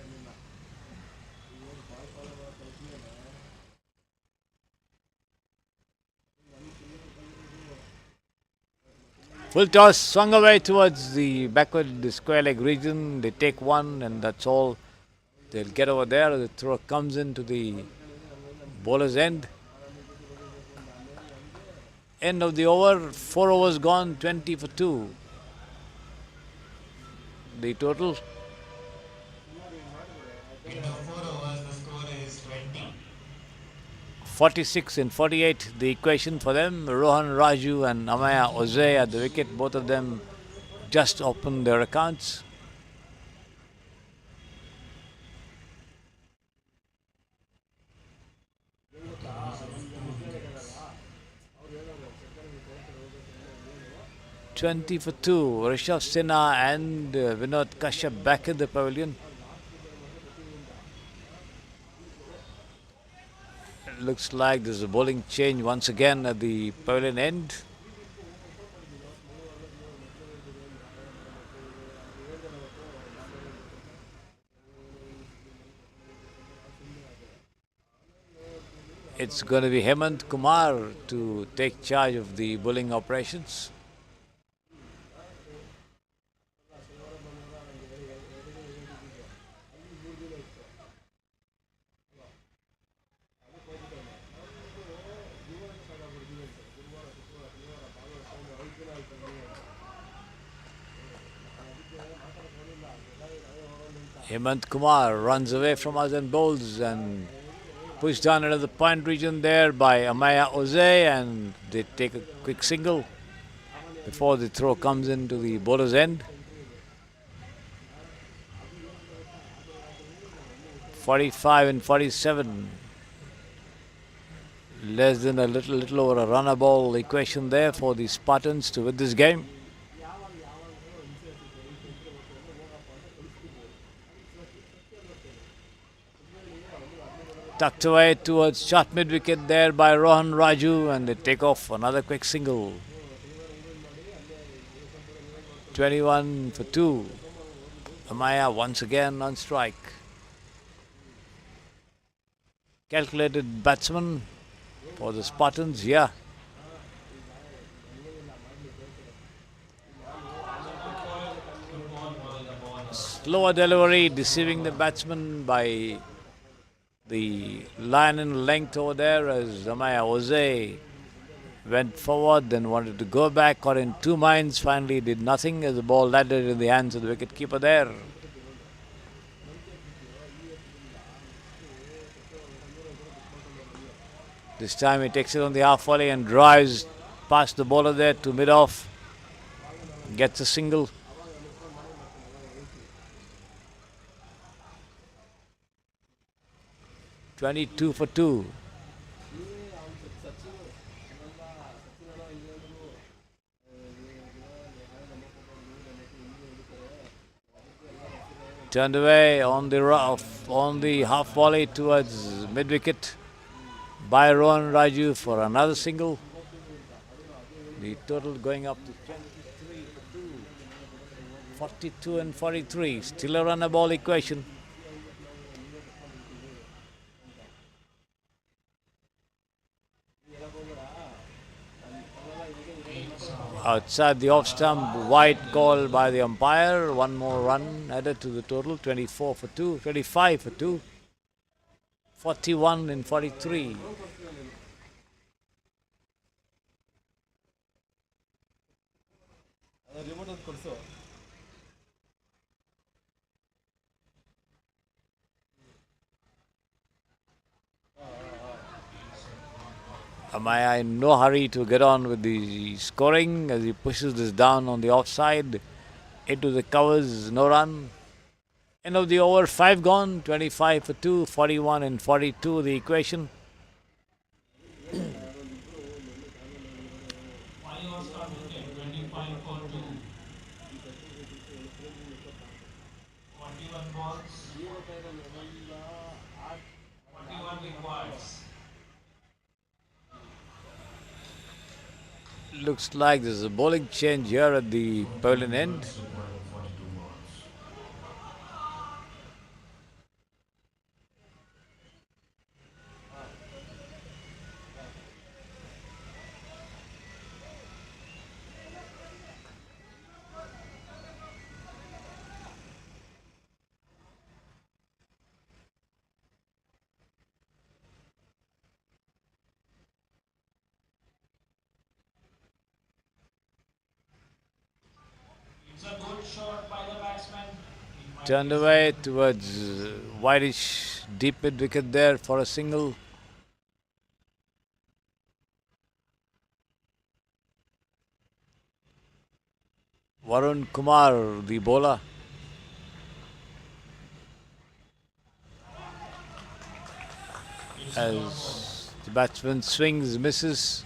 Full toss, swung away towards the backward the square leg region. They take one and that's all. They'll get over there. The throw comes into the bowler's end. End of the over, 4 overs gone, 20 for 2. The total. In the 4 overs, the score is 20. 46 and 48, the equation for them. Rohan Raju and Amaya Oze at the wicket. Both of them just opened their accounts. $20 for 2. Rishabh Sinha and Vinod Kashyap back in the pavilion. Looks like there's a bowling change once again at the pavilion end. It's going to be Hemant Kumar to take charge of the bowling operations. Hemant Kumar runs away from us and bowls and pushed down into the point region there by Amaya Oze, and they take a quick single before the throw comes into the bowler's end. 45 and 47. Less than a little over a runner ball equation there for the Spartans to win this game. Tucked away towards short mid-wicket there by Rohan Raju, and they take off another quick single. 21 for 2. Amaya once again on strike. Calculated batsman for the Spartans, yeah. slower delivery, deceiving the batsman by the line in length over there as Amaya Jose went forward, then wanted to go back, or in two minds, finally did nothing as the ball landed in the hands of the wicketkeeper there. This time he takes it on the half volley and drives past the bowler there to mid-off. Gets a single. "22 for 2. Turned away on the half volley towards mid-wicket by Rohan Raju for another single. The total going up to 23 for 2. 42 and 43. Still a run ball equation. Outside the off stump, wide call by the umpire. One more run added to the total. 24 for 2. 25 for 2. 41 and 43. Amaya in no hurry to get on with the scoring as he pushes this down on the offside into the covers. No run. End of the over, 5 gone, 25 for 2, 41 and 42 the equation. Finally, start wicket, 25 for 2. 41 balls. 41 requires. Looks like there's a bowling change here at the pavilion end. It's a good shot by the batsman. Turned away towards whitish deep mid wicket there for a single. Varun Kumar, the bowler. As the batsman swings, misses.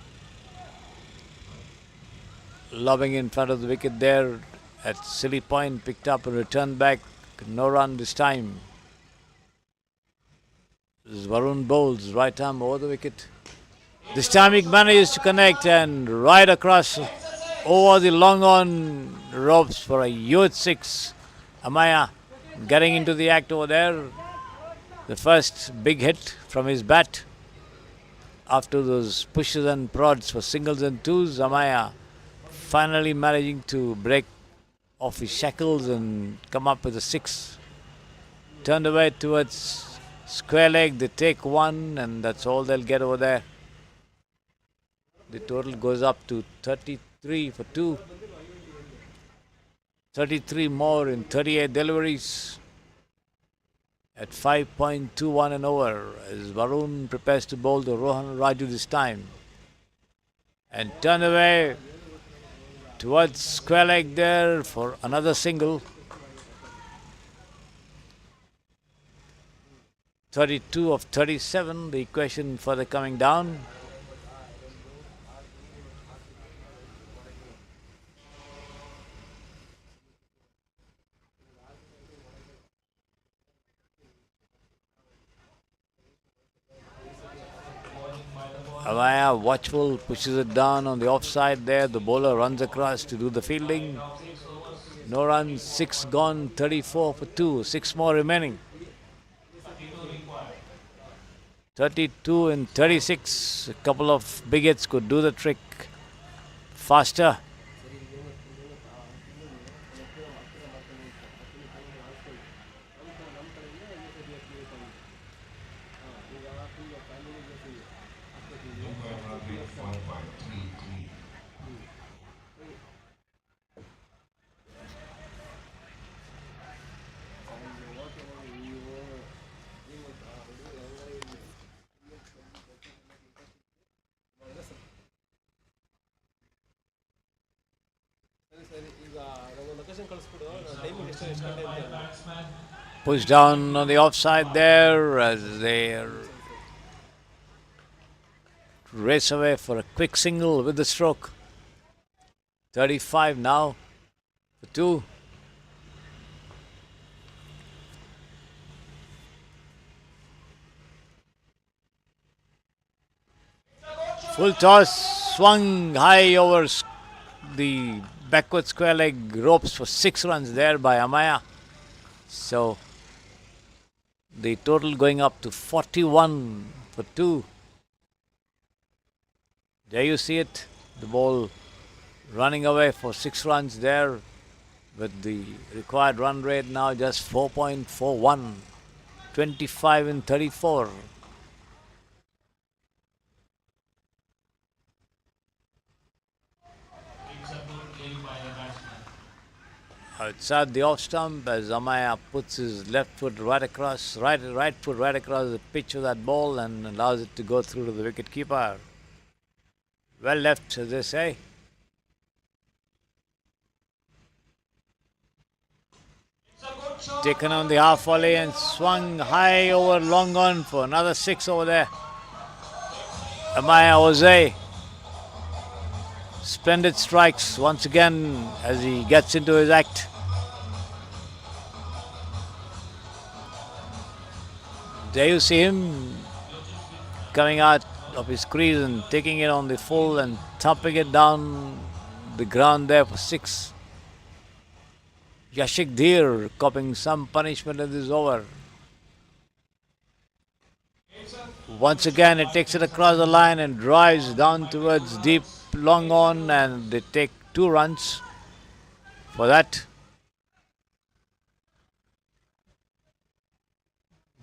Lobbing in front of the wicket there at silly point, picked up and returned back. No run this time. This is Varun bowls, right arm over the wicket. This time he manages to connect and right across over the long on ropes for a huge 6. Amaya getting into the act over there. The first big hit from his bat after those pushes and prods for singles and twos. Amaya finally managing to break off his shackles and come up with a 6. Turned away towards square leg. They take 1 and that's all they'll get over there. The total goes up to 33 for 2. 33 more in 38 deliveries at 5.21 and over as Varun prepares to bowl to Rohan Raju this time. And turn away towards square leg there for another single. 32 of 37, the equation further coming down. Amaya watchful, pushes it down on the offside there. The bowler runs across to do the fielding. No runs, 6 gone, 34 for 2. 6 more remaining. 32 and 36. A couple of big hits could do the trick faster. hit 4.33. ಸರಿ ಸರಿ ಈಗ ನಾವು location ಕಳಿಸ್ಬಿಡು timing ಎಷ್ಟು ಎಷ್ಟು ಗಂಟೆ ಅಂತ Batsman. Pushed down on the offside there as they race away for a quick single with the stroke. 35 now for 2. Full toss, swung high over the backward square leg ropes for 6 runs there by Amaya. So the total going up to 41 for 2. There you see it, the ball running away for 6 runs there with the required run rate now just 4.41, 25 in 34. It's a good play by the batsman. Outside the off stump as Amaya puts his left foot right across, right foot right across the pitch of that ball and allows it to go through to the wicket keeper. Well left, as they say. It's a good shot. Taken on the half volley and swung high over long on for another 6 over there. Amaya Jose. Splendid strikes once again as he gets into his act. There you see him coming out of his crease and taking it on the full and thumping it down the ground there for 6. Yashik Dheer copping some punishment in this over. Once again, it takes it across the line and drives down towards deep long on, and they take 2 runs for that.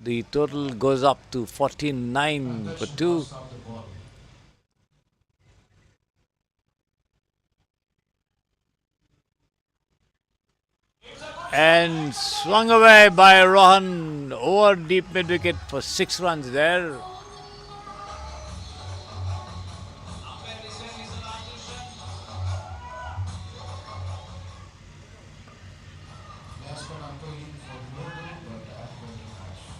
The total goes up to 49 for 2. And swung away by Rohan over deep mid wicket for 6 runs there. Batsman are going for no run, but are going to catch.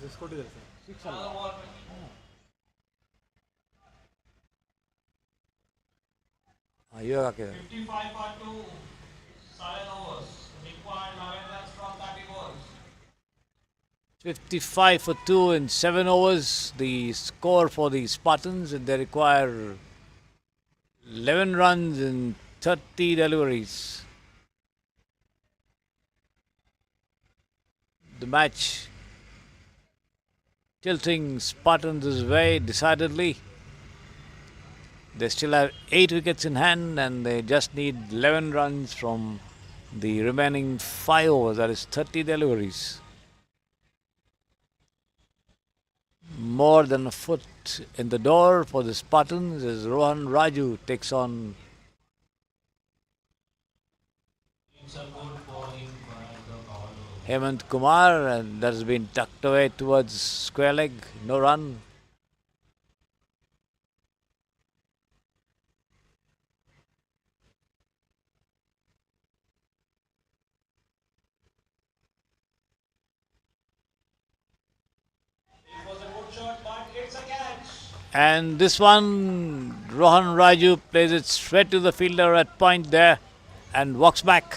Six ಕೊಟ್ಟಿದ್ದಾರೆ sir Another ball. ಇವಾಗ ಹಾಕಿದ್ದಾರೆ 55 for 2. 7 overs. Required 11 runs from 30 balls. 55 for 2 in 7 overs. The score for the Spartans, and they require 11 runs in 30 deliveries. The match tilting Spartans' way decidedly. They still have 8 wickets in hand and they just need 11 runs from the remaining 5 overs, that is 30 deliveries. More than a foot in the door for the Spartans as Rohan Raju takes on It's a good bowling by the bowler. Hemant Kumar, and that has been tucked away towards square leg, no run. It was a good shot, but it's a catch. And this one, Rohan Raju plays it straight to the fielder at point there and walks back.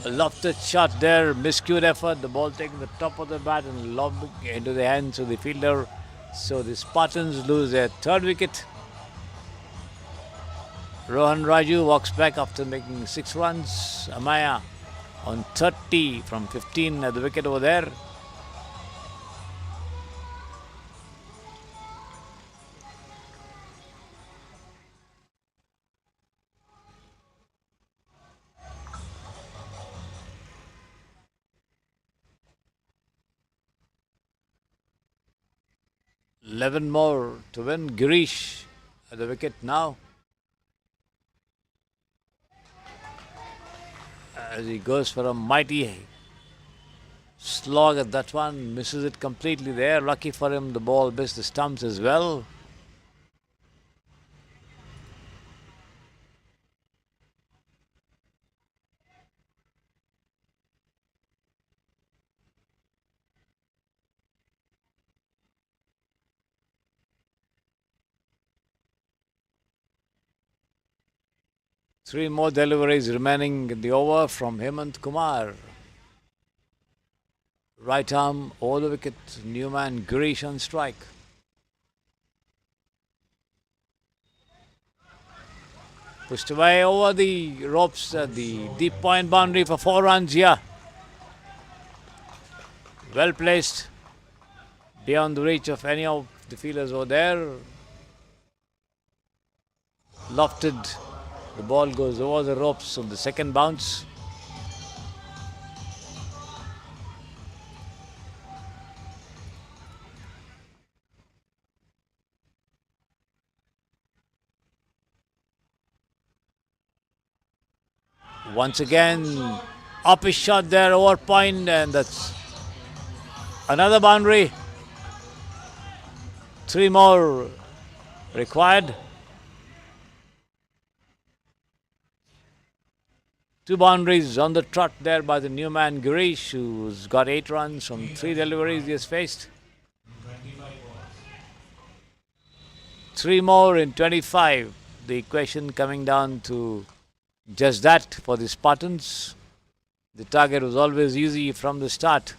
A lofted shot there, miscued effort, the ball taking the top of the bat and lobbing into the hands of the fielder. So the Spartans lose their 3rd wicket. Rohan Raju walks back after making 6 runs. Amaya on 30 from 15 at the wicket over there. 11 more to win. Girish at the wicket now. As he goes for a mighty slog at that one, misses it completely there. Lucky for him, the ball missed the stumps as well. Three more deliveries remaining in the over from Hemant Kumar. Right arm over the wicket, new man Girish on strike. Pushed away over the ropes at the deep point boundary for 4 runs here. Well placed, beyond the reach of any of the fielders over there. Lofted, the ball goes over the ropes on the second bounce. Once again, up his shot there, over point, and that's another boundary. 3 more required. 2 boundaries on the trot there by the new man Girish, who's got 8 runs from 3 deliveries he has faced. 3 more in 25. The equation coming down to just that for the Spartans. The target was always easy from the start.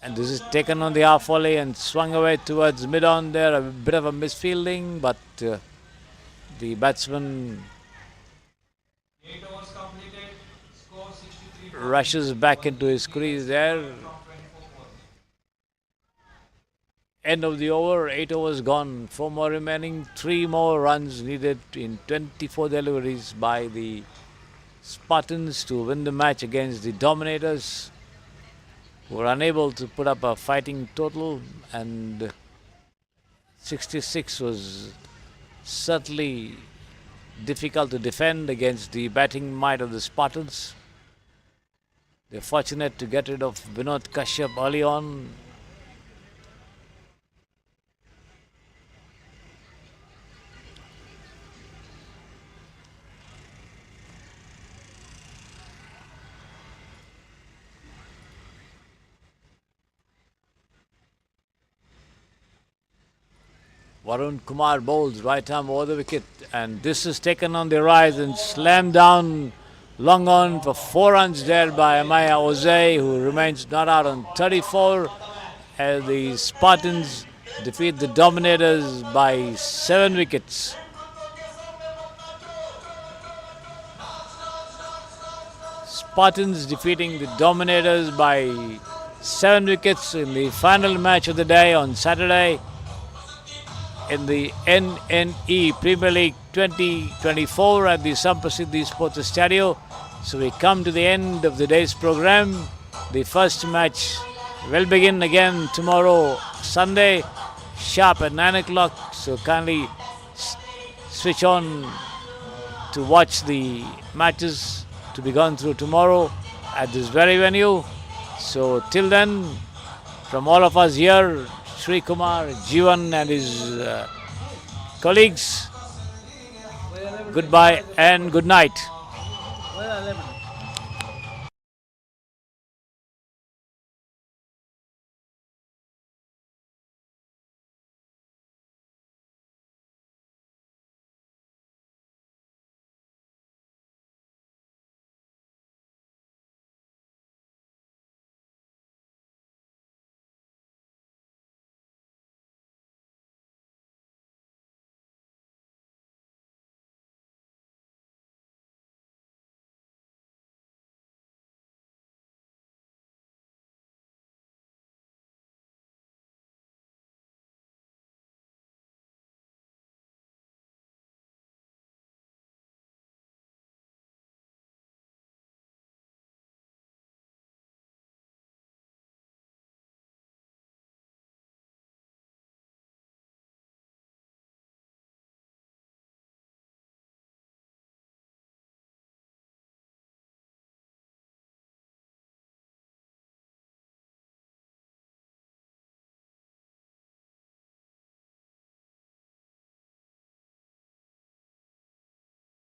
And this is taken on the half volley and swung away towards mid-on there. A bit of a misfielding, but the batsman 8 overs completed. Score 63. rushes back into his crease there. From 24 balls. End of the over, 8 overs gone, 4 more remaining, 3 more runs needed in 24 deliveries by the Spartans to win the match against the Dominators, who were unable to put up a fighting total, and 66 was certainly difficult to defend against the batting might of the Spartans. They're fortunate to get rid of Vinod Kashyap early on. Varun Kumar bowls right arm over the wicket, and this is taken on the rise and slammed down long on for 4 runs there by Amaya Oze, who remains not out on 34 as the Spartans defeat the Dominators by 7 wickets. Spartans defeating the Dominators by 7 wickets in the final match of the day on Saturday in the NNE Premier League 2024 at the Samprasiddhi Sports Estadio. So we come to the end of the day's program. The first match will begin again tomorrow, Sunday, sharp at 9 o'clock. So kindly switch on to watch the matches to be gone through tomorrow at this very venue. So till then, from all of us here, Sri Kumar, Jivan and his colleagues, goodbye and good night. Well, 11.